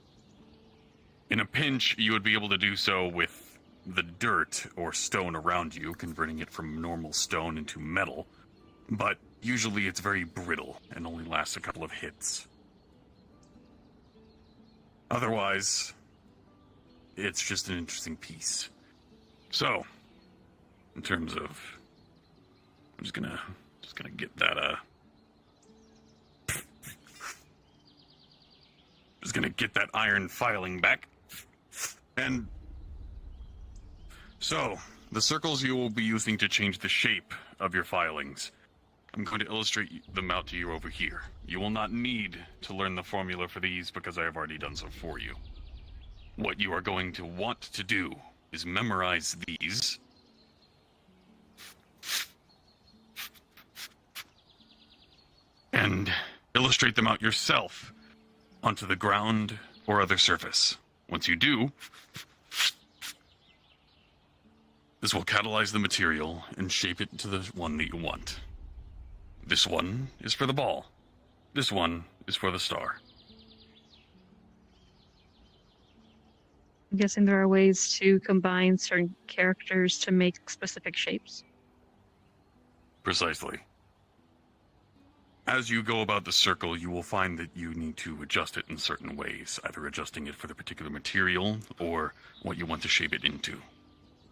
In a pinch, you would be able to do so with the dirt or stone around you, converting it from normal stone into metal, but usually it's very brittle and only lasts a couple of hits. Otherwise, it's just an interesting piece. So, in terms of, I'm just gonna get that just gonna get that iron filing back. And so, the circles you will be using to change the shape of your filings, I'm going to illustrate them out to you over here. You will not need to learn the formula for these because I have already done so for you. What you are going to want to do is memorize these. And illustrate them out yourself onto the ground or other surface. Once you do, this will catalyze the material and shape it to the one that you want. This one is for the ball. This one is for the star. I'm guessing there are ways to combine certain characters to make specific shapes. Precisely. As you go about the circle, you will find that you need to adjust it in certain ways, either adjusting it for the particular material or what you want to shape it into.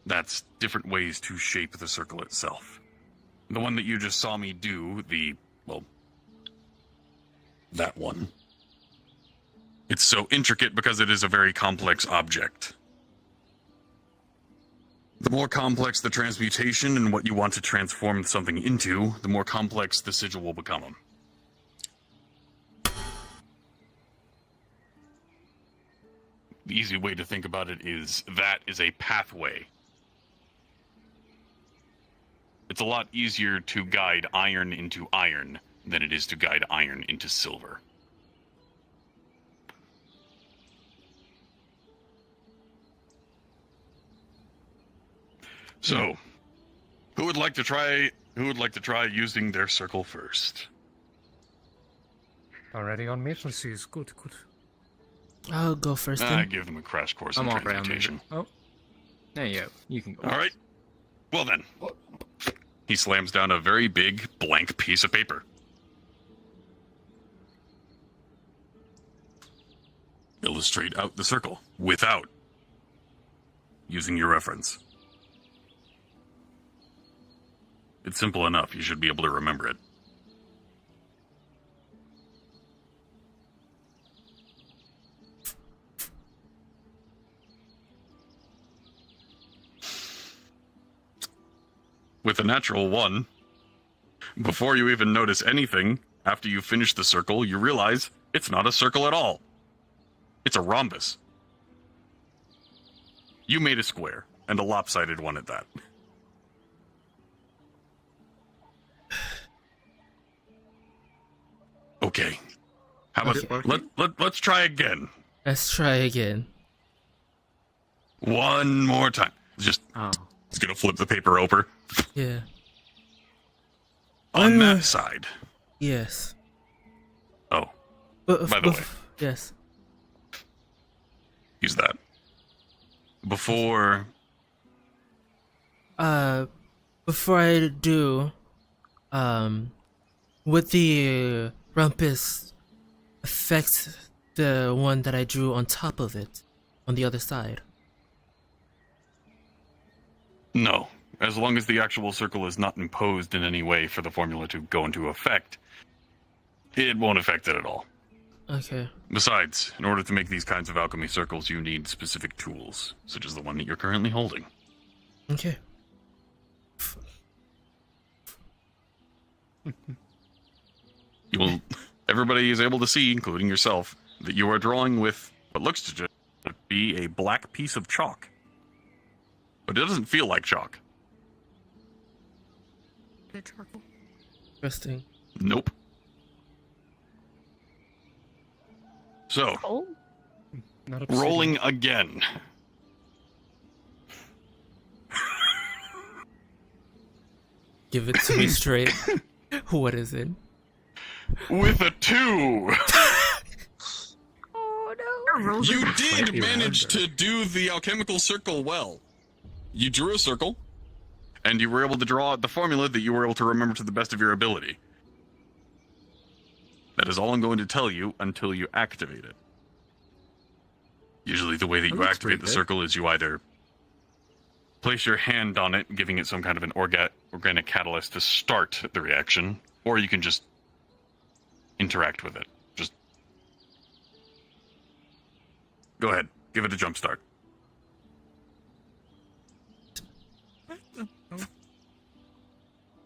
That's different ways to shape the circle itself. The one that you just saw me do, that one. It's so intricate because it is a very complex object. The more complex the transmutation and what you want to transform something into, the more complex the sigil will become. The easy way to think about it is that is a pathway. It's a lot easier to guide iron into iron than it is to guide iron into silver. So, who would like to try using their circle first? Already on me? Let's see. It's good. I'll go first. Give them a crash course in I'm already on transmutation. Oh, there you go. You can go. All right. Well then, he slams down a very big blank piece of paper. Illustrate out the circle without using your reference. It's simple enough. You should be able to remember it. With a natural 1, before you even notice anything, after you finish the circle, you realize it's not a circle at all. It's a rhombus. You made a square, and a lopsided one at that. Okay. How about let's try again. Let's try again. One more time. Just gonna flip the paper over. Yeah. On that side. Yes. Oh. By the way. Yes. Use that. Before I do, would the rumpus affect the one that I drew on top of it, on the other side? No. As long as the actual circle is not imposed in any way for the formula to go into effect, it won't affect it at all. Okay. Besides, in order to make these kinds of alchemy circles, you need specific tools, such as the one that you're currently holding. Okay. Everybody is able to see, including yourself, that you are drawing with what looks to just be a black piece of chalk. But it doesn't feel like chalk. Interesting. Nope. So, rolling again. Give it to me straight. What is it? With a 2. Oh no! You did manage to do the alchemical circle well. You drew a circle, and you were able to draw out the formula that you were able to remember to the best of your ability. That is all I'm going to tell you until you activate it. Usually the way that you looks activate pretty the good. circle is you either place your hand on it, giving it some kind of an organic catalyst to start the reaction, or you can just interact with it. Just go ahead, give it a jump start.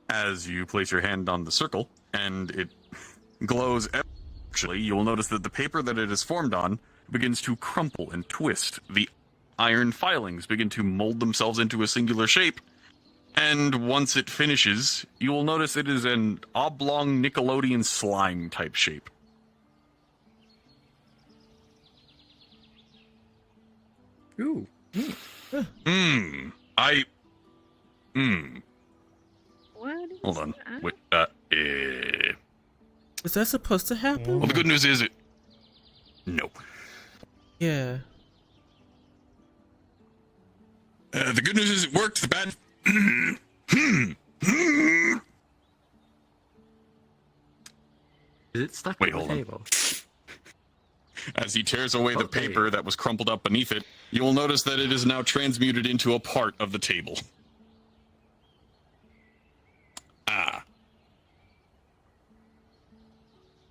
As you place your hand on the circle and it glows, actually, you will notice that the paper that it is formed on begins to crumple and twist. The iron filings begin to mold themselves into a singular shape, and once it finishes, you will notice it is an oblong Nickelodeon slime type shape. Ooh. What? Hold on. Wait, Is that supposed to happen? Well, the good news is no. Yeah. The good news is it worked. The bad. Is it stuck Wait, to the hold on. table? As he tears away the paper that was crumpled up beneath it, you will notice that it is now transmuted into a part of the table. Ah.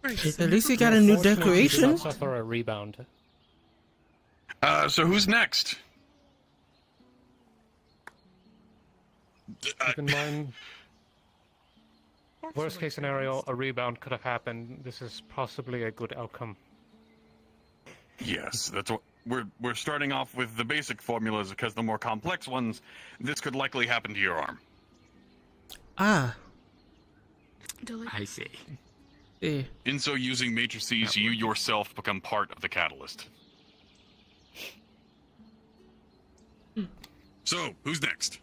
At least you got a new decoration. Suffer a rebound. So who's next? Keep in mind, worst case scenario, a rebound could have happened. This is possibly a good outcome. Yes, that's what we're starting off with the basic formulas because the more complex ones, this could likely happen to your arm. Ah. I see. Yeah. In so using matrices, you yourself become part of the catalyst. So, who's next?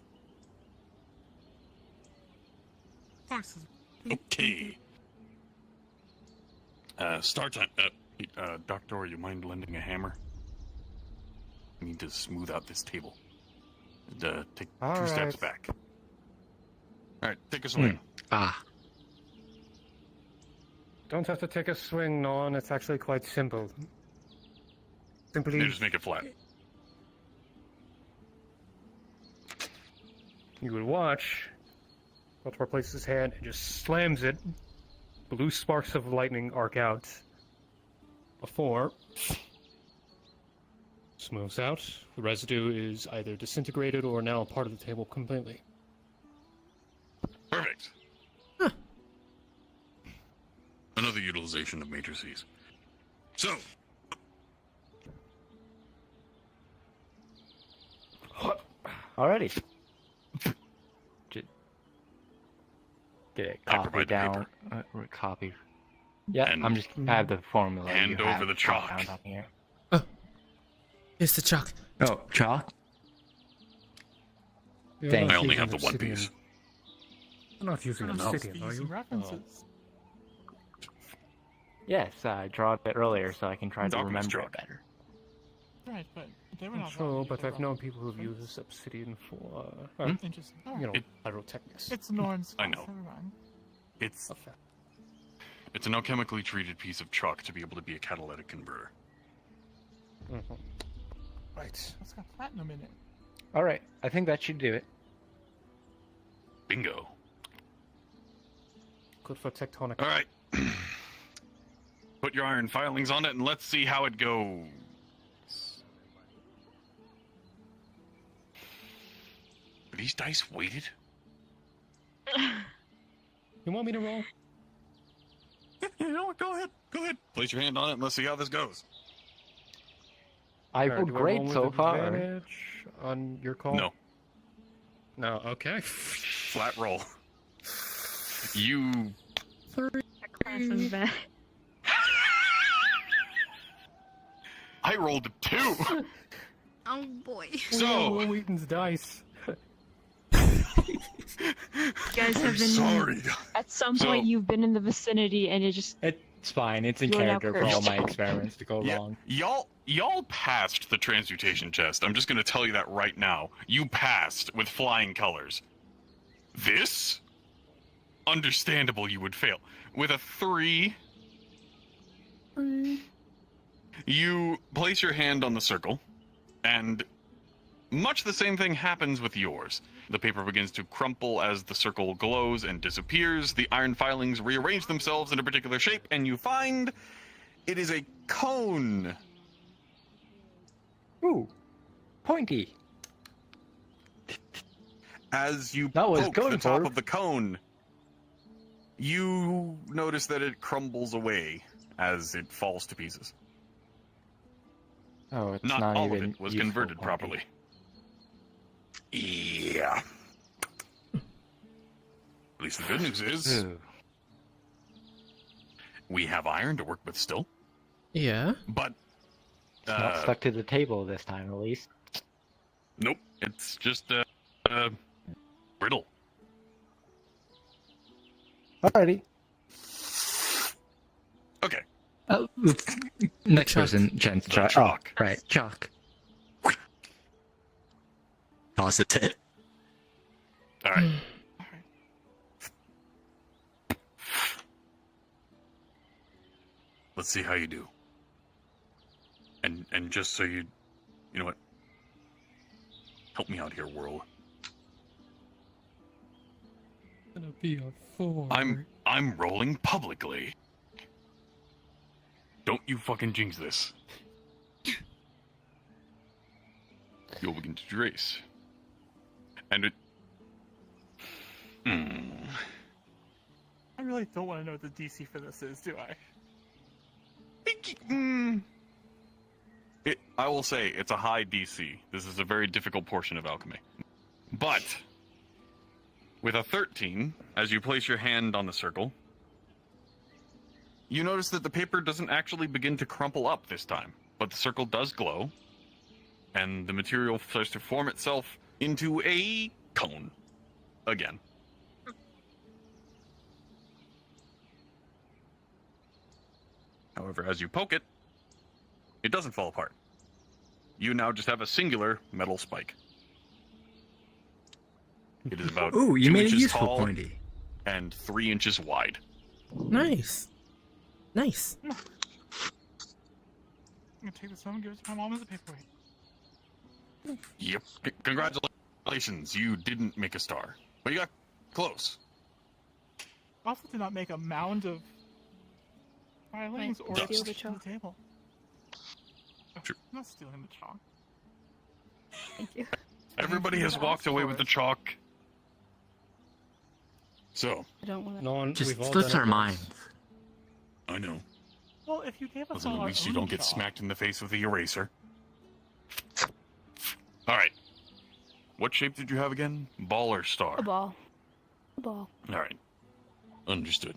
Okay. Start time. Doctor, you mind lending a hammer? I need to smooth out this table. Take All two steps right. back. All right, take a swing. Don't have to take a swing, Nolan. It's actually quite simple. Simply, You just make it flat. you would watch. Baltimore places his hand and just slams it. Blue sparks of lightning arc out. Before smooths out. The residue is either disintegrated or now part of the table completely. Perfect. Another utilization of matrices. So, Alrighty. Get it I copy provide the down. Copy. Yeah, And I'm just I have the formula. hand you over have the chalk. down on here. Here's the chalk. Oh, chalk. You're Thank not I only using have the one obsidian. piece. You're not using obsidian, are you? Yes, I drew it earlier so I can try to Dogman's remember chalk. it better. Right, but they were Not not sure, but I've known people who've used obsidian for, Interesting. Oh, you know, It- pyrotechnics. it's Norn's. I know. Never mind. It's an alchemically treated piece of chalk to be able to be a catalytic converter. Right. It's got platinum in it. Alright, I think that should do it. Bingo. Good for tectonic. All right. Put your iron filings on it and let's see how it goes. Are these dice weighted? You want me to roll? You know what? Go ahead. Go ahead. Place your hand on it and let's see how this goes. I Alright, rolled do I great roll with so far. advantage on your call? No. No, okay. Flat roll. You. Class is bad. I rolled a 2. Oh boy. So. Wheaton's dice. You guys have been Sorry. at some So- point you've been in the vicinity and it just It's fine. It's in You are now character for all cursed. my experiments to go wrong. Y'all passed the transmutation test. I'm just gonna tell you that right now. You passed with flying colors. This? Understandable you would fail. With a 3. You place your hand on the circle, and much the same thing happens with yours. The paper begins to crumple as the circle glows and disappears. The iron filings rearrange themselves in a particular shape, and you find it is a cone. Ooh, pointy. As you That was poke going the top for. of the cone, you notice that it crumbles away as it falls to pieces. Oh, it's Not not all even of it was useful converted pointy. properly. Yeah. At least the good news is Ooh. we have iron to work with still. Yeah. But It's not stuck to the table this time, at least. nope, it's just brittle. Alrighty. Okay. Next Chalk. person, chance to try. Chalk. Oh, right, chalk. Toss it to it. All right. Let's see how you do. And just so you know what? Help me out here, Whirl. Gonna be a 4. I'm rolling publicly. Don't you fucking jinx this. You'll begin to trace. And it... I really don't want to know what the DC for this is, do I? I will say, it's a high DC. This is a very difficult portion of alchemy. But, with a 13, as you place your hand on the circle, you notice that the paper doesn't actually begin to crumple up this time, but the circle does glow, and the material starts to form itself into a cone again. However, as you poke it, it doesn't fall apart. You now just have a singular metal spike. It is about Ooh, you 2 made it inches useful, tall Pointy. and 3 inches wide. Nice. Nice. I'm gonna take this home and give it to my mom as a paperweight. Yep. Congratulations, you didn't make a star. But you got close. I also did not make a mound of filings or Dust. steal the table. True. I'm not stealing the chalk. Thank you. Everybody has walked away with the chalk. So, I don't want to. No one. Just we've all slips done our it once. minds. I know. Well, if you gave us Listen, all at our least you own don't get chalk- smacked in the face with the eraser. Alright. What shape did you have again? Ball or star? A ball. A ball. Alright. Understood.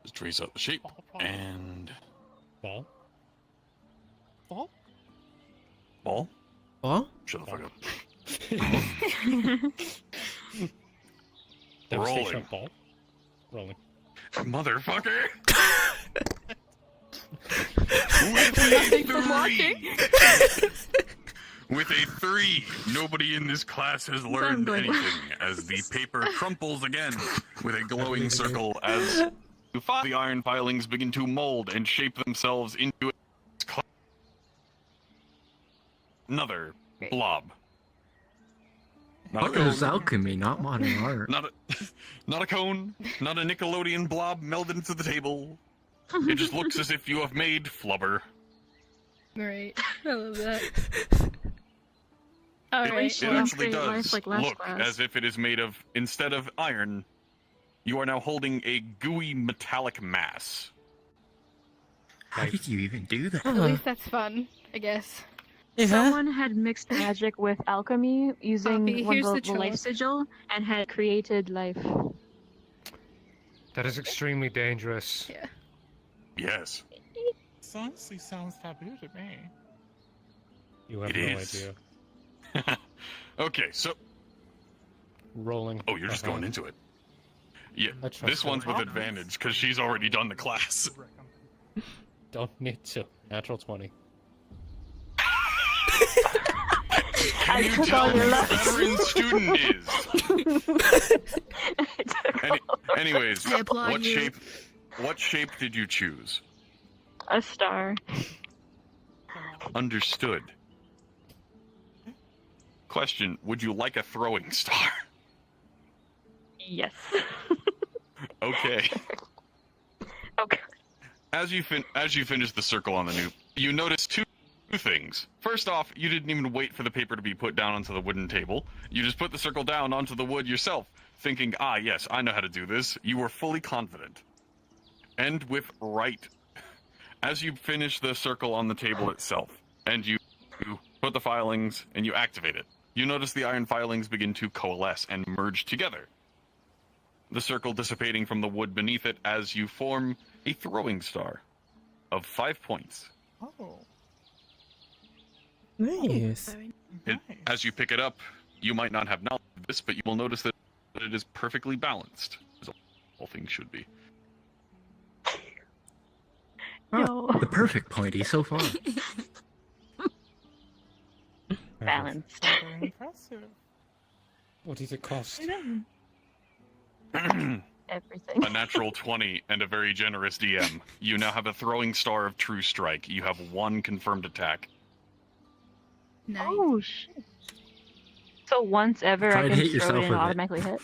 Just trace out the shape, and... Ball? Ball? Ball? Ball? Shut the fuck up. Devastation Rolling. of ball. Rolling. Motherfucker! Nothing from watching. With a 3, nobody in this class has learned anything, as the paper crumples again with a glowing circle as the iron filings begin to mold and shape themselves into another blob. Not a What is cone, alchemy, not modern art? not a cone, not a Nickelodeon blob melded into the table. It just looks as if you have made flubber. Great. I love that. It Alright. actually does life like last look class. as if it is made of, instead of iron, you are now holding a gooey metallic mass. How did you even do that? At least that's fun, I guess. Someone had mixed magic with alchemy using Poppy, one here's of the the life chalk. sigil and had created life. That is extremely dangerous. Yeah. Yes. This honestly sounds taboo to me. You have It no is. idea. Okay, so... Rolling. Oh, you're just going into it. Yeah, I trust this one's her. with advantage, because she's already done the class. Don't need to. Natural 20. Can you tell me what veteran student is? Anyways, I applaud what you. shape did you choose? A star. Understood. Question, would you like a throwing star? Yes. Okay. Okay. As you finish the circle on the noob, you notice two things. First off, you didn't even wait for the paper to be put down onto the wooden table. You just put the circle down onto the wood yourself, thinking, ah, yes, I know how to do this. You were fully confident. And with right. As you finish the circle on the table itself, and you put the filings and you activate it, you notice the iron filings begin to coalesce and merge together. The circle dissipating from the wood beneath it as you form a throwing star of 5 points. Oh. Nice. As you pick it up, you might not have knowledge of this, but you will notice that it is perfectly balanced, as all things should be. Oh, the perfect pointy so far. Balanced. Very impressive. What does it cost? Everything. A natural 20 and a very generous DM. You now have a throwing star of True Strike. You have 1 confirmed attack. Nice. Oh shit. So once ever Try I to can hit throw yourself it with and it. automatically hit?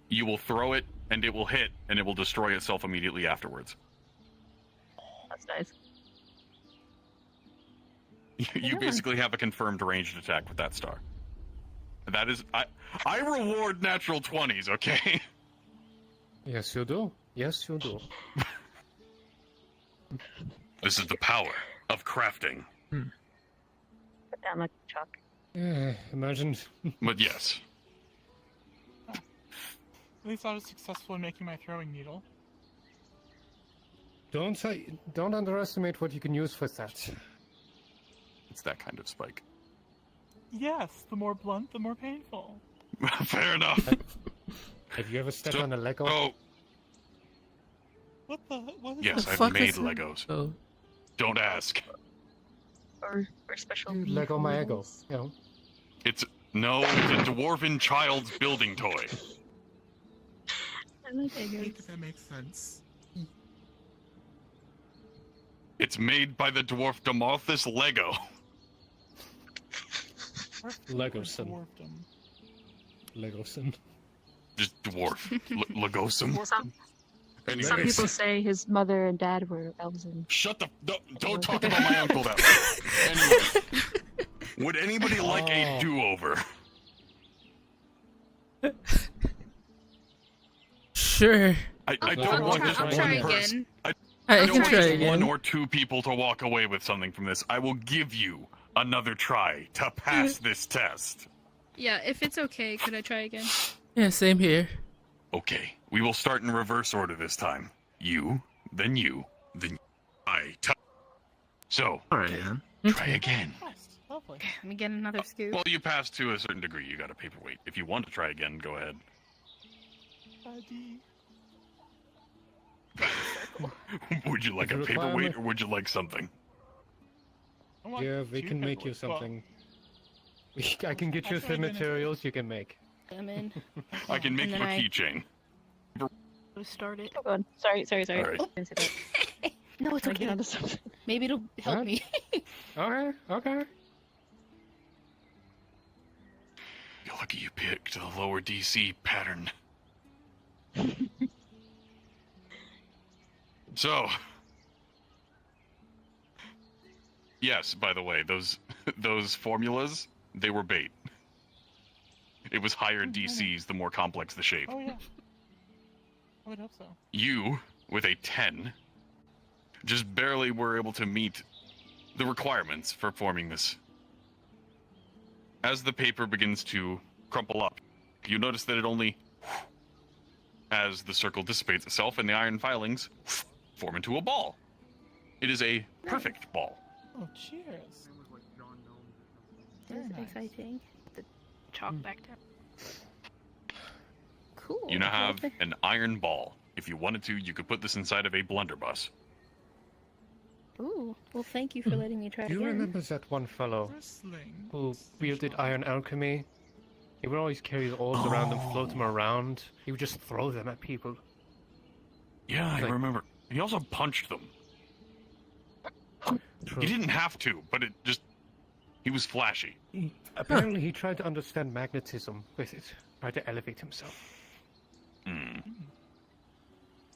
You will throw it, and it will hit, and it will destroy itself immediately afterwards. That's nice. You basically have a confirmed ranged attack with that star. That is... I reward natural 20s, okay? Yes, you do. Yes, you do. This is the power of crafting. Put down like chalk. Yeah, imagine. But yes. At least I was successful in making my throwing needle. Don't underestimate what you can use with that. It's that kind of spike. Yes, the more blunt, the more painful. Fair enough. Have you ever stepped on a Lego? Oh, What the? What is yes, that? I've made Legos. Oh. Don't ask. Or special Lego my ego. vehicles. You know. It's... No, the dwarven child's building toy. I like I think Legos. that makes sense. It's made by the dwarf Demothus Lego. Legoson. Dwarfdom. Legoson. Just dwarf. Legosum. Some Anyways. people say his mother and dad were elves and... Shut the... Don't talk about my uncle that way. Anyway. Would anybody like a do-over? Sure. I don't want just I'll try one person. again. I don't can want try just again. one or two people to walk away with something from this. I will give you another try to pass this test. Yeah, if it's okay, could I try again? Yeah, same here. Okay, we will start in reverse order this time. You, then I. So, Alright, then. try again. Lovely. Okay, let me get another scoop. Well, you passed to a certain degree. You got a paperweight. If you want to try again, go ahead. Would you like a Is it paperweight requirement? or would you like something? I want Yeah, we 2 can make you paperweights. Well, something. I can get you I'll try some again if- materials you can make. I'm in. I can make And you a then I- keychain. Start it. Oh god. Sorry. All right. Didn't say that. No, it's I okay. get onto something. Maybe it'll help What? me. Okay, okay. You're lucky you picked the lower DC pattern. So, yes, by the way, those formulas, they were bait. It was higher DCs the more complex the shape. Oh yeah. I would hope so. You, with a 10, just barely were able to meet the requirements for forming this. As the paper begins to crumple up, you notice that it only, as the circle dissipates itself and the iron filings form into a ball. It is a perfect ball. Oh, cheers. This is exciting. The chalk back down. Cool. You now have an iron ball. If you wanted to, you could put this inside of a blunderbuss. Ooh. Well, thank you for letting me try Do you again. remember that one fellow Wrestling. who wielded iron alchemy? He would always carry the orbs around and float them around. He would just throw them at people. Yeah, I Like- remember. He also punched them. He didn't have to, but it just... He was flashy. Apparently he tried to understand magnetism with it. Tried to elevate himself. Hmm.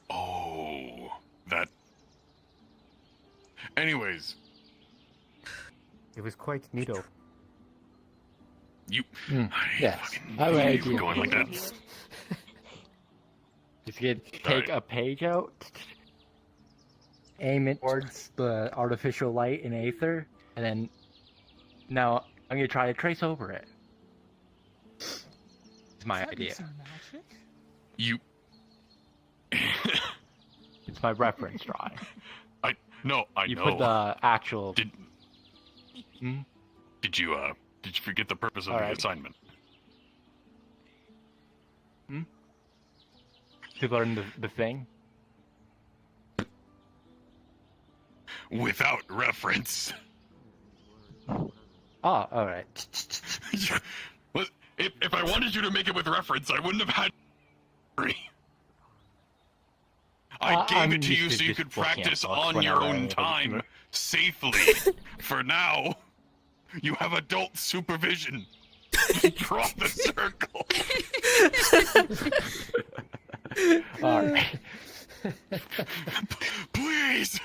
Oh, that... Anyways. It was quite neato. You... Yes. I All right. knew you were going like that. Just take a page out, aim it towards the artificial light in Aether, and then now I'm gonna try to trace over it. It's my idea. You... It's my reference drawing. I know. You put the actual... Did you forget the purpose of the assignment? To learn the thing? Without reference. Oh, alright. If I wanted you to make it with reference, I wouldn't have had... I gave it to you so you could practice on your own time, safely. For now, you have adult supervision. Draw the circle. Alright. Please!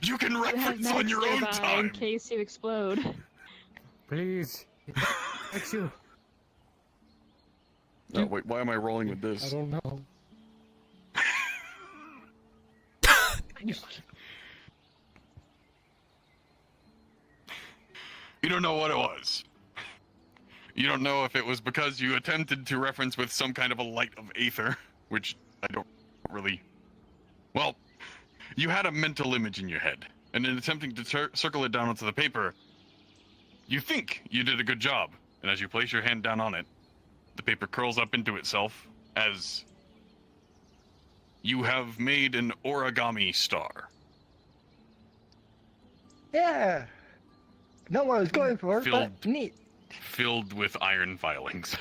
You can reference on your own time! In case you explode. Please. Thank you. No, wait, why am I rolling with this? I don't know. You don't know what it was. You don't know if it was because you attempted to reference with some kind of a light of Aether, which I don't really... Well, you had a mental image in your head, and in attempting to circle it down onto the paper, you think you did a good job, and as you place your hand down on it, the paper curls up into itself as you have made an origami star. Yeah! Not what I was going for, but neat. Filled with iron filings.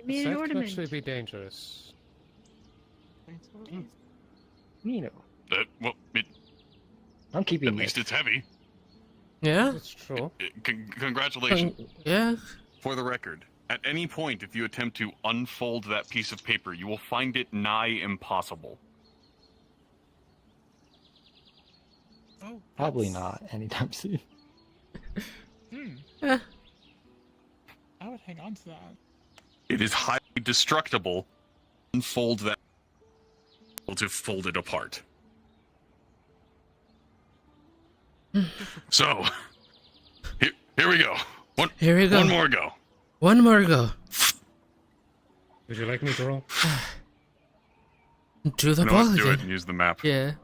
Made an That could ornament. actually be dangerous. Nino. Well, I'm keeping at least it's heavy. Yeah? That's true. Congratulations. Yeah? For the record, at any point if you attempt to unfold that piece of paper, you will find it nigh impossible. Oh, Probably not anytime soon. I would hang on to that. It is highly destructible. Unfold that to fold it apart. So, here we go. Here we go. One more go. One more go. Would you like me to roll? Do the You know ball what, do it again. and use the map. Yeah.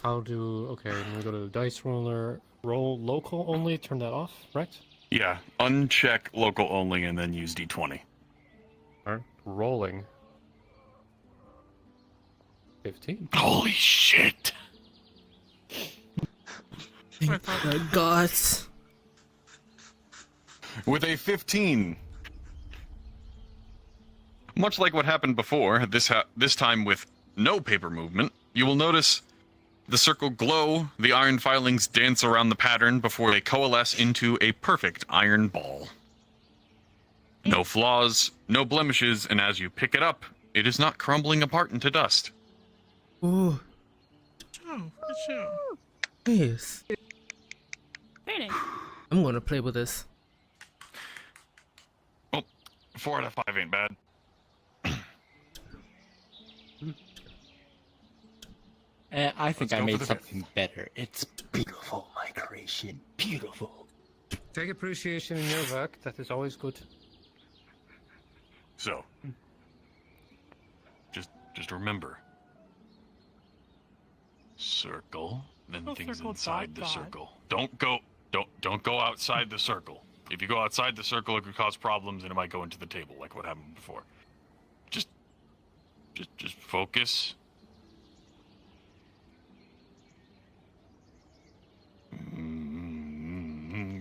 I'll do... Okay, I'm gonna go to the dice roller. Roll local only, turn that off, right? Yeah, uncheck local only and then use D20. Alright, rolling. 15. Holy shit! My God. With a 15. Much like what happened before, this time with no paper movement, you will notice the circle glow, the iron filings dance around the pattern before they coalesce into a perfect iron ball. No flaws, no blemishes, and as you pick it up, it is not crumbling apart into dust. Ooh. Oh, that's you. Yes. Very nice. I'm gonna play with this. Well, 4 out of 5 ain't bad. I think Let's I go made for the something better. It's beautiful, my creation. Beautiful. Take appreciation in your work, that is always good. So, just remember. Circle, then Oh, things circle, inside dot, the dot. circle. Don't go outside the circle. If you go outside the circle, it could cause problems and it might go into the table, like what happened before. Just focus.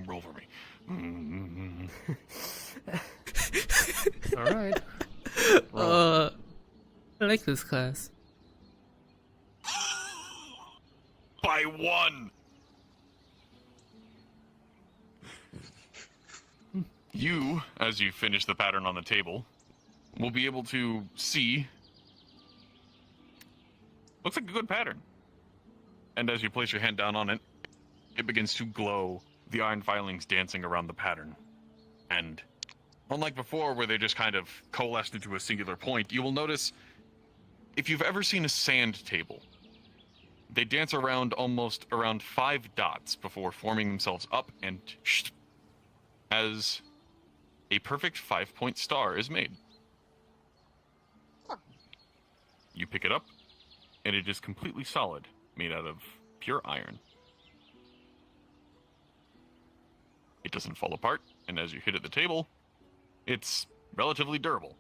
Roll for me. Alright. Let like this class. By 1! You, as you finish the pattern on the table, will be able to see... Looks like a good pattern. And as you place your hand down on it, it begins to glow, the iron filings dancing around the pattern. And unlike before, where they just kind of coalesced into a singular point, you will notice, if you've ever seen a sand table, they dance around almost around 5 dots before forming themselves up and as a perfect 5-point star is made. You pick it up, and it is completely solid, made out of pure iron. It doesn't fall apart, and as you hit at the table, it's relatively durable.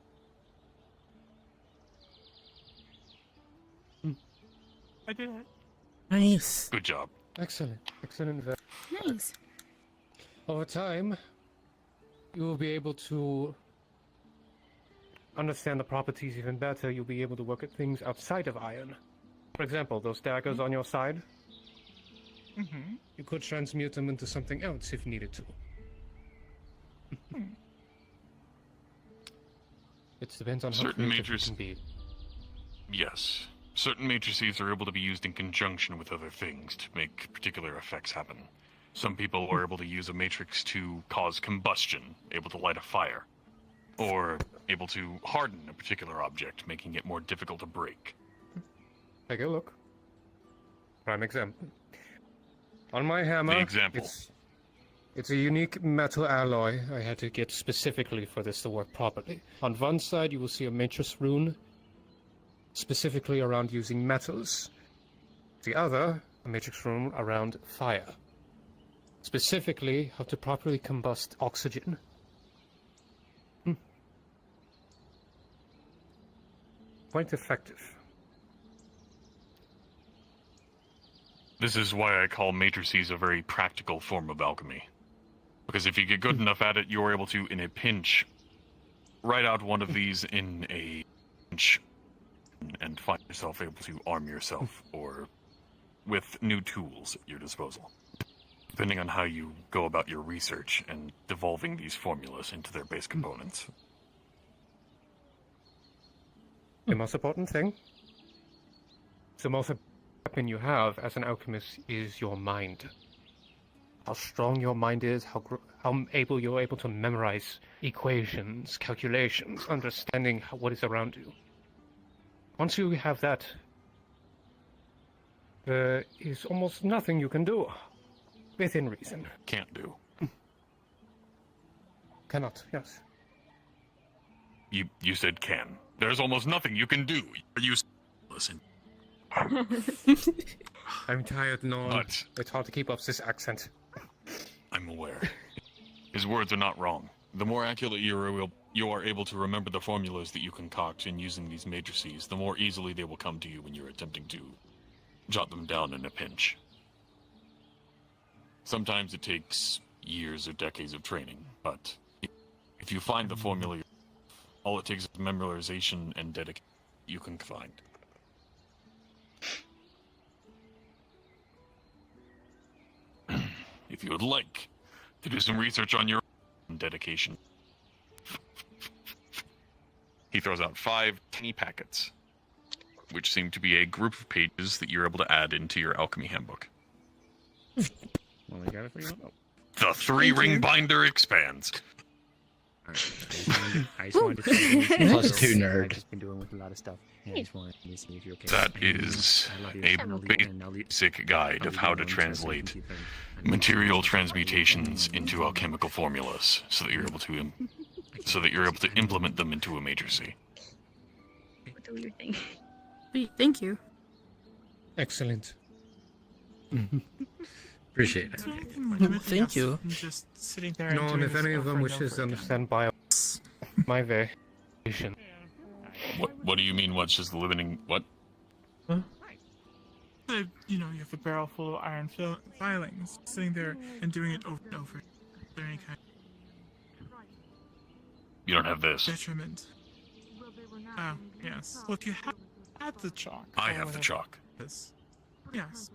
I did it. Nice. Good job. Excellent. Excellent. Nice. Over time, you will be able to understand the properties even better. You'll be able to work at things outside of iron. For example, those daggers on your side. Mm-hmm. You could transmute them into something else if needed to. It depends on how Certain creative you matrices can be. Yes. Certain matrices are able to be used in conjunction with other things to make particular effects happen. Some people are able to use a matrix to cause combustion, able to light a fire, or able to harden a particular object, making it more difficult to break. Take a look. Prime example. On my hammer, The example. It's a unique metal alloy I had to get specifically for this to work properly. On one side, you will see a matrix rune, specifically around using metals. The other, a matrix rune around fire. Specifically, how to properly combust oxygen. Quite effective. This is why I call matrices a very practical form of alchemy. Because if you get good enough at it, you're able to, in a pinch, write out one of these in a pinch and find yourself able to arm yourself or with new tools at your disposal. Depending on how you go about your research and devolving these formulas into their base components. The most important thing, the most weapon you have as an alchemist is your mind. How strong your mind is, how able you're able to memorize equations, calculations, understanding what is around you. Once you have that, there is almost nothing you can do, within reason. Can't do. Cannot, yes. You said can. There's almost nothing you can do. You listen. I'm tired, no. But it's hard to keep up this accent. I'm aware. His words are not wrong. The more accurately you are able to remember the formulas that you concoct in using these matrices, the more easily they will come to you when you're attempting to jot them down in a pinch. Sometimes it takes years or decades of training, but if you find the formula, all it takes is memorization and dedication you can find. If you would like to do some research on your own dedication. He throws out 5 tiny packets, which seem to be a group of pages that you're able to add into your alchemy handbook. Well, I got it for you. Oh. The 3-ring binder expands. I just wanted to see Plus 2 nerd. I've just been doing with a lot of stuff. Yeah, I just wanted to see if you're okay. That is a basic guide of how to translate material transmutations into alchemical formulas, so that you're able to implement them into a matrice. What the weird thing? Sweet, thank you. Excellent. Appreciate it. Thank you. I'm just sitting there. No, and and doing if this any of over them and wishes to over again. understand bio, my variation. What do you mean? What's just the limiting? What? You know, you have a barrel full of iron filings, sitting there and doing it over and over. Is there any kind You don't have this. of detriment? Oh, yes. Look, you have had the chalk. I have the chalk. Yes.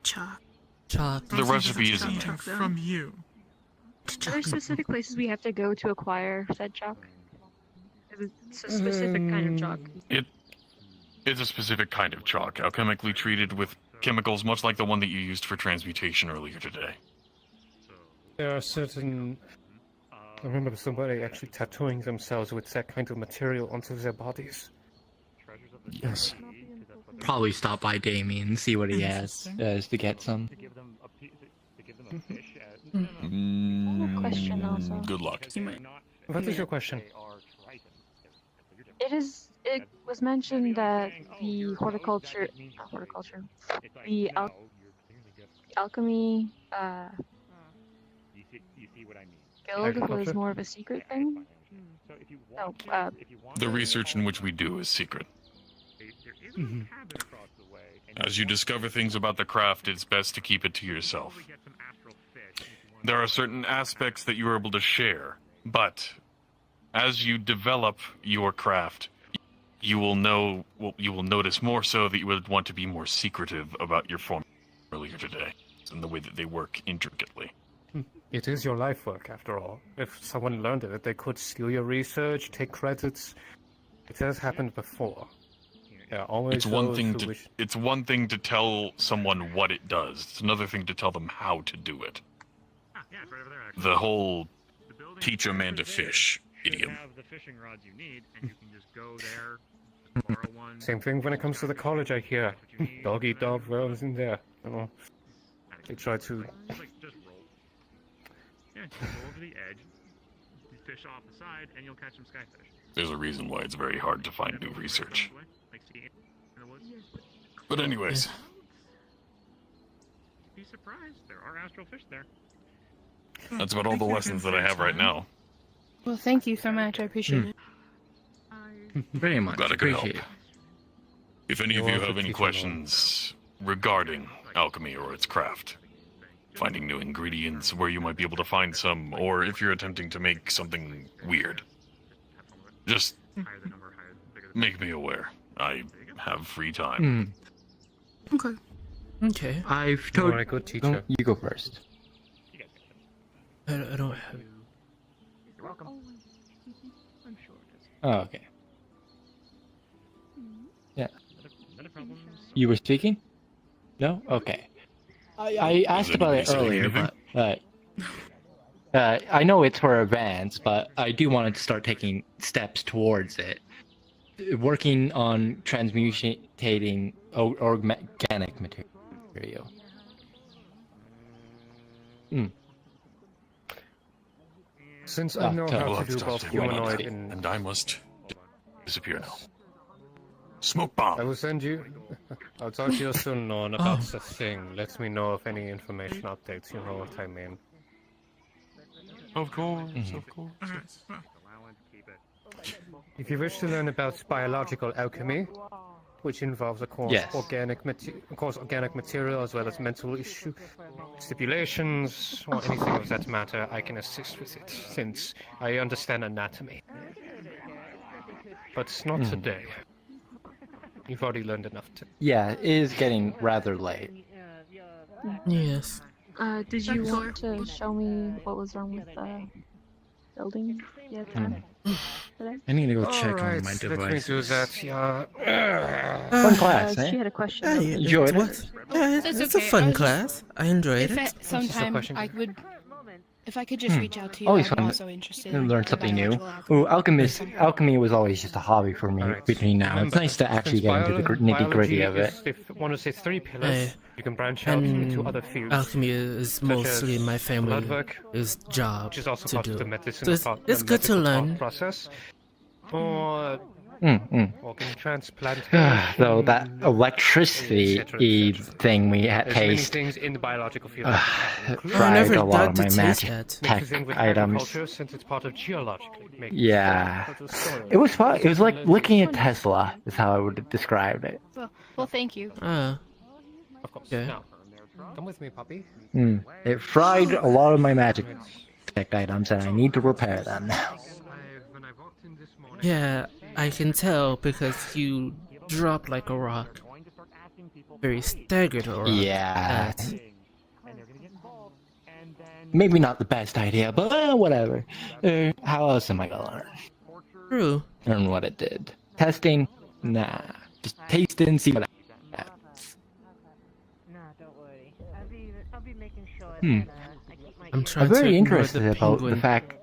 Chalk. Chalk. The recipe is in Chalk there. from you. Are there specific places we have to go to acquire said chalk? It's a specific kind of chalk. It's a specific kind of chalk, alchemically treated with chemicals much like the one that you used for transmutation earlier today. There are certain. I remember somebody actually tattooing themselves with that kind of material onto their bodies. Yes. Probably stop by Damien, see what he has to get some. Question also. Good luck. What is your question? It was mentioned that the the alchemy guild was more of a secret thing. No, The research in which we do is secret. As you discover things about the craft, it's best to keep it to yourself. There are certain aspects that you are able to share, but as you develop your craft, you will notice more so that you would want to be more secretive about your form earlier today and the way that they work intricately. It is your life work, after all. If someone learned it, they could steal your research, take credits. It has happened before. Yeah, always. It's one thing to tell someone what it does. It's another thing to tell them how to do it. The whole teach a man to fish idiom. Same thing when it comes to the college, I hear. Dog eat dog, well, isn't there? You know, they try to. Yeah, just go over the edge, you fish off the side, and you'll catch some skyfish. There's a reason why it's very hard to find new research. But anyways. Be surprised, there are astral fish there. That's about all the lessons that I have right now. Well, thank you so much. I appreciate it. Very much. Glad I could help. Appreciate it. If any of you have any questions regarding alchemy or its craft, finding new ingredients, where you might be able to find some, or if you're attempting to make something weird, just make me aware. I have free time. Okay. Okay. I've told You're a good teacher. No, you go first. I don't have. You're welcome. I'm sure it is. Oh, okay. Yeah. You were speaking? No? Okay. I asked about it earlier, but I know it's for advance, but I do want to start taking steps towards it. Working on transmutating organic material. Since I know how to do both humanoid and I must disappear now. Smoke bomb. I will send you. I'll talk to you soon on about the thing. Let me know if any information updates. You know what I mean. Of course, of course. If you wish to learn about biological alchemy, which involves, of course, organic material as well as mental issue stipulations or anything of that matter, I can assist with it since I understand anatomy. But not today. You've already learned enough to. Yeah, it is getting rather late. Yes. Did you want to show me what was wrong with the building? Yeah. I need to go check on my Let me device. do that, yeah. Fun class, She eh? had a question. I enjoyed it. it. Yeah, That's it's a okay. fun I was class. I enjoyed If it. sometime I would, if I could just reach out to you, Always I'm fun also interested. to learn in something new. biological alchemy. Ooh, alchemy was always just a hobby for me between now. It's nice to actually get into the nitty-gritty of it. If one of the three pillars, you can branch out into other fields. Alchemy is such mostly as my family blood work, is job which is also to part do. of the medicine So it's good to learn. process. Or organ transplant. Though that electricity thing we had There's many taste things in the biological field. fried a lot of my taste magic that. tech Thing with items. agriculture, since it's part of geologically. Yeah. It was fun. It was like looking at Tesla, is how I would describe it. Well, thank you. Of course. Okay. Now, come with me, puppy. It fried a lot of my magic tech items, and I need to repair them now. Yeah, I can tell because you dropped like a rock. Very staggered a rock. Yeah. That. Maybe not the best idea, but whatever. How else am I gonna learn? True. Learn what it did. Testing? Nah. Just taste it and see what happens. Hmm. I'm trying I'm very to ignore interested the about the penguin. fact.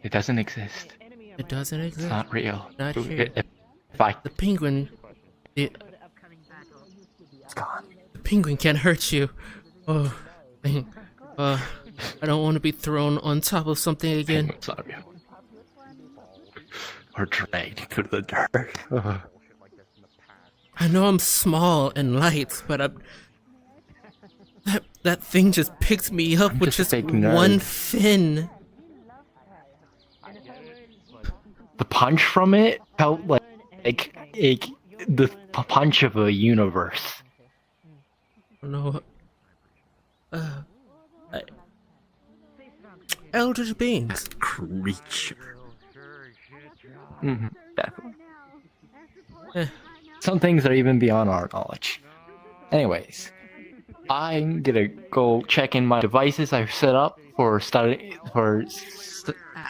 It doesn't exist. It doesn't exist. It's not real. Not If- here. if I- The penguin. It's gone. The penguin can't hurt you. Oh, dang. I don't want to be thrown on top of something again. It's not real. Or dragged through the dirt. I know I'm small and light, but that thing just picked me up with just one fin. The punch from it felt like the punch of a universe. No. Eldritch beings. Creature. Definitely. Eh. Some things are even beyond our knowledge. Anyways, I'm gonna go check in my devices I've set up for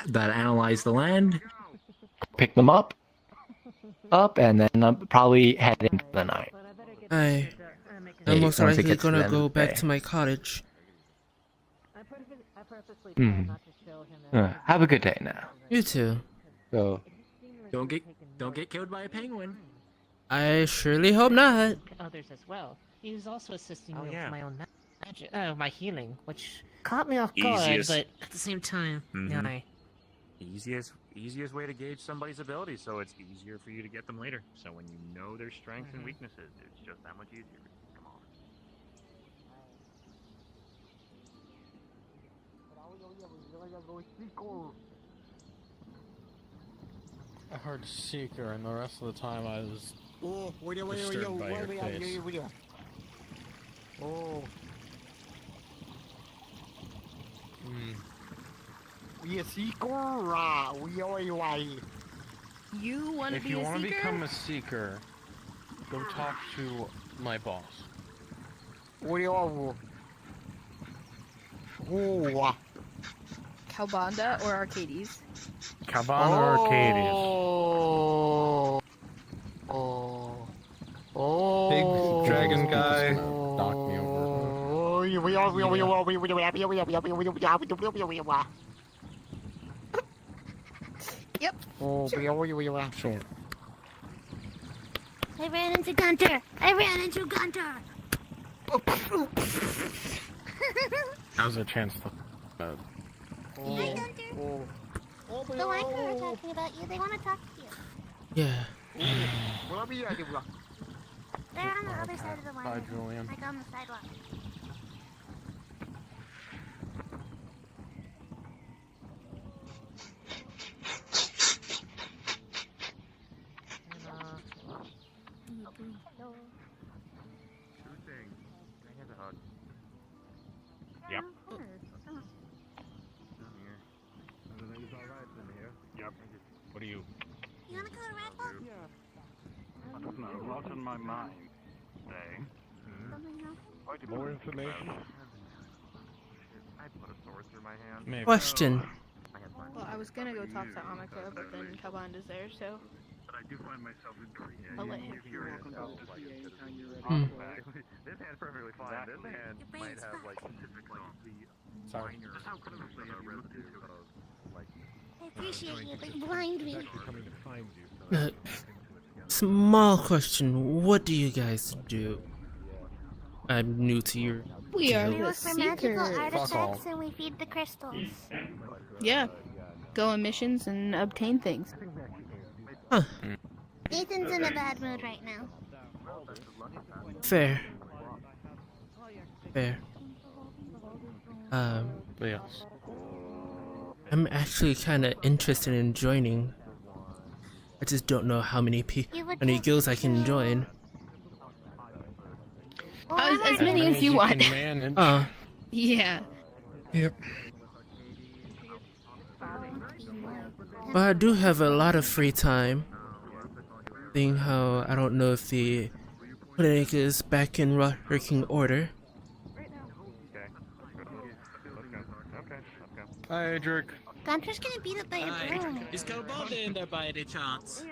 that analyze the land. Pick them up, and then I'll probably head into the night. I'm most once it likely gets to the gonna end go of the back day. to my cottage. Have a good day now. You too. So, Don't get killed by a penguin. I surely hope not. Others as well. He was also assisting Oh, me yeah. with my own magic, my healing, which caught me off guard, Easiest. but at the same time, Mhm. I Easiest way to gauge somebody's ability, so it's easier for you to get them later. So when you know their strengths and weaknesses, it's just that much easier. Come on. I heard Seeker, and the rest of the time I was disturbed by your face. Oh. We a seeker? You want to If be you a want to seeker? become a Seeker, go talk to my boss. Calbanda or Arcades? Cabana or Arcades? Big dragon guy knocked me over. Yep. Sure. I ran into Gunter. Now's a chance to. Hi, Gunter. The line crew are talking about you. They want to talk to you. Yeah. They're on the other side of the line. Hi, Julian. Like on the sidewalk. Yep. Yep. What are you? You want to go to Red Bull? No, what's in my mind? Say. More information? I put a sword through my hand. Maybe. Question. Well, I was gonna go talk to Annika, but then Calbanda's there, so But I do find myself in I'll let him. This hand's perfectly fine. This hand might have like Sorry. minor residue of like. I appreciate you, but you blind me. Coming to find you. Small question. What do you guys do? I'm new to your. We are We the look for magical seekers. artifacts and we feed the crystals. Yeah. Go on missions and obtain things. Huh. Ethan's in a bad mood right now. Fair. Yes. I'm actually kind of interested in joining. I just don't know how many guilds I can join. As many as you want. Yeah. Yep. Well, I do have a lot of free time. Seeing how I don't know if the clinic is back in working order. Hi, Drake. Gunter's gonna beat up by your broom. Is Kobolda in there by any chance?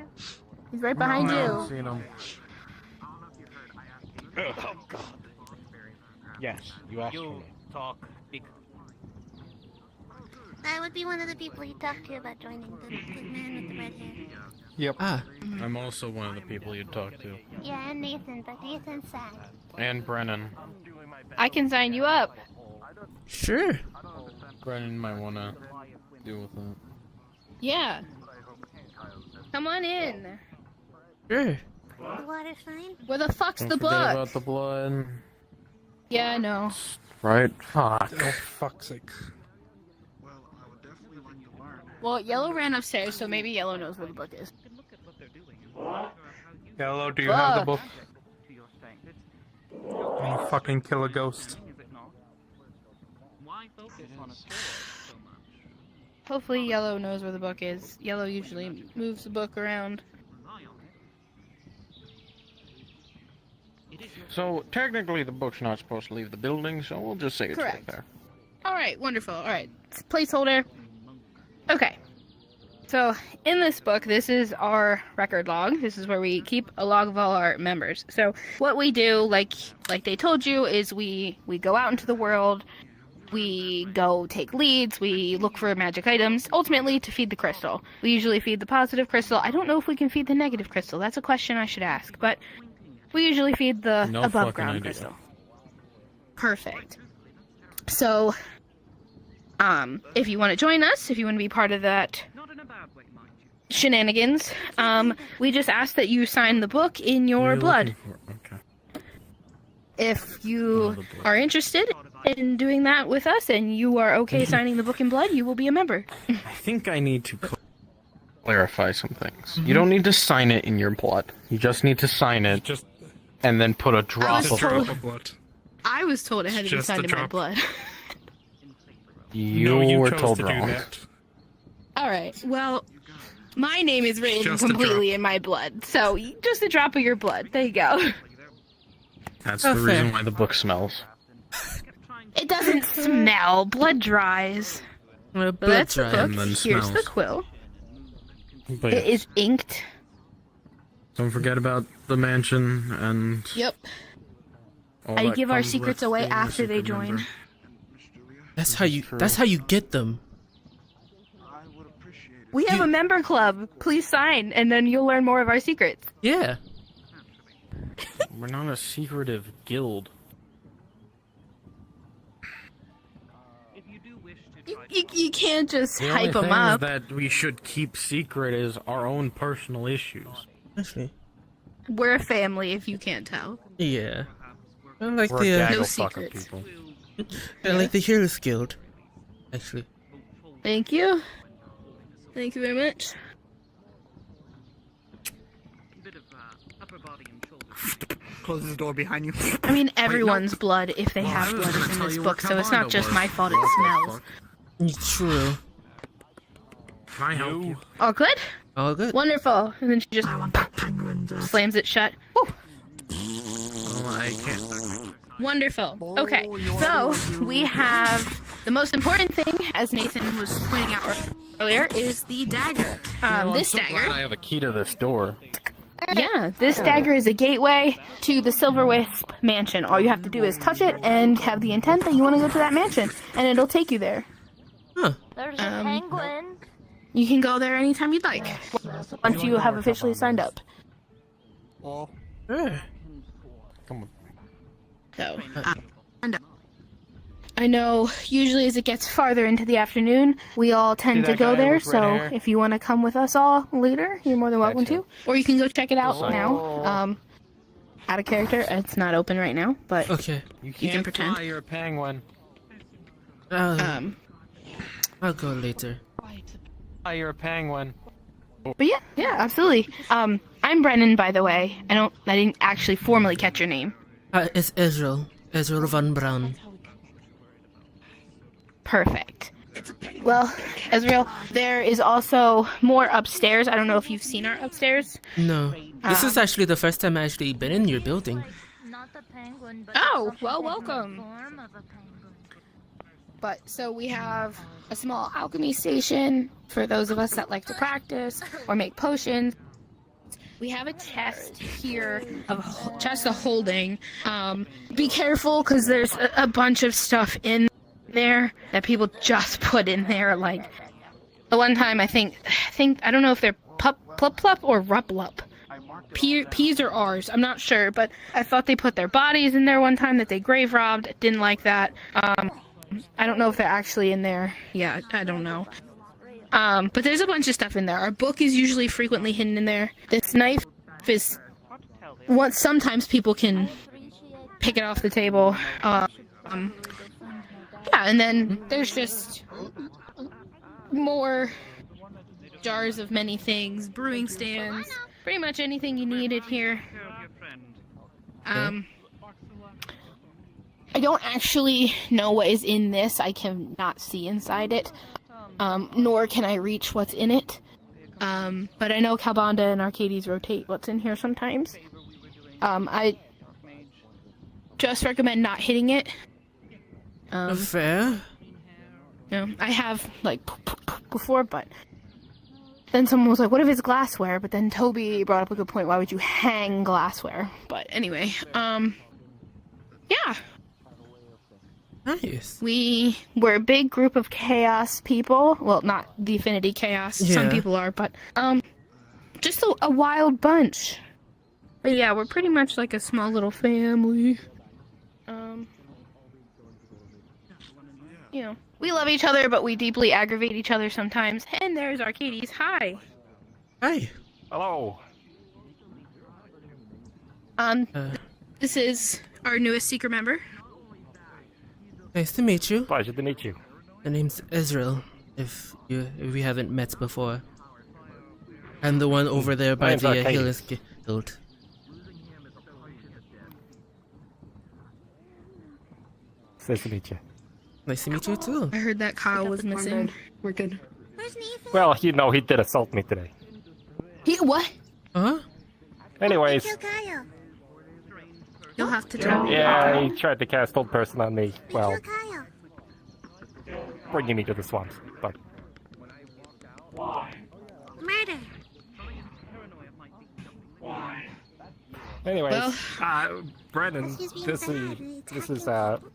He's right behind I you. haven't seen him. Oh God. Yes, you asked for me. talk. Big. That would be one of the people you talked to about joining the man with the red hair. Yep. Ah. I'm also one of the people you'd talk to. Yeah, and Nathan, but Nathan's sad. And Brennan. I can sign you up. Sure. Brennan might want to deal with that. Yeah. Come on in. Sure. The water's fine. Where the fuck's Don't the forget book? about the blood. Yeah, I know. Right? Fuck. Oh, fuck's sake. Well, Yellow ran upstairs, so maybe Yellow knows where the book is. Yellow, do you have the Book. book? I'm gonna fucking kill a ghost. Hopefully Yellow knows where the book is. Yellow usually moves the book around. So, technically, the book's not supposed to leave the building, so we'll just say it's right Correct. there. Alright, wonderful. Alright, placeholder. Okay. So, in this book, this is our record log. This is where we keep a log of all our members. So, what we do, like they told you, is we go out into the world, we go take leads, we look for magic items, ultimately to feed the crystal. We usually feed the positive crystal. I don't know if we can feed the negative crystal. That's a question I should ask, but we usually feed the No above fucking ground idea. crystal. Perfect. So, if you want to join us, if you want to be part of that shenanigans, we just ask that you sign the book in your blood. If you are interested in doing that with us and you are okay signing the book in blood, you will be a member. I think I need to clarify some things. You don't need to sign it in your blood. You just need to sign it and then put a drop was of told- blood. I was told it had to be Just signed a in my drop. blood. You were chose told to do wrong. that. Alright, well, my name is written Just a completely in my blood, so just a drop of your blood. There you go. That's Oh, the fair. reason why the book smells. It doesn't smell. Blood dries. Blood But that's the dries. book. And then Here's smells. the quill. But It is inked. don't forget about the mansion and Yep. all I that give our comes secrets with away being a after they secret join. member. That's how you get them. We have a member club. Please sign, and then you'll learn more of our secrets. Yeah. We're not a secretive guild. You can't just The hype only them up. things that we should keep secret is our own personal issues. Actually, We're a family, if you can't tell. yeah. I like We're a the gaggle No fucker secrets. people. I like the Heroes Guild. Actually. Thank you. Thank you very much. Close the door behind you. I mean, everyone's blood, if they have blood, is in this book, so it's not just my fault it smells. True. Can I help you? All good? All good. Wonderful. And then she just slams it shut. Woo. I can't. Wonderful. Okay, so we have the most important thing, as Nathan was pointing out earlier, is the dagger. This I'm so glad I dagger. have a key to this door. Yeah, this dagger is a gateway to the Silver Wisp mansion. All you have to do is touch it and have the intent that you want to go to that mansion, and it'll take you there. There's a penguin. You can go there anytime you'd like, once you have officially signed up. Sure. Come on. So, I know usually as it gets farther into the afternoon, we all tend See to that go guy there, with red so hair? if you want to come with us all later, you're more than welcome to. Or you can go check it out Sorry. now. Out of character, it's not open right now, but Okay. You can can't pretend. fly, you're a penguin. I'll go later. Fly, you're a penguin. But yeah, absolutely. I'm Brennan, by the way. I didn't actually formally catch your name. It's Ezreal. Ezreal von Braun. Perfect. Well, Ezreal, there is also more upstairs. I don't know if you've seen our upstairs. No. This is actually the first time I've actually been in your building. Oh, well, welcome. But so we have a small alchemy station for those of us that like to practice or make potions. We have a chest here, chest of holding. Be careful because there's a bunch of stuff in there that people just put in there. Like the one time, I think I don't know if they're plup or ruplup. P's or R's, I'm not sure, but I thought they put their bodies in there one time that they grave robbed. Didn't like that. I don't know if they're actually in there. Yeah, I don't know. But there's a bunch of stuff in there. Our book is usually frequently hidden in there. This knife is sometimes people can pick it off the table. Yeah, and then there's just more jars of many things, brewing stands, pretty much anything you needed here. I don't actually know what is in this. I cannot see inside it. Nor can I reach what's in it. But I know Calbanda and Arcades rotate what's in here sometimes. I just recommend not hitting it. Fair. No, I have, like, before, but then someone was like, what if it's glassware? But then Toby brought up a good point. Why would you hang glassware? But anyway, yeah. Nice. We're a big group of chaos people. Well, not the Affinity Chaos. Yeah. Some people are, but just a wild bunch. But yeah, we're pretty much like a small little family. You know, we love each other, but we deeply aggravate each other sometimes. And there's Arcades. Hi. Hi. Hello. This is our newest secret member. Nice to meet you. Pleasure to meet you. The name's Ezreal, if we haven't met before. I'm the one over there by name's the Arcades. Healers Guild. Nice to meet you. Nice to meet you too. I heard that Kyle was missing. We're good. Well, he did assault me today. He what? Huh? Anyways, You'll have to tell me. yeah, he tried to cast Old Person on me. Well, bringing me to the swamps, but Murder. anyways, Well, Brennan, this is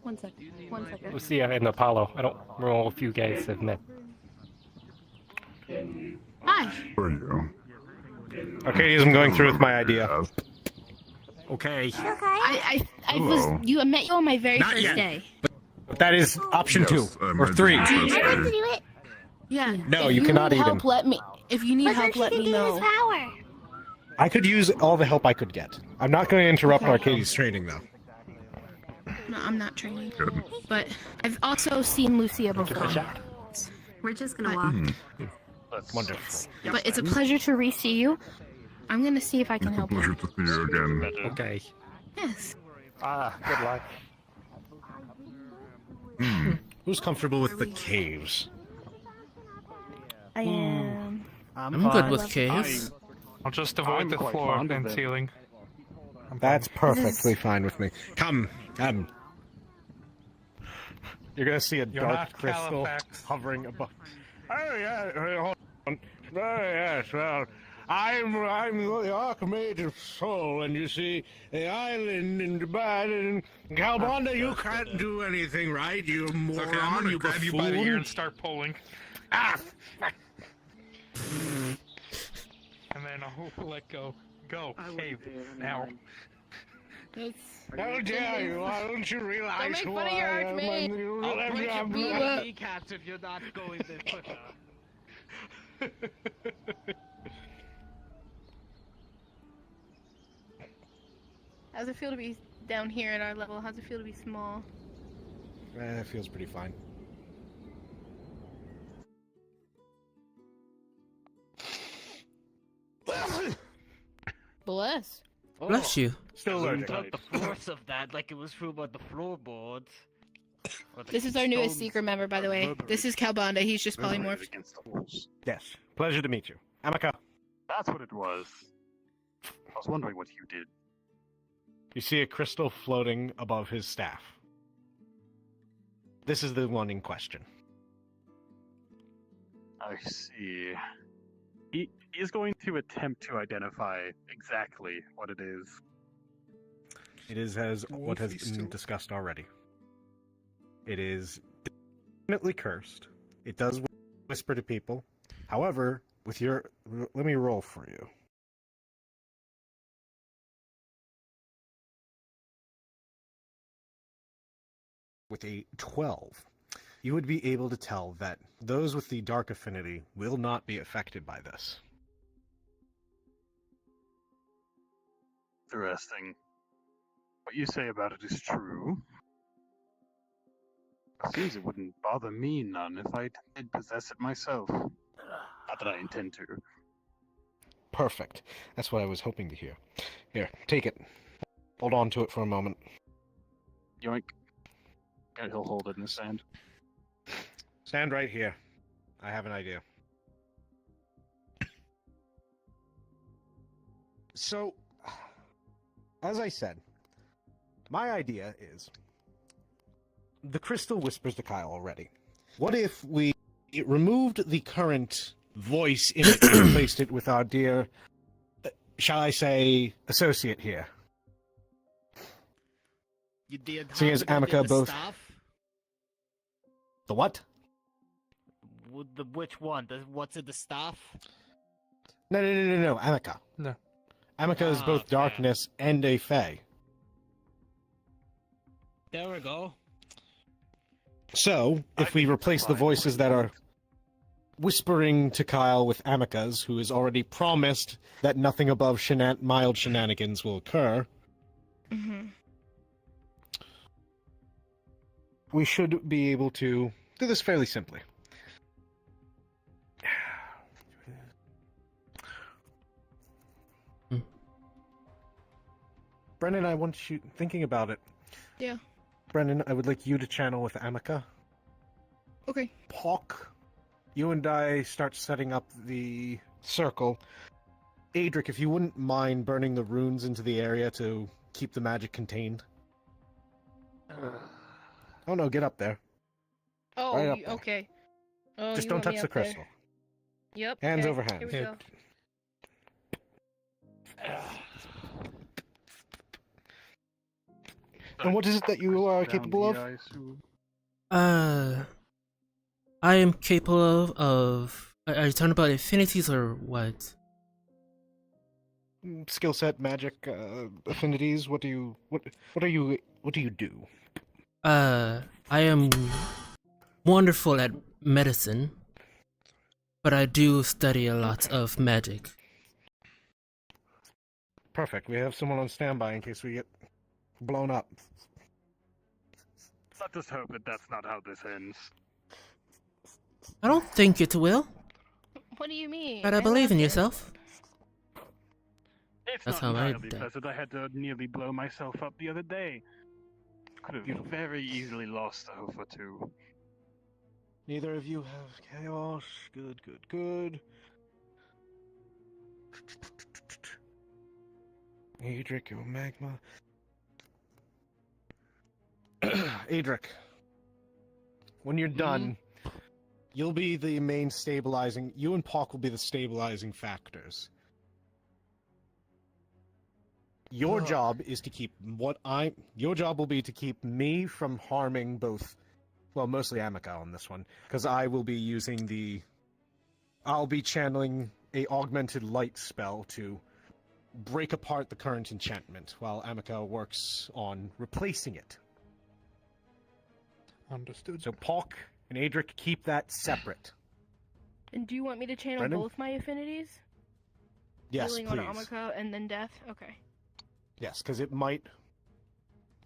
One second. Lucia and Apollo. I don't know if you guys have met. Hi. Okay, I'm going through with my idea. Okay. I met you on my very Not first yet. day. But that is option 2 or 3. I'd like to do it. Yeah. No, if you cannot need eat help, him. Let me. If you need But help, then let she me could know. use power. I could use all the help I could get. I'm not going to interrupt Arcades' training, though. No, I'm not training. But I've also seen Lucia before. We're just gonna walk. That's wonderful. But it's a pleasure to re-see you. I'm gonna see if I can help you. to see you again. Okay. Yes. Good luck. Who's comfortable with the caves? I am. I'm good with caves. I'll just avoid the floor and ceiling. That's perfectly fine with me. Come. You're gonna see a You're dark not crystal Califax. hovering above. Oh yeah, hold on. Oh yes, well, I'm the Archmage of Soul, and you see the island and divided. And Calbanda, you can't do anything, right? You moron! Okay, I'm gonna you grab you buffoon. by the ear and start pulling. Ah! And then I'll let go. Go, cave, now. How dare you? Why don't you realize Don't make who fun of your I am? Archmage. And you I'll let break me your have blood kneecaps if you're not going to quicker. How's it feel to be down here at our level? How's it feel to be small? It feels pretty fine. Bless. Bless you. Still learning. Felt the force of that like it was true about the floorboards. This is our newest secret member, by the way. This is Calbanda. He's just polymorphed. Against the walls. Yes. Pleasure to meet you. Amaka. That's what it was. I was wondering what you did. You see a crystal floating above his staff. This is the one in question. I see. He is going to attempt to identify exactly what it is. It is as what has been discussed already. It is definitely cursed. It does whisper to people. However, with your... Let me roll for you. With a 12, you would be able to tell that those with the dark affinity will not be affected by this. Interesting. What you say about it is true. It seems it wouldn't bother me none if I did possess it myself. Not that I intend to. Perfect. That's what I was hoping to hear. Here, take it. Hold on to it for a moment. Yoink. And he'll hold it in his hand. Stand right here. I have an idea. So, as I said, my idea is the crystal whispers to Kyle already. What if we removed the current voice in it and replaced it with our dear, shall I say, associate here? You did. Seeing as Amaka both. Staff? The what? Which one? What's in the staff? No, Amaka. No. Amaka is both darkness and a fae. There we go. So, if we replace the voices that are whispering to Kyle with Amaka's, who has already promised that nothing above mild shenanigans will occur, we should be able to do this fairly simply. Brennan, I want you thinking about it. Yeah. Brennan, I would like you to channel with Amaka. Okay. Pock, you and I start setting up the circle. Adric, if you wouldn't mind burning the runes into the area to keep the magic contained. Oh no, get up there. Oh, Right up there. okay. Oh, Just you don't want me touch the up there? crystal. Yep. Hands okay. over hands. Here we go. And what is it that you are capable of? I am capable of. Are you talking about affinities or what? Skill set, magic, affinities. What do you do? I am wonderful at medicine, but I do study a lot of magic. Perfect. We have someone on standby in case we get blown up. Let's just hope that that's not how this ends. I don't think it will, What do you mean? but I believe in love it. yourself. It's That's not how I entirely die. pleasant. I had to nearly blow myself up the other day. Could have very easily lost a hoof or two. Neither of you have chaos. Good, good, good. Adric, your magma. Adric, when you're done, you'll be the main stabilizing. You and Pock will be the stabilizing factors. Your job is to keep Your job will be to keep me from harming both. Well, mostly Amaka on this one, because I will be using I'll be channeling a augmented light spell to break apart the current enchantment, while Amaka works on replacing it. Understood. So Pock and Adric, keep that separate. And do you want me to channel Brennan? both my affinities? Yes, Healing please. on Amaka and then death? Okay. Yes, because it might.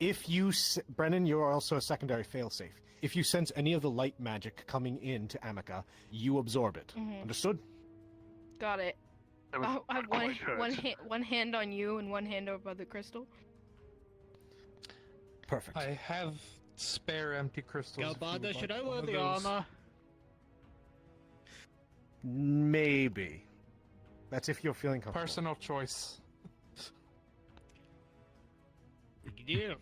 If you, Brennan, you're also a secondary failsafe. If you sense any of the light magic coming into Amaka, you absorb it. Understood? Got it. I have one hand on you and one hand over the crystal. Perfect. I have spare empty crystals. if you would Galbada, should like I one wear of the those. armor? Maybe. That's if you're feeling comfortable. Personal choice. Yeah.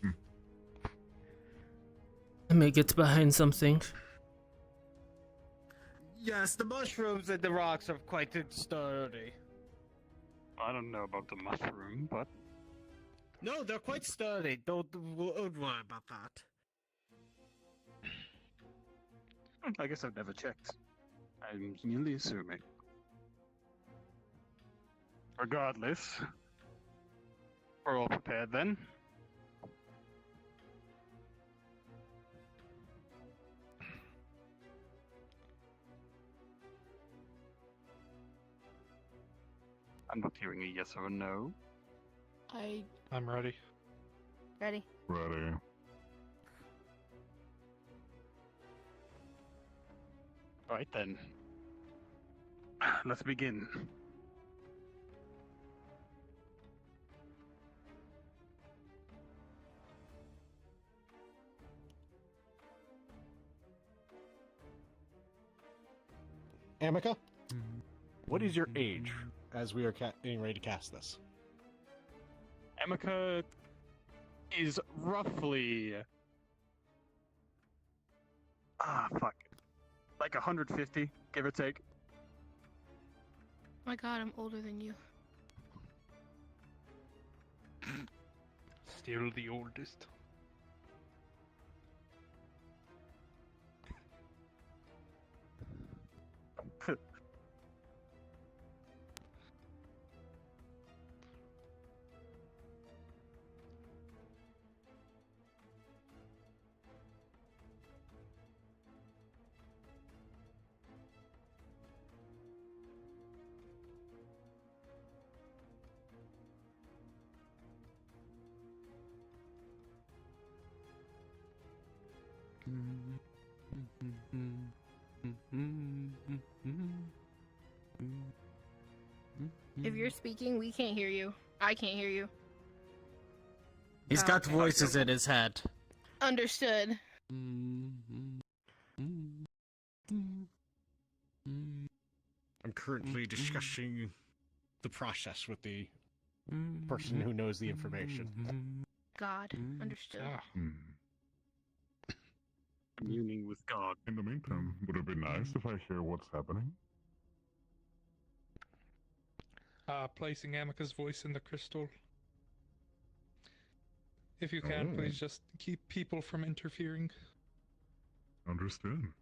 I may get behind something. Yes, the mushrooms and the rocks are quite sturdy. I don't know about the mushroom, but No, they're quite sturdy. Don't worry about that. I guess I've never checked. I'm merely assuming. Regardless, we're all prepared then. I'm not hearing a yes or a no. I'm ready. Ready? Ready. Alright then. Let's begin. Amica, what is your age as we are getting ready to cast this? Amica is roughly... fuck. Like 150, give or take. My god, I'm older than you. Still the oldest. If you're speaking, we can't hear you. I can't hear you. He's got voices in his head. Understood. I'm currently discussing the process with the person who knows the information. God. Understood. Communing with God. In the meantime, would it be nice if I hear what's happening? Placing Amica's voice in the crystal. If you can, Oh. please just keep people from interfering. Understood.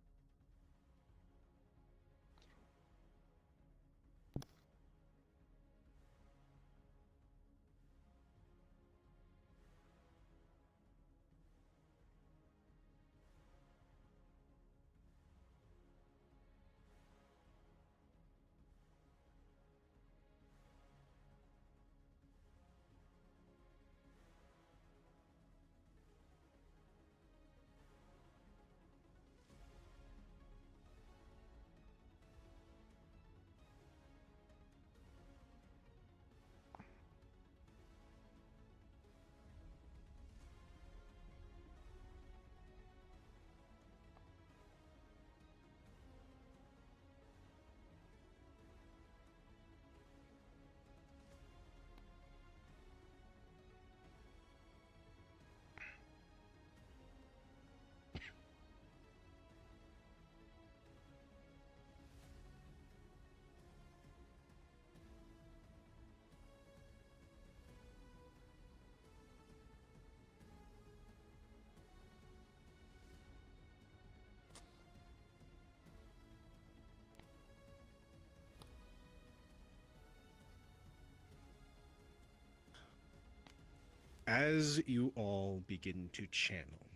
As you all begin to channel,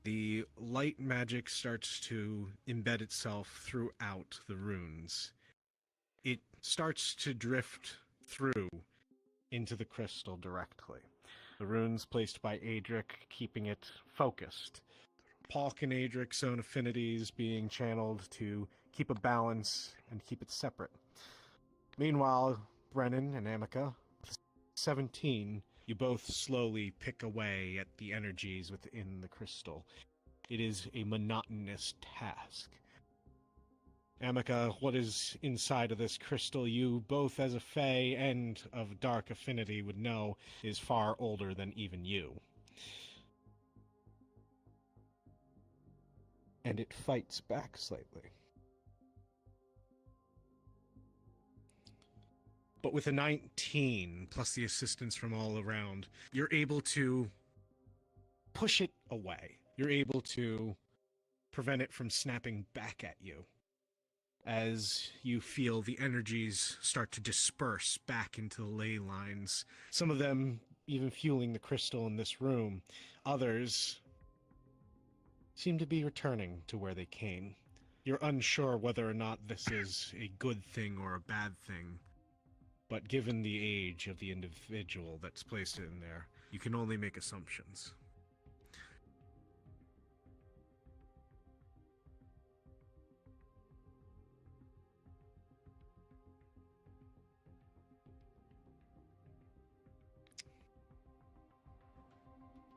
the light magic starts to embed itself throughout the runes. It starts to drift through into the crystal directly. The runes placed by Adric keeping it focused. Palk and Adric's own affinities being channeled to keep a balance and keep it separate. Meanwhile, Brennan and Amica, 17, You both slowly pick away at the energies within the crystal. It is a monotonous task. Amica, what is inside of this crystal, you, both as a Fae and of dark affinity, would know is far older than even you. And it fights back slightly. But with a 19, plus the assistance from all around, you're able to push it away. You're able to prevent it from snapping back at you, as you feel the energies start to disperse back into the ley lines. Some of them even fueling the crystal in this room. Others seem to be returning to where they came. You're unsure whether or not this is a good thing or a bad thing, but given the age of the individual that's placed in there, you can only make assumptions.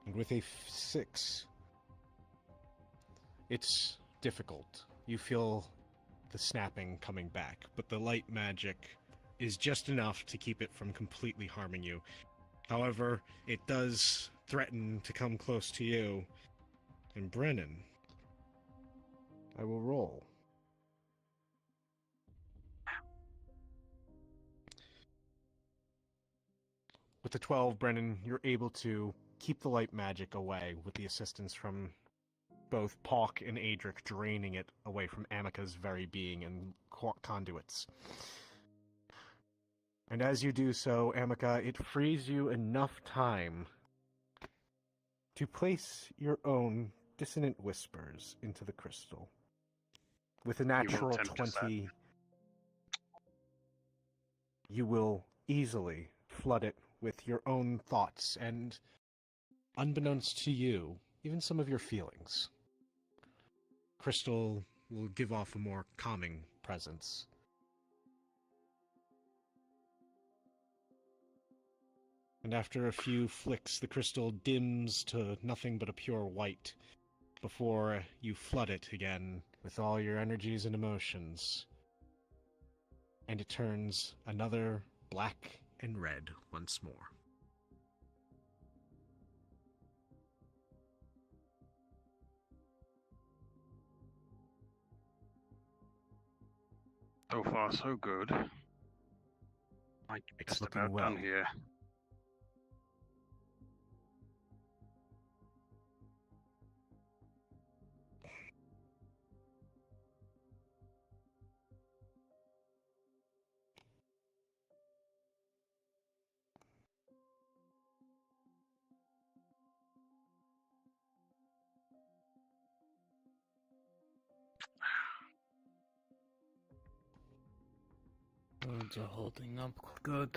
And with a 6, it's difficult. You feel the snapping coming back, but the light magic is just enough to keep it from completely harming you. However, it does threaten to come close to you. And Brennan, I will roll. With the 12, Brennan, you're able to keep the light magic away with the assistance from both Pawk and Adric draining it away from Amica's very being and conduits. And as you do so, Amica, it frees you enough time to place your own dissonant whispers into the crystal. With a natural 20, you will easily flood it with your own thoughts and, unbeknownst to you, even some of your feelings. Crystal will give off a more calming presence. And after a few flicks, the crystal dims to nothing but a pure white before you flood it again with all your energies and emotions. And it turns another black and red once more. So far, so good. Might be just about well. done here. Roads are holding up good.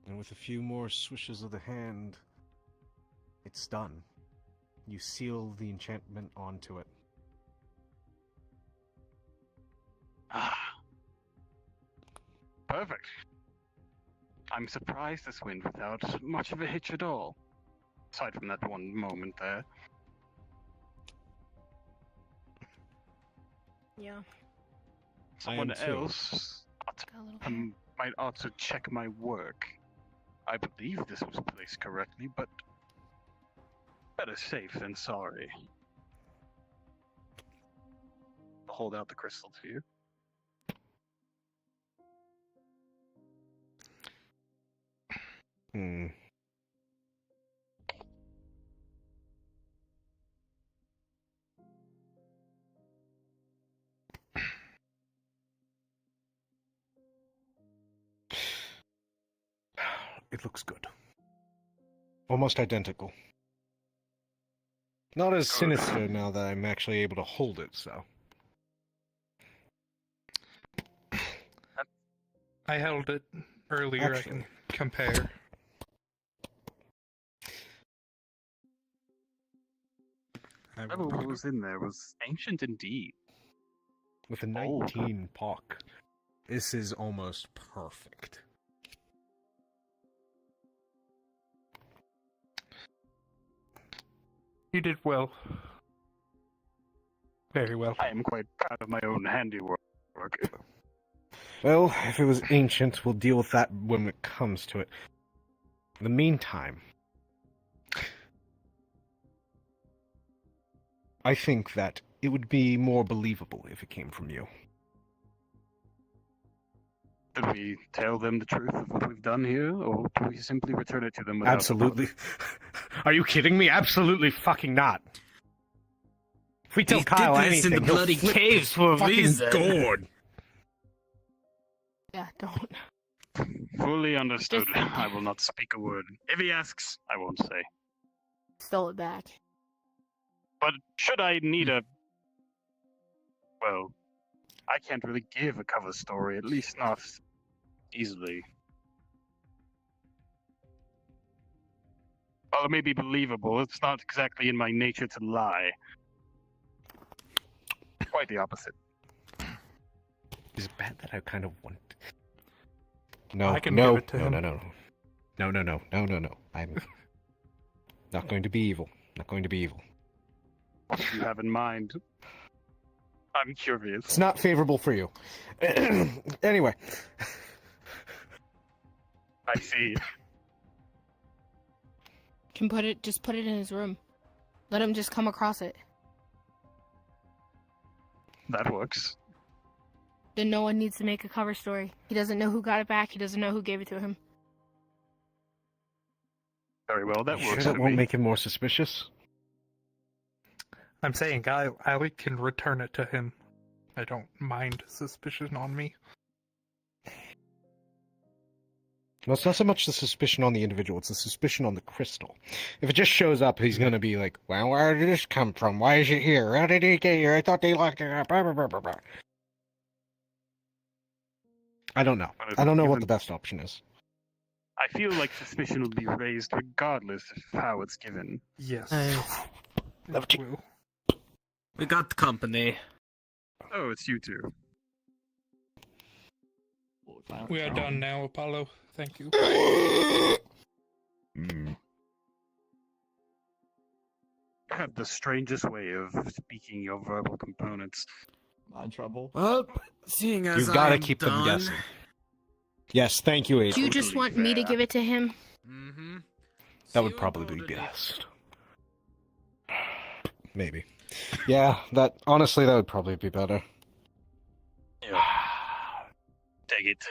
And with a few more swishes of the hand, it's done. You seal the enchantment onto it. Ah. Perfect. I'm surprised this went without much of a hitch at all. Aside from that one moment there. Yeah. Someone too. else might also check my work. I believe this was placed correctly, but better safe than sorry. I'll hold out the crystal to you. It looks good. Almost identical. Not as sinister now that I'm actually able to hold it, so. I held it earlier. Actually. I can compare. Whatever was in there was ancient indeed. With a 19 Pawk. This is almost perfect. You did well. Very well. I am quite proud of my own handiwork. Well, if it was ancient, we'll deal with that when it comes to it. In the meantime, I think that it would be more believable if it came from you. Should we tell them the truth of what we've done here, or do we simply return it to them without Absolutely. Are you kidding me? Absolutely fucking not. If we tell He Kyle did this anything, in the he'll bloody flip caves for a fucking reason. gourd. Yeah, don't. Fully understood. I will not speak a word. If he asks, I won't say. Stole it back. But should I need a... Well, I can't really give a cover story, at least not easily. Well, it may be believable. It's not exactly in my nature to lie. Quite the opposite. Is it bad that I kind of want... No, I can no, give it to no, him. no, no, no, no, no, no, no, no. I'm not going to be evil. Not going to be evil. What do you have in mind? I'm curious. It's not favorable for you. Anyway. I see. Can just put it in his room. Let him just come across it. That works. Then no one needs to make a cover story. He doesn't know who got it back. He doesn't know who gave it to him. Very well, that works Sure for that won't me. make him more suspicious? I'm saying Ali can return it to him. I don't mind suspicion on me. Well, it's not so much the suspicion on the individual, it's the suspicion on the crystal. If it just shows up, he's going to be like, well, where did this come from? Why is it here? How did it get here? I thought they locked it up. Blah, blah, blah, blah, blah. I don't know. I don't know what the best option is. I feel like suspicion will be raised regardless of how it's given. Yes. We got company. Oh, it's you two. We are done now, Apollo. Thank you. Have the strangest way of speaking your verbal components. Not trouble. Well, seeing as You've got to I'm keep done, them guessing. Yes, thank you, Do Adrian. you just want me to give it to him? Mm-hmm. That would probably be best. Maybe. Yeah, honestly, that would probably be better. Yeah. Take it.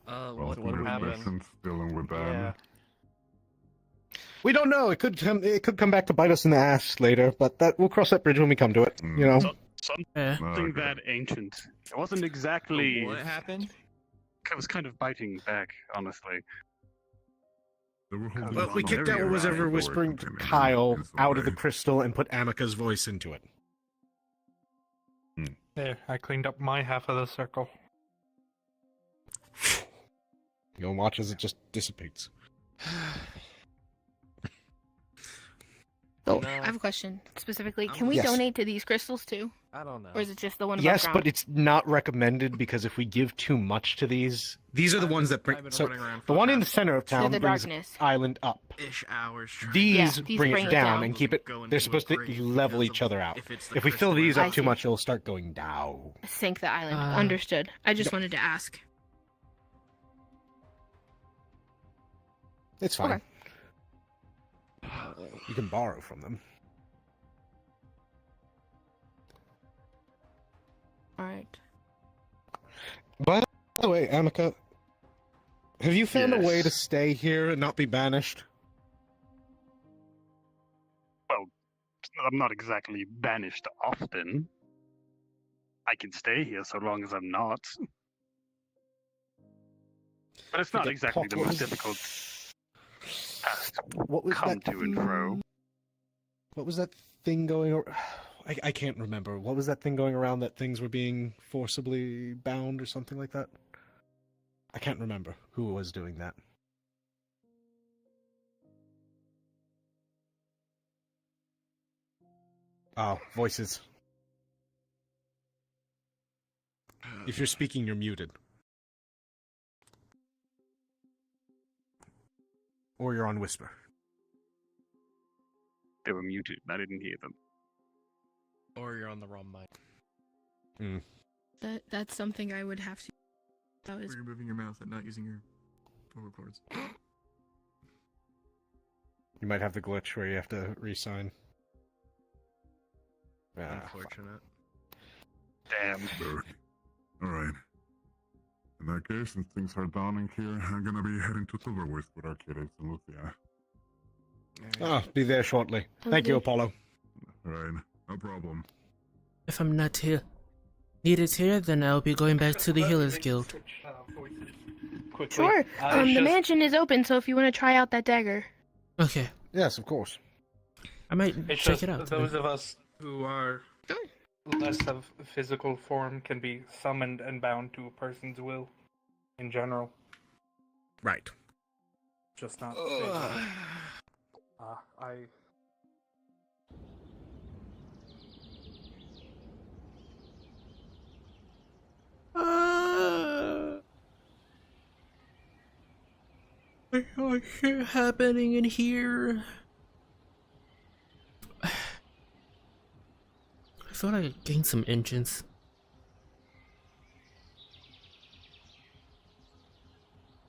What would happen? Dealing with that. Yeah. We don't know. It could come back to bite us in the ass later, but we'll cross that bridge when we come to it. You know. Something that ancient. It wasn't exactly. What happened? It was kind of biting back, honestly. Well, we kicked out what was ever whispering to Kyle out of the crystal and put Amika's voice into it. There, I cleaned up my half of the circle. You'll watch as it just dissipates. So, I have a question. Specifically, can we Yes. donate to these crystals too? I don't know. Or is it just the one above Yes, ground? but it's not recommended because if we give too much to these are the ones that bring. So the one in the center of town the brings darkness. the island up. Ish hours. These these bring bring it it down down. and keep it. They're supposed to level each other out. If we fill these I up too see. much, it'll start going down. Sink the island. Understood. I just wanted to ask. It's fine. You can borrow from them. Alright. By the way, Amika, have you found a way Yes. to stay here and not be banished? Well, I'm not exactly banished often. I can stay here so long as I'm not. But it's not Forget exactly the potholes. most difficult task What was come that to and fro. What was that thing going? I can't remember. What was that thing going around that things were being forcibly bound or something like that? I can't remember who was doing that. Oh, voices. If you're speaking, you're muted. Or you're on whisper. They were muted. I didn't hear them. Or you're on the wrong mic. That's something I would have to. That was... You're moving your mouth and not using your vocal cords. You might have the glitch where you have to re-sign. Unfortunate. Damn. Alright. In that case, since things are dawning here, I'm gonna be heading to Silverwist with our kiddos and Lucia. Be there shortly. Thank you, Apollo. Alright, no problem. If I'm not needed here, then I'll be going back to the Healers Guild. Sure. The mansion is open, so if you want to try out that dagger. Okay. Yes, of course. I might check it out. Those of us who are less of physical form can be summoned and bound to a person's will, in general. Right. Just not. What's happening in here? I thought I gained some engines.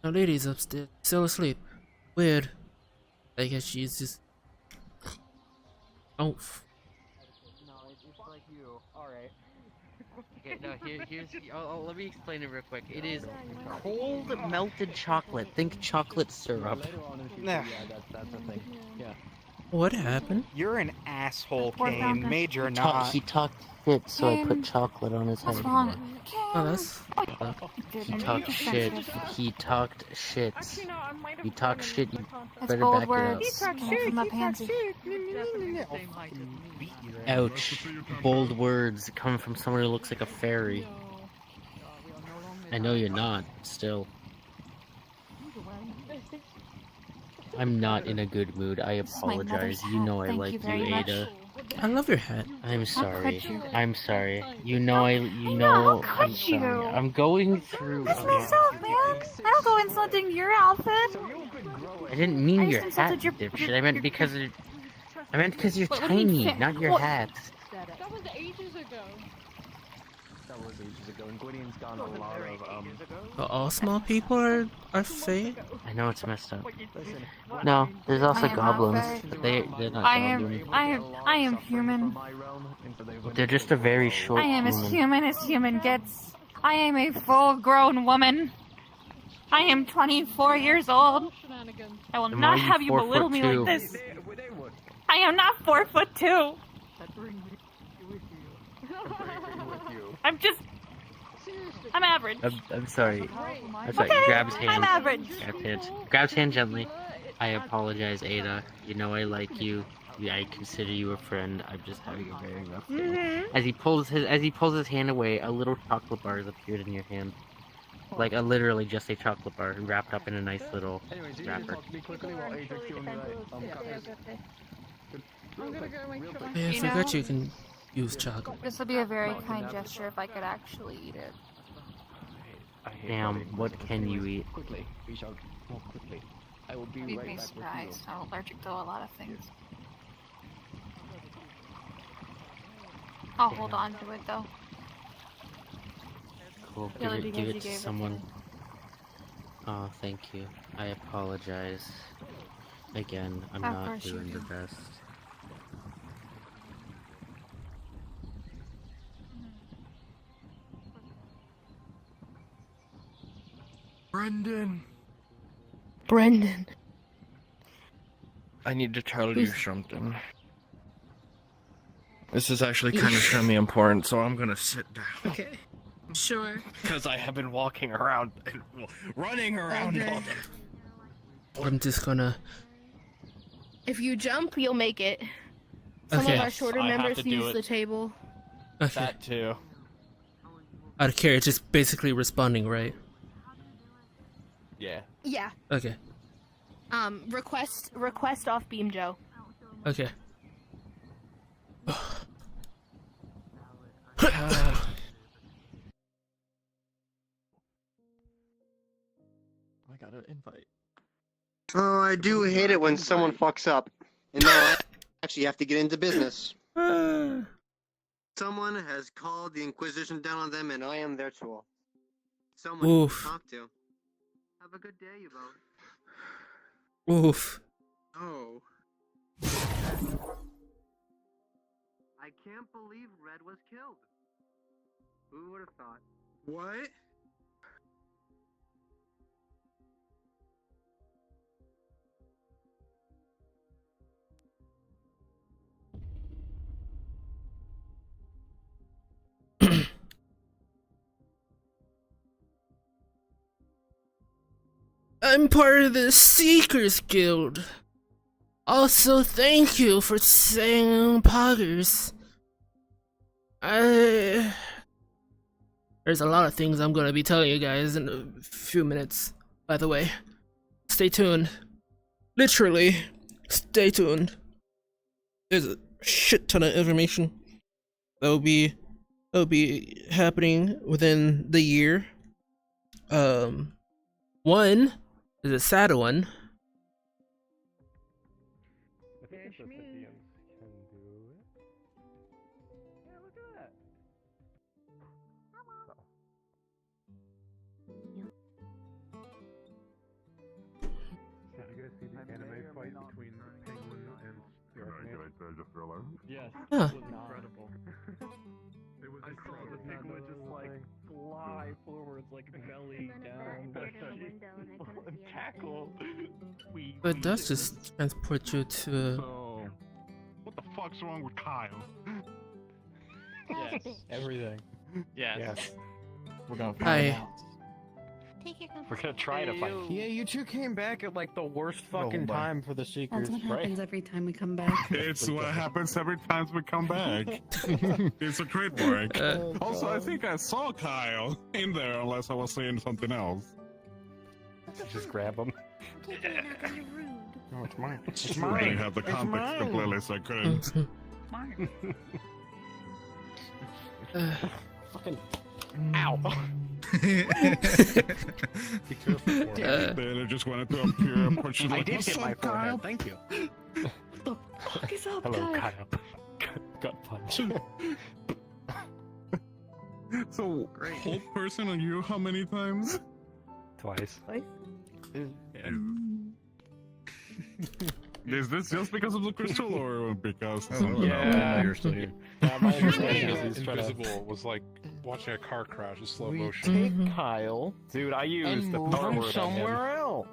The lady's upstairs, still asleep. Weird. I guess she's just. Oh. No, it's like you. Alright. Okay, no, here's. Let me explain it real quick. It is cold melted chocolate. Think chocolate syrup. Yeah, that's the thing. Yeah. What happened? You're an asshole, Kane. Major not. He talked shit, so I put chocolate on his head. What's wrong? Oh, that's. He talked shit. He talked shit. You talk shit. You better bold back words. it up. From a pansy. Ouch. Bold words coming from someone who looks like a fairy. I know you're not. Still. I'm not in a good mood. I apologize. You know I like you, Ada. I love your hat. I'm sorry. cut you. I'm sorry. You know I'm sorry. I'm going through. That's messed up, man. I don't go insulting your outfit. I didn't mean I your just hat, insulted your- dipshit. I meant because you're But what do you tiny, think? not your What- hat. That was ages ago. That was ages ago, and Gwydion's gone a lot of, All small people are fake? I know it's messed up. No, there's also I am not goblins, fake. but they're not I goblins. am human. They're just a very short I am as human. human as human gets. I am a full-grown woman. I am 24 years old. I will Then not why are you have you 4 belittle foot me 2? like this. I am not 4'2". I'm average. I'm sorry. I'm sorry. Okay, Grabs hand. I'm average. Grabs hand gently. I apologize, Ada. You know I like you. I consider you a friend. I'm just having a very rough day. Mhm. As he pulls his hand away, a little chocolate bar has appeared in your hand. Like literally just a chocolate bar wrapped up in a nice little wrapper. Yeah, I forgot you can use chocolate. This would be a very kind gesture if I could actually eat it. Damn, what can you eat? Quickly, we shall more quickly. I will be You'd right be back surprised. I'm allergic to a lot of things. I'll hold on to it though. Cool. Yeah, Give like it because you to gave it to someone. me. Oh, thank you. I apologize. Again, I'm Of not course you doing the do. best. Brendan. I need to tell you Who's- something. This is actually kind of semi-important, so I'm gonna sit down. Okay. Sure. Because I have been walking around, running around all day. I'm just gonna. If you jump, you'll make it. Some Okay. of our shorter I have members to do use it. the table. Okay. That too. Out of care, it's just basically responding, right? Yeah. Yeah. Okay. Request off Beam Joe. Okay. invite. Oh, I do hate it when someone fucks up. And now I actually have to get into business. Someone has called the Inquisition down on them, and I am their tool. Someone Oof. to talk to. Have a good day, you both. Oof. Oh. I can't believe Red was killed. Who would have thought? What? I'm part of the Seekers Guild. Also, thank you for saying poggers. There's a lot of things I'm gonna be telling you guys in a few minutes, by the way. Stay tuned. Literally, stay tuned. There's a shit ton of information that'll be happening within the year. One is a sad one. Yes. Huh. It was incredible. I saw the penguin just like fly forwards, like belly down, and tackle. But it does just transport you to. So, what the fuck's wrong with Kyle? Yes. Everything. Yes. Yes. We're gonna find out. We're gonna try to find. Yeah, you two came back at like the worst fucking my. time for the Seekers, That's what right? happens every time we come back. It's what happens every time we come back. It's a great work. Also, I think I saw Kyle in there, unless I was saying something else. Just grab him. No, it's mine. It's I mine. didn't have the It's context mine. completely, so I couldn't. Fucking. Ow. They just wanted to appear and punch you I like, did "What's hit up, my Kyle?" forehead. Thank you. Fuck is up, Hello, Kyle? Kyle. Gut punch. So, whole person on you how many times? Twice. Is this just because of the crystal or because? Yeah, you're still here. Yeah, my understanding is he's Invisible was like watching a car crash in slow We motion. take Kyle. Dude, I used the move power him word on somewhere him. else.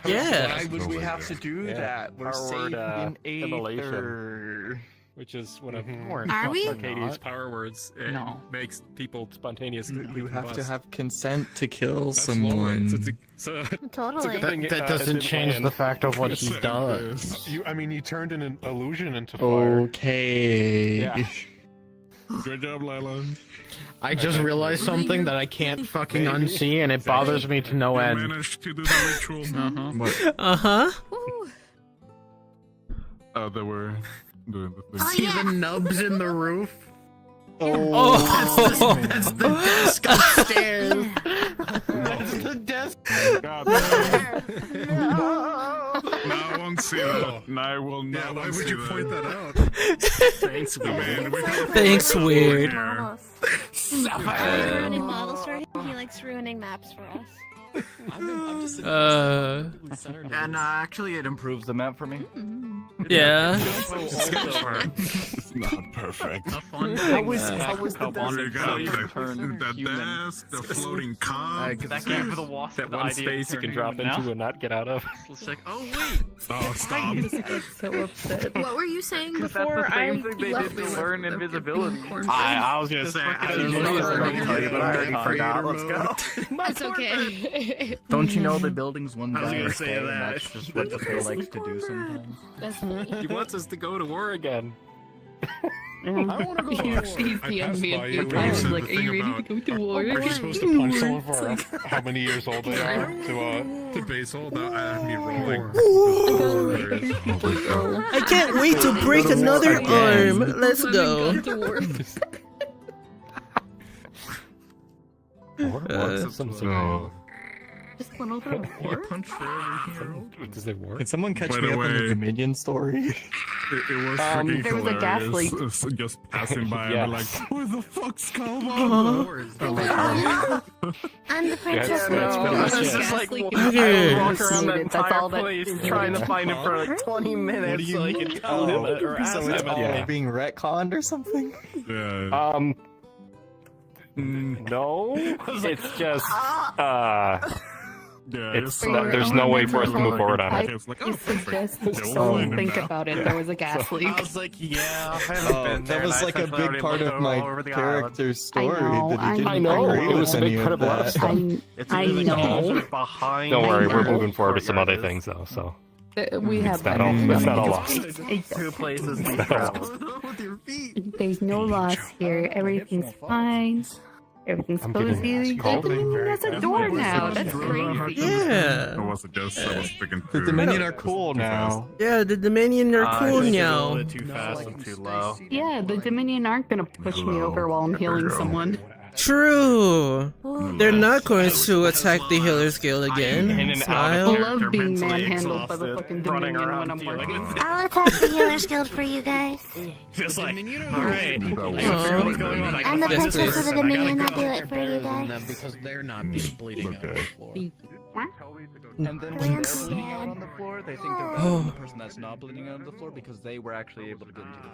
Yeah. Why would we have to do Yeah. that? We're Power safe word, in immolation. Aether. Which is one of Are we? Arcadia's power words. It No. makes people spontaneously You have to combust. have consent to kill That's someone. Lawrence. It's a Totally. good thing, That doesn't it didn't change land. the fact of what he Consent does. is- I mean, you turned an illusion into fire. Okay. Yeah. Good job, Lila. I just realized something that I can't fucking unsee, and it bothers me to no You end. managed to do the ritual. What? Uh-huh. Oh, they were doing the thing. See the nubs in the roof? Oh, That's the desk upstairs. That's the desk. God damn. Now I won't see that. Now I will not. Yeah, why would see you point that out? Thanks, man. Thanks, weird. Ruining model store. He likes ruining maps for us. And actually, it improves the map for me. Yeah. It's not perfect. How was the You got turn the desk, the floating cob. that gave the wasp That the one idea space of you can turning drop human into and not get out of. It's like, oh wait, Oh, stop. So upset. What were you saying that's before the I same thing they left? did to learn invisibility. I was gonna say, I was gonna tell you, but I already forgot. Let's go. It's okay. Don't you know the building's one I was guy gonna a say day, and that. that's just what Joe likes to do sometimes. That's funny. He wants us to go to war again. I want to go to war. He's the I passed by envy you. of You I was said like, the are you thing ready to go to war? Are you supposed to punch someone for how many years old they are to The base hold out, I'd be rolling. I can't wait to break another arm. Let's go. Some Oh. Just went over the floor. Punch for every hero. Does it work? Can someone catch By me the up on the way- Dominion story? It was freaking there was a gas hilarious. leak. Just passing by and be like, where the fuck's Calvin? I'm the princess. that's pretty much It's it. just like I Okay. walk around that That's entire all that place is trying to needed. find him for like 20 minutes so I can tell him or ask So him it's about all it. being retconned or something? Yeah. No, it's just Yeah, it's so- not, there's no way for us to move forward on it. It's like, I oh, perfect. suggest They'll don't find him think now. about it. There was a gas leak. I was like, yeah, I haven't been there. That was and I like a essentially big already part looked of my all over the character's story know, that he I didn't know. agree It was with a big any part of of a lot of that. stuff. It's I either the know. cars are behind. Don't worry, we're where moving forward to some other courtyard things though. So We have it's not all, it's not all lost. is. Two places we traveled. There's no loss here. Everything's fine. Everything's I'm getting cozy. cold. The Dominion has a door now. That's crazy. Yeah. Or was it just I was thinking The too- Dominion are too cool fast? now. Yeah, the Dominion are I cool think it's a now. little bit too fast and too low. Yeah, the Dominion aren't gonna push me over while I'm healing someone. True. They're not going to attack the Healer's Guild again. In and out of I Smile. love being mentally manhandled by the exhausted, fucking running Dominion around when I'm feeling working. I'll attack the Healer's Guild for you guys. Just like, alright, I Aw. gotta figure out what's going on. I I'm gotta the find princess this of the person, I gotta Dominion. I'll go. do it for you Better than guys. them because they're not bleeding out on the floor. And then I when am they're bleeding scared. out on the floor, they think they're better Oh. than the person that's not bleeding out on the floor because they were actually able to get into the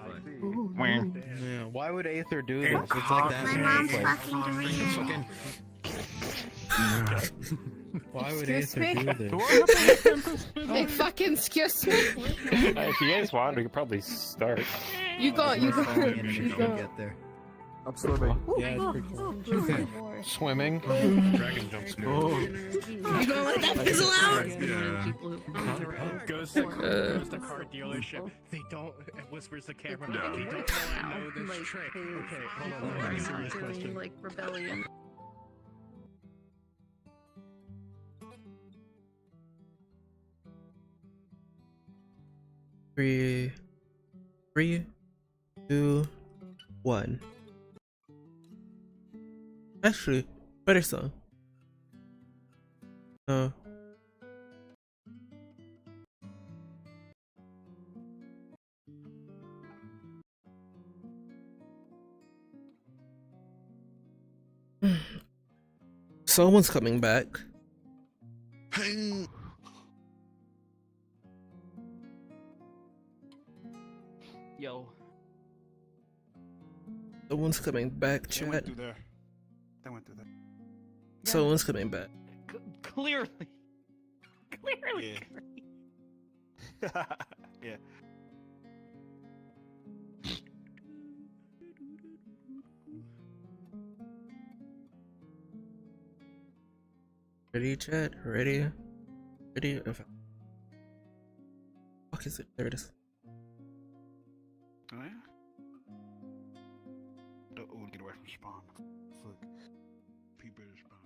fight. Yeah, why would Aether do this? It's like that. My mom's fucking Doritos. Fucking... Why would Excuse Aether me? do this? They fucking excuse me. If you guys want, we could probably start. You go. You go. You go. Get there. I'm swimming. Yeah, it's pretty cool. Okay. Swimming. Dragon jump You gonna let that fizzle out? Goes to the car dealership. They don't. Whispers the camera. They don't know this trick. Okay, hold on. Very serious question. Like rebellion. Three, 2, 1. Actually, better song. Someone's coming back. Yo. Someone's coming back, They went chat. through there. They went through there. Someone's coming back. Clearly. Clearly. Yeah. Ready, chat? Ready? Ready? Oh, fuck is it? There it is. Oh yeah. Oh, get away from spawn. Fuck. People to spawn.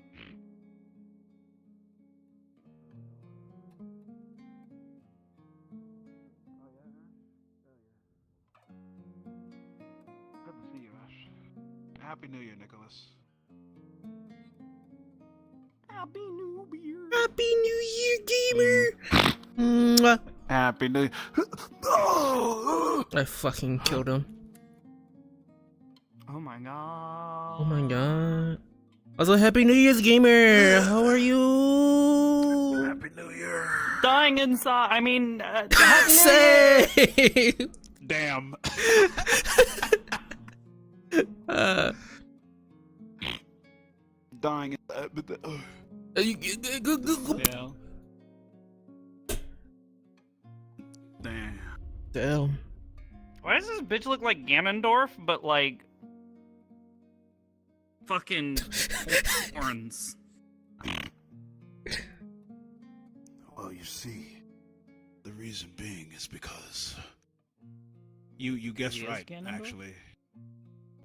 Good to see you, Ash. Happy New Year, Nicholas. Happy New Year. Happy New Year, gamer! Mwah. Happy New Year. I fucking killed him. Oh my god. Oh my god. Also, Happy New Year's, gamer! How are you? Happy New Year. Dying inside. I mean, Same! Damn. Dying. Yeah. Damn. Damn. Why does this bitch look like Ganondorf, but like fucking horns? Well, you see, the reason being is because you guessed He is right. Ganondorf? Actually,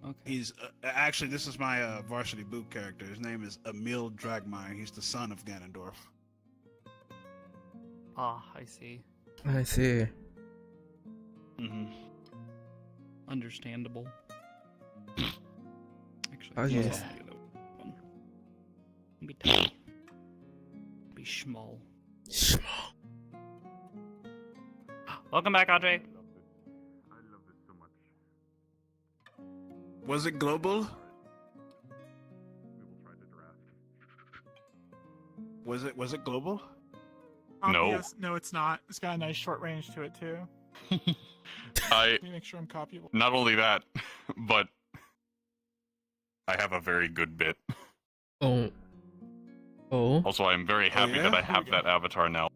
Okay. he's actually this is my varsity boot character. His name is Emil Dragmire. He's the son of Ganondorf. Ah, I see. I see. Mm-hmm. Understandable. Actually, Oh, yes. Be tight. Schmall. Welcome back, Andre. Was it global? Was it global? No. Yes, no, it's not. It's got a nice short range to it too. I Let me make sure I'm copyable. not only that, but I have a very good bit. Oh. Oh. Also, I'm very happy yeah? that I have that avatar now.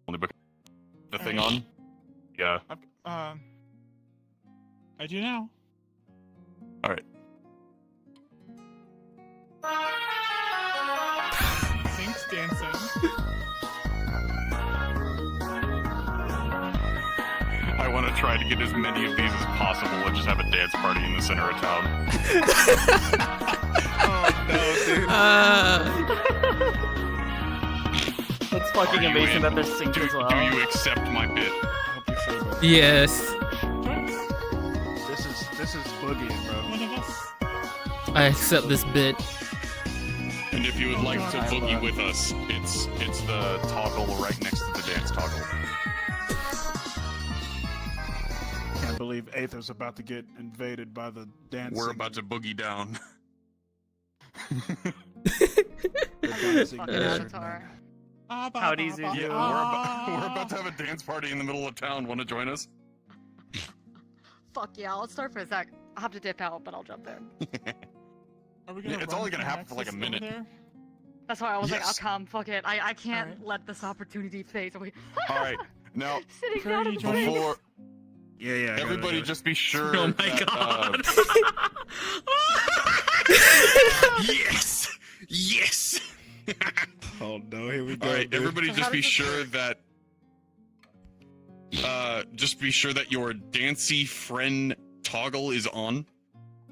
Only because the thing on. Yeah. I do now. All right. Thanks, dancing. I want to try to get as many of these as possible and just have a dance party in the center of town. Oh no, dude. It's fucking amazing that they're synced as well. Do you accept my bit? Yes. This is boogieing, bro. One of us. I accept this bit. And if you would like to boogie with us, it's the toggle right next to the dance toggle. Can't believe Aether's about to get invaded by the dancing. We're about to boogie down. How easy is it? Yeah, we're about to have a dance party in the middle of town. Want to join us? Fuck yeah, let's start for a sec. I'll have to dip out, but I'll jump in. It's only gonna happen for like a minute. That's why I was like, Yes. I'll come, fuck it. I can't let this opportunity fade away. All right, now Sitting down in the before. Yeah. Everybody, just be sure. Oh my that, God. Yes. Oh no, here we go. All right, dude. everybody, just be sure that. Just be sure that your Dancy friend toggle is on,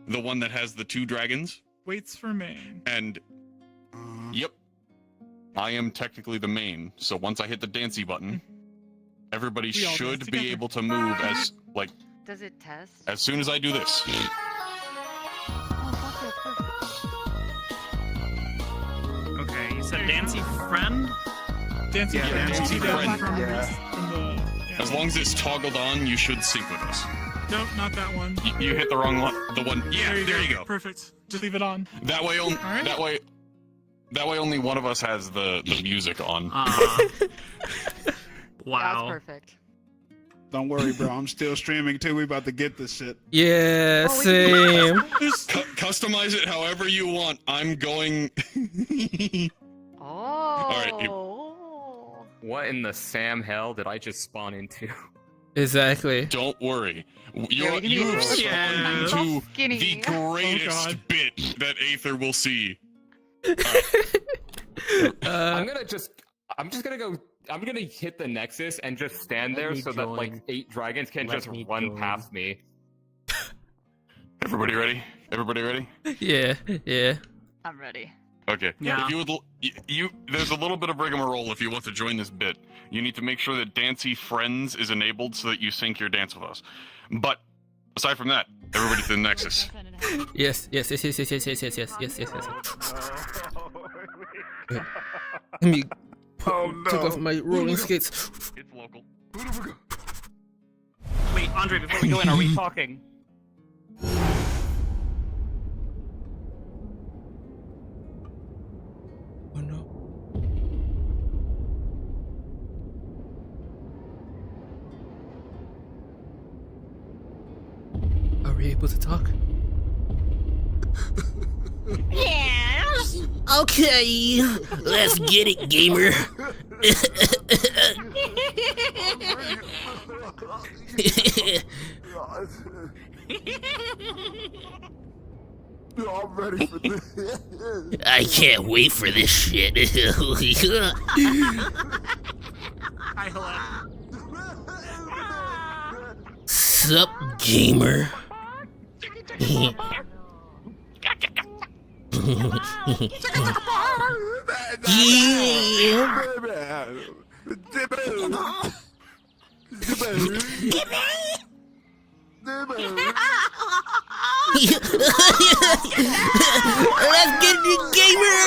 the one that has the 2 dragons. Waits for main. And yep, I am technically the main. So once I hit the Dancy button, everybody We all should dance be together. able to move as like Does it test? as soon as I do this. Okay, you said Dancy friend? Dancy Yeah, friend. Dancy friend. From the, As long as it's toggled on, you should sync with us. Nope, not that one. You hit the wrong one. The one. Yeah, there you go. Perfect. Just leave it on. That way, right. that way, only one of us has the music on. Wow. That's perfect. Don't worry, bro. I'm still streaming too. We about to get this shit. Yeah, same. Customize it however you want. I'm going. Oh. All right. What in the Sam hell did I just spawn into? Exactly. Don't worry. Yeah, You've spawned so into skinny. the greatest bit that Aether will see. I'm gonna hit the Nexus and just stand there so that like 8 dragons can just run past me. Everybody ready? Everybody ready? Yeah. I'm ready. Okay. Yeah. If you would, there's a little bit of rigmarole if you want to join this bit. You need to make sure that Dancy Friends is enabled so that you sync your dance with us. But aside from that, everybody to the Nexus. Yes. Let me take off my rolling skates. It's local. Wait, Andre, before we go in, are we talking? Oh no. Are we able to talk? Yeah. Okay, let's get it, gamer. I'm ready for this. I can't wait for this shit. Sup, gamer? Let's get it, gamer!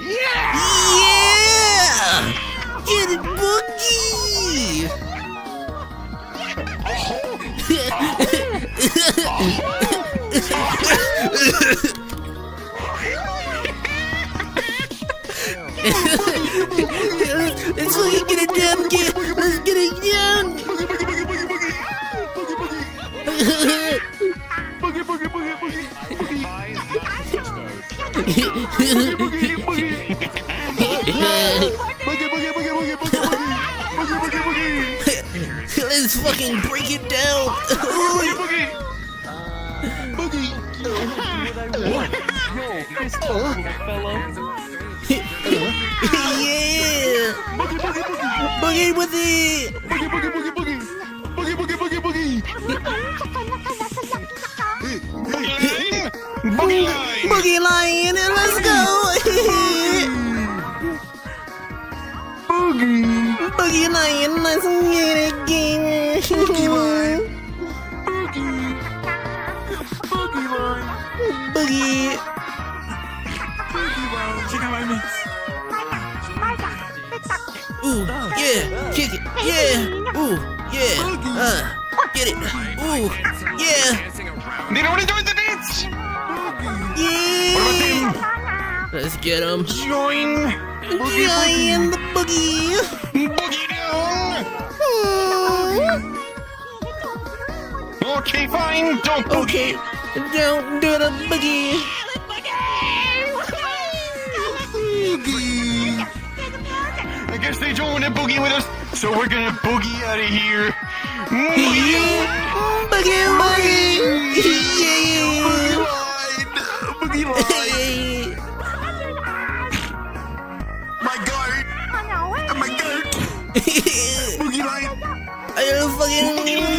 Yeah! Get it, Boogie! Let's fucking get it down, kid. Let's get it down. Let's fucking break it down. Yeah! Boogie with it! Boogie lion, and let's go! Boogie lion, let's get it again! Boogie! Check out my mix. Ooh, yeah, kick it, yeah, ooh, yeah, get it, ooh, yeah. They know what to do with the dance! Yeah! Let's get him. Join the boogie. Boogie down! Okay, fine, don't boogie. Okay, don't do the boogie. I guess they don't want to boogie with us, so we're gonna boogie out of here. Boogie, boogie, yeah. Boogie line. My guard. My guard. Boogie line. I fucking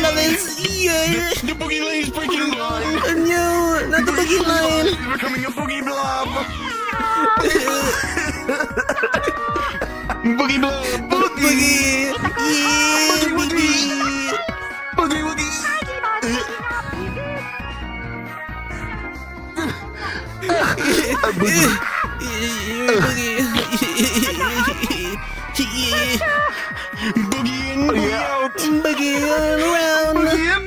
love this. Yeah. The boogie line is breaking down. No, not the boogie line. It's becoming a boogie blob. Boogie blob. Boogie. Yeah. Boogie. Boogie woogie. Boogie in, boogie out. Boogie around. Boogie in,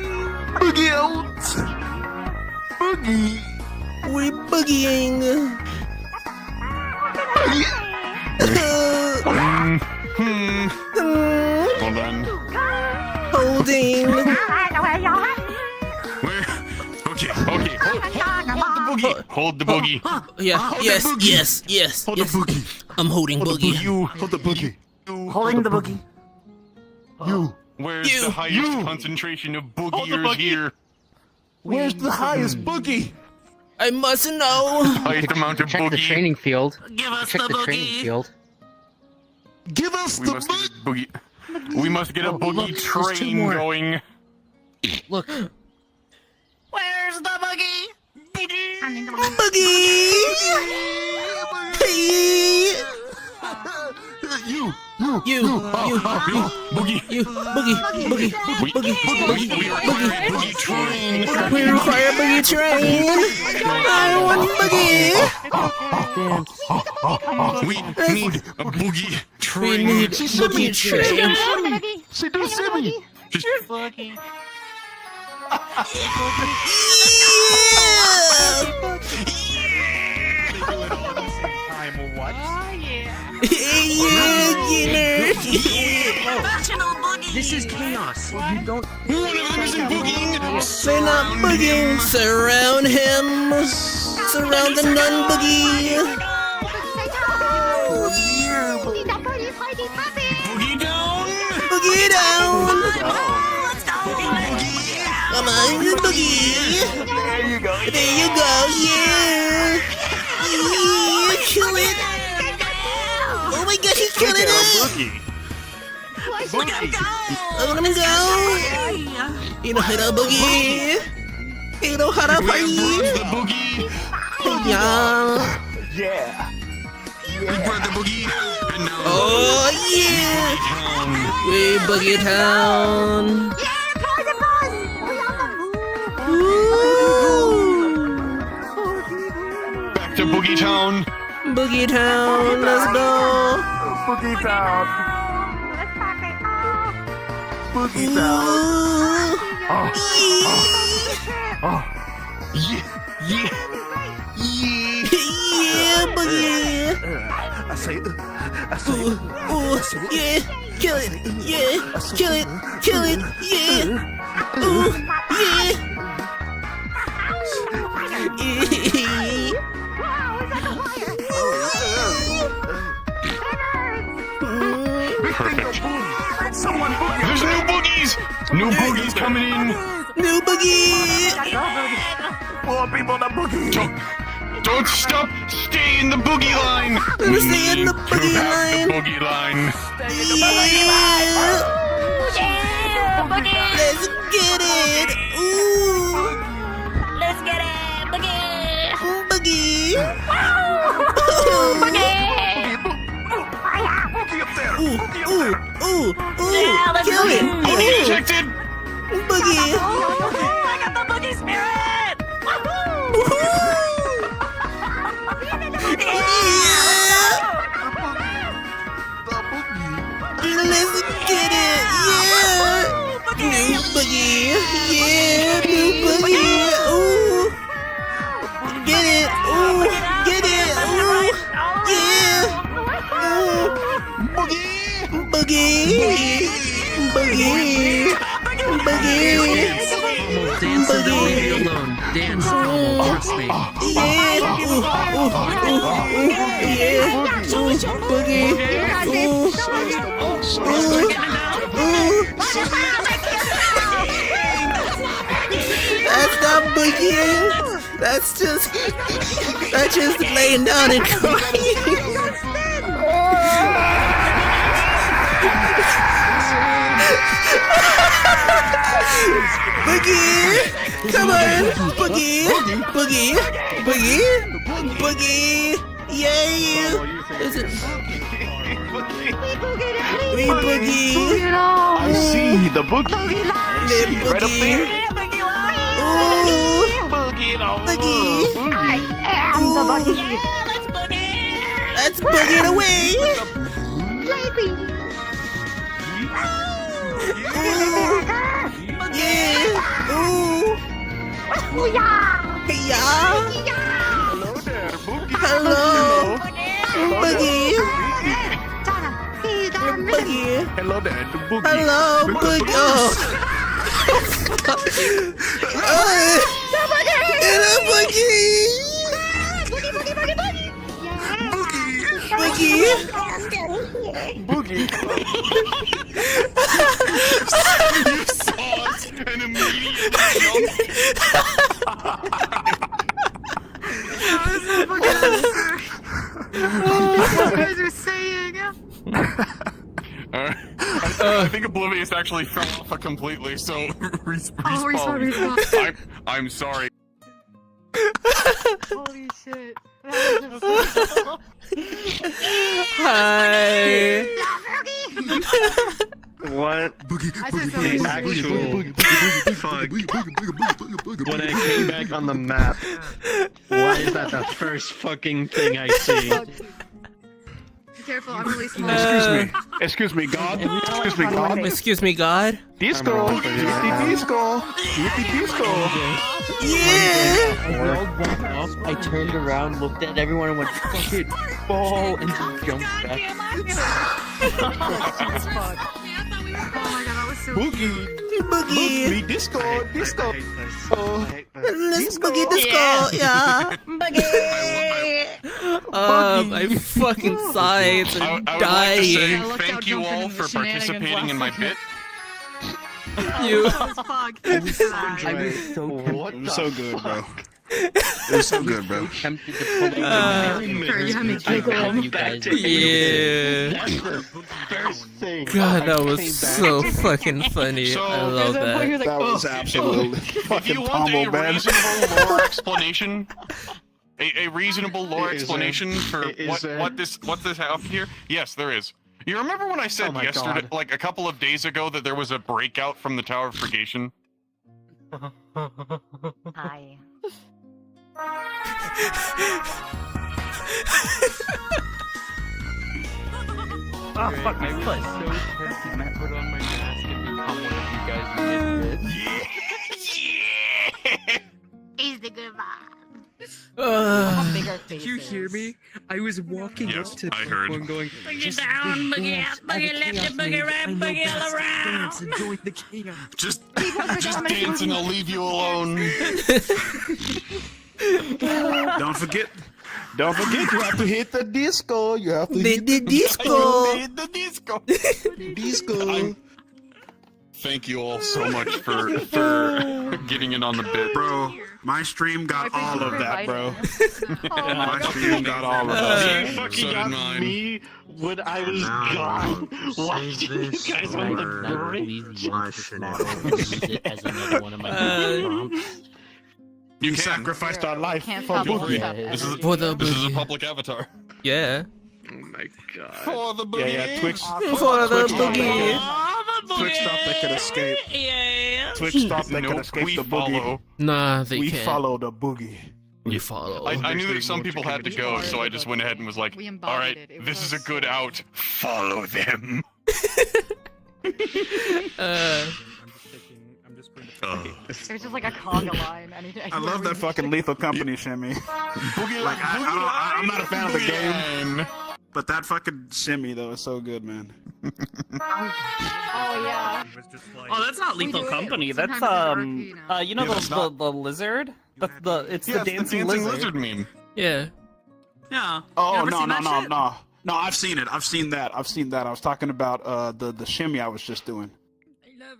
boogie out. Boogie. We boogieing. Hold on. Holding. Where? Okay. Hold the boogie. Hold the boogie. Yeah, yes. Hold the boogie. I'm holding boogie. You hold the boogie. Holding the boogie. You. Where's the highest concentration of boogiers here? Where's the highest boogie? I must know. Highest amount of Check boogie. the training field. Give us Check the the training boogie. field. Give us We the must get a boogie. We must get a Oh, boogie look, there's two train more. going. Look. Where's the boogie? Boogie. Hey. You. Boogie. We boogie train. We require boogie train. I want boogie. We need a boogie train. We need boogie train. She do shimmy. Yeah. This is chaos. You don't. One of them isn't boogieing. They're not boogieing. Surround him. Surround the non-boogie. Boogie down. Boogie down. Come on, the boogie. There you go. There you go. Yeah. Yeah. Kill it. Oh killing it. Boogie. Let him go. You know how to boogie. You know how to party. The boogie. Yeah. Yeah. We brought the boogie. And now Oh yeah. We boogie town. back to Boogie Town. Boogie town. Let's go. Boogie Town. Boogie Town. Oh. Yeah, yeah, yeah. Yeah, boogie. I say it. Ooh, yeah, kill it, yeah, kill it, yeah. Ooh, yeah. Perfect. There's new boogies. New boogies coming in. New boogie. More people on the boogie. Don't stop. Stay in the boogie line. Stay in the boogie line. The boogie line. Yeah, boogie. Let's get it. Ooh. Let's get it, boogie. Boogie. Boogie. Ooh. Yeah, let's Kill it. Boogie detected. Boogie. I got the boogie spirit. Let's get it, yeah! New boogie, yeah, new boogie, ooh! Get it, ooh! Get it, ooh! Yeah! Ooh! Boogie! Boogie! Boogie! Dance so don't leave me alone. Dance, trust me. Yeah! Yeah! Boogie! That's not boogieing. That's just laying down and crying. Boogie, come on, boogie, yeah. We boogie. I see the boogie. Right up there. Ooh. Boogie. I am the boogie. Let's boogie it away. Yeah. Ooh. Yeah. Hello. Boogie. Boogie. Hello there, the boogie. Hello, Boogie. Oh. Hello, Boogie. Boogie. You saw it and immediately What you guys are saying? I think Oblivious actually fell off completely, so respawn. I'm sorry. Holy shit. Hi. What? The actual fuck. When I came back on the map, why is that the first fucking thing I see? Be careful, I'm releasing Excuse me, God. Excuse me, God. Excuse me, God. Disco. Disco. Yeah. I turned around, looked at everyone, and went, fuck it, ball, and just jumped back. Oh my god, that was so Boogie. Boogie. Disco. Let's boogie disco, yeah. My fucking sides are I would like to dying. say thank you all for participating in my bit. You. fuck. I was so So good, bro. It was so good, bro. Tempted to pull out you guys. Yeah. That's the first thing. God, that I was came so back. fucking funny. So- I love that. That was absolutely If fucking you want pummel, a man. reasonable lore explanation, a reasonable lore Is explanation for is there? what this happened here, yes, there is. You remember when I said Oh my yesterday, God. like a couple of days ago, that there was a breakout from the Tower of Purgation? Hi. Oh, fuck my foot. I was so tempted to put on my mask and become one of you guys who did this. He's the good one. Did you hear me? I was walking Yes, up to I heard. and going, Boogie down, boogie up, boogie left, and boogie right, boogie all around. Enjoy the chaos. Just dance and I'll leave you alone. Don't forget, you have to hit the disco. You have to hit The disco. Hit the disco. disco. Thank you all so much for getting in on the bit, Bro, my stream got all of that, bro. Oh My stream got all of You that. fucking So did got mine. me when I was gone. Why did you guys want to break? as another one of my You sacrificed our life Can't for stop Boogie. stuff. This is For the this is a boogie. public avatar. Yeah. Oh my god. For the boogie. Yeah, Twitch. For the boogie. Twitch thought they could escape. Yeah. Twitch thought they could Nope, escape we the boogie. follow. Nah, they We can't. follow the boogie. We follow. I knew that some people had to go, so I just went ahead and was like, We all embodied right, it. It this was is a good out. Follow them. There's just like a conga line. I love that fucking Lethal Company shimmy. Like, I'm not a fan of the game, but that fucking shimmy though is so good, man. Oh yeah. Oh, that's not We Lethal do it Company. sometimes That's in RP now. you know Yeah, that's the lizard. It's Yeah, the dancing lizard. meme. Yeah. Yeah. Oh You ever no seen no that no shit? no no! I've seen it. I've seen that. I was talking about the shimmy I was just doing.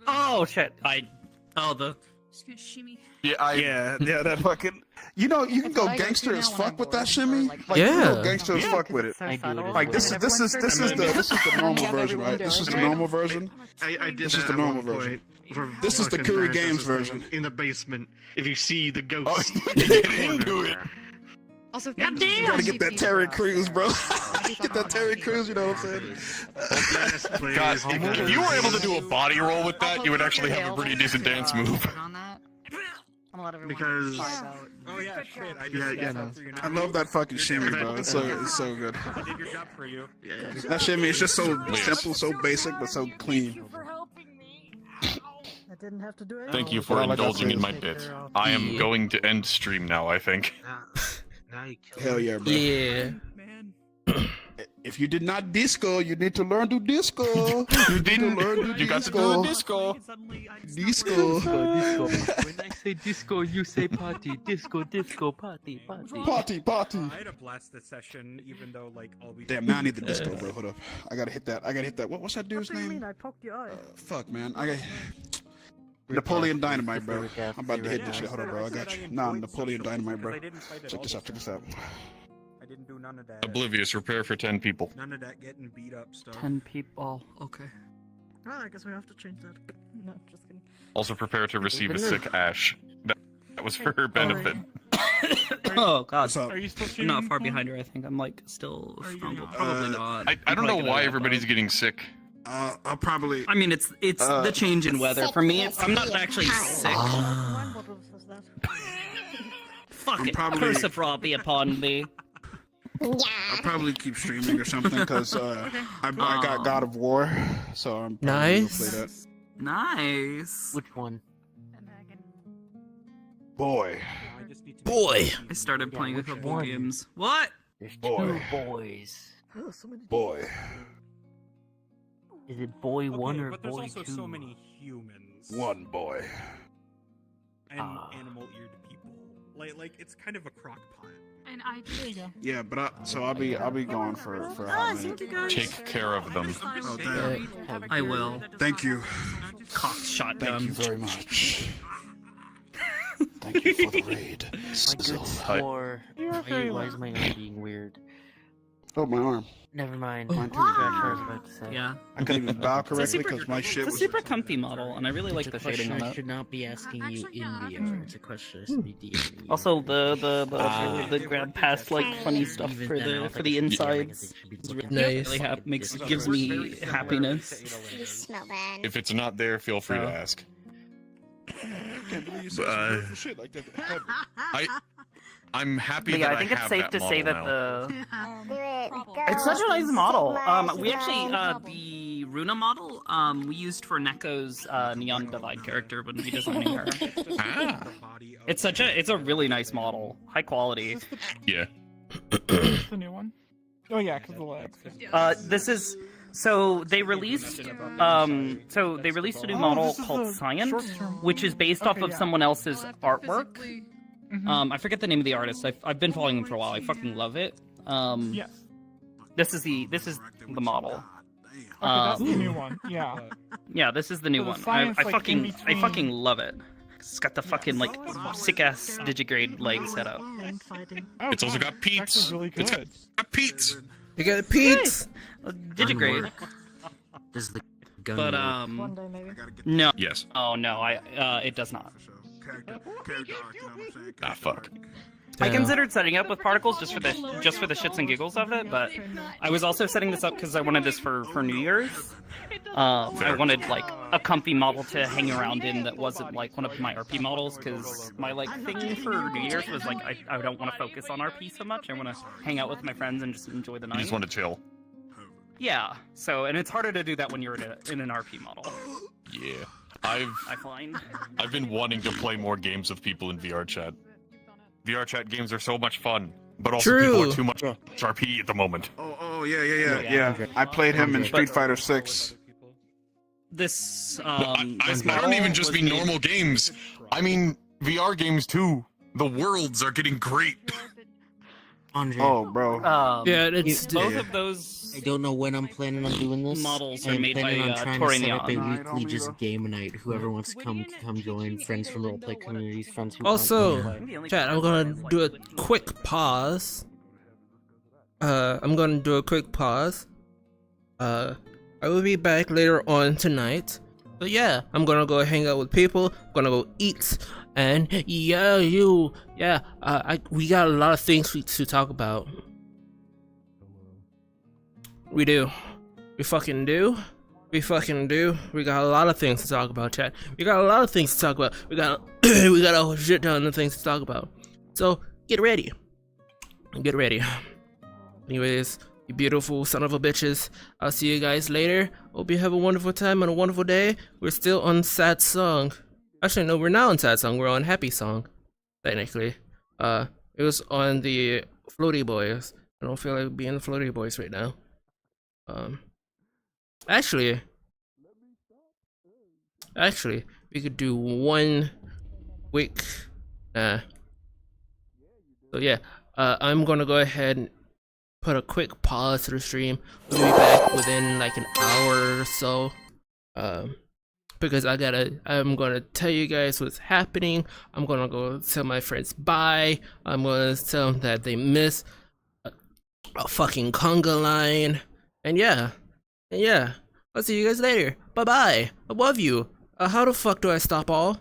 Oh shit! Just gonna shimmy. Yeah, Yeah, that fucking. You know, you can go what I go gangster to as now when fuck I'm with that bored, shimmy. or, like, Like, you can Yeah. go gangster as fuck with it. So subtle. Like this is the normal version, right? This is the normal version. I did This that is the at normal one version. point for This is the fucking Curry Bad Games Justice version. in the basement. If you see the ghost, Get into it. Also, God thank You you gotta for get that GP Terry for us. Crews, bro. Get that Terry Crews. You know what I'm saying? yes, please. God, if you were able to do a body roll with that, you would actually have a pretty decent dance move. On that. I'm gonna let everyone Because- vibe out. Oh yeah, shit. I I love that fucking shimmy, bro. It's so good. I did your job for you. That shimmy is just so simple, so basic, but so clean. I didn't have to do it. Thank you for Well, like I indulging said- in my bit. I am going to end stream now, I think. Hell yeah, bro. Yeah. If you did not disco, you need to learn to disco. You didn't. learn to You got to do a disco. Disco. When I say disco, you say party. Disco, disco, party, party. Party. I had a blasted session, even though like all we. Damn, now I need the disco, bro. Hold up. I gotta hit that. What's that dude's What do you name? mean? I poked your eye. Fuck, man. I got Napoleon Dynamite, bro. I'm about to hit this shit. Hold on, bro. I got you. Nah, Napoleon Dynamite, bro. Check this out. Check this out. I didn't do none of that. Oblivious, prepare for 10 people. None of that getting beat up stuff. 10 people. Okay. Well, I guess we have to change that. No, just kidding. Also prepare to receive a sick ash. That was for her benefit. Oh god. What's up? Are you still I'm not shooting, far Paul? behind her. I think I'm like still. Are you not? Probably not. I don't know why everybody's getting sick. I'll probably. I mean, it's the change in weather. For me, I'm not actually sick. What was that? Fucking probably- curse of Ra be upon me. I'll probably keep streaming or something because I got God of War, so I'm probably Nice. gonna play that. Nice. Which one? Boy, I just need to Boy. I started playing a which couple one? games. What? There's Boy. 2 boys. Oh, so many. boy. Is it boy 1 or but there's boy also 2? so many humans. One boy. And Ah. animal-eared people. Like it's kind of a crock pot. And I Yeah, but I'll be going for a hot minute. Take care of them. Oh, damn. I will. Thank you. Cock Thank shotgun. you very much. Thank you for the raid. My good score. Why is my arm being weird? Oh, my arm. Never mind. Mine too. That's what I was about to say. Yeah. I couldn't even bow correctly super- because my shit It's a was. super comfy model, and I really like It's a the shading on question I that. should not be asking you in VR. It's a question I should be DMing you. Also, the grab past like funny stuff for the insides. It's Nice. Really gives me happiness. If it's not there, feel free to ask. Shit like that. I'm happy But that yeah, I think it's have safe that to say model that now. it's such a nice model. We actually the Runa model we used for Neko's Neon Divide character when redesigning her. It's a really nice model, high quality. Yeah. The new one. Oh yeah, because the legs. This is. So they released a new model called Science, which is based off of someone else's artwork. I forget the name of the artist. I've been following him for a while. I fucking love it. Yes. This is the model. That's the new one. Yeah. Yeah, this is the new So the one. Science, I like, fucking in I between- fucking love it. It's got the fucking like sick ass digigrade leg setup. It's also got Pete's. Really It's good. got Pete's. You got Pete's. Digigrade. Does the gun But work? no. Yes. Oh no, it does not. Ah, fuck. I considered setting up with particles just for the shits and giggles of it, but I was also setting this up because I wanted this for New Year's. I wanted like a comfy model to hang around in that wasn't like one of my RP models, because my like thing for New Year's was like I don't want to focus on RP so much. I want to hang out with my friends and just enjoy the night. You just want to chill. Yeah. So, and it's harder to do that when you're in an RP model. Yeah. I find. I've been wanting to play more games with people in VR chat. VR chat games are so much fun, but also people are too much RP at the moment. Oh yeah. I played him in Street Fighter 6. This I don't even just mean normal games. I mean VR games too. The worlds are getting great. Oh, bro. Yeah, it's both of those. I don't know when I'm planning on doing this. Models are I'm made planning by, on trying to set up a Torignon. weekly just game night. Whoever wants to come join. Friends from roleplay communities, friends who Also, want to play. chat, I'm gonna do a quick pause. I will be back later on tonight. So yeah, I'm gonna go hang out with people. I'm gonna go eat, and we got a lot of things to talk about. We do. We fucking do. We got a lot of things to talk about, chat. We got a lot of things to talk about. We got a whole shit ton of things to talk about. So get ready. Anyways, you beautiful son of a bitches. I'll see you guys later. Hope you have a wonderful time and a wonderful day. We're still on Sad Song. Actually, no, we're not on Sad Song. We're on Happy Song, technically. It was on the Floaty Boys. I don't feel like being the Floaty Boys right now. Actually, we could do one quick. So yeah, I'm gonna go ahead and put a quick pause to the stream. We'll be back within like an hour or so. Because I'm gonna tell you guys what's happening. I'm gonna go tell my friends bye. I'm gonna tell them that they miss a fucking conga line. And yeah, I'll see you guys later. Bye bye. I love you. How the fuck do I stop all?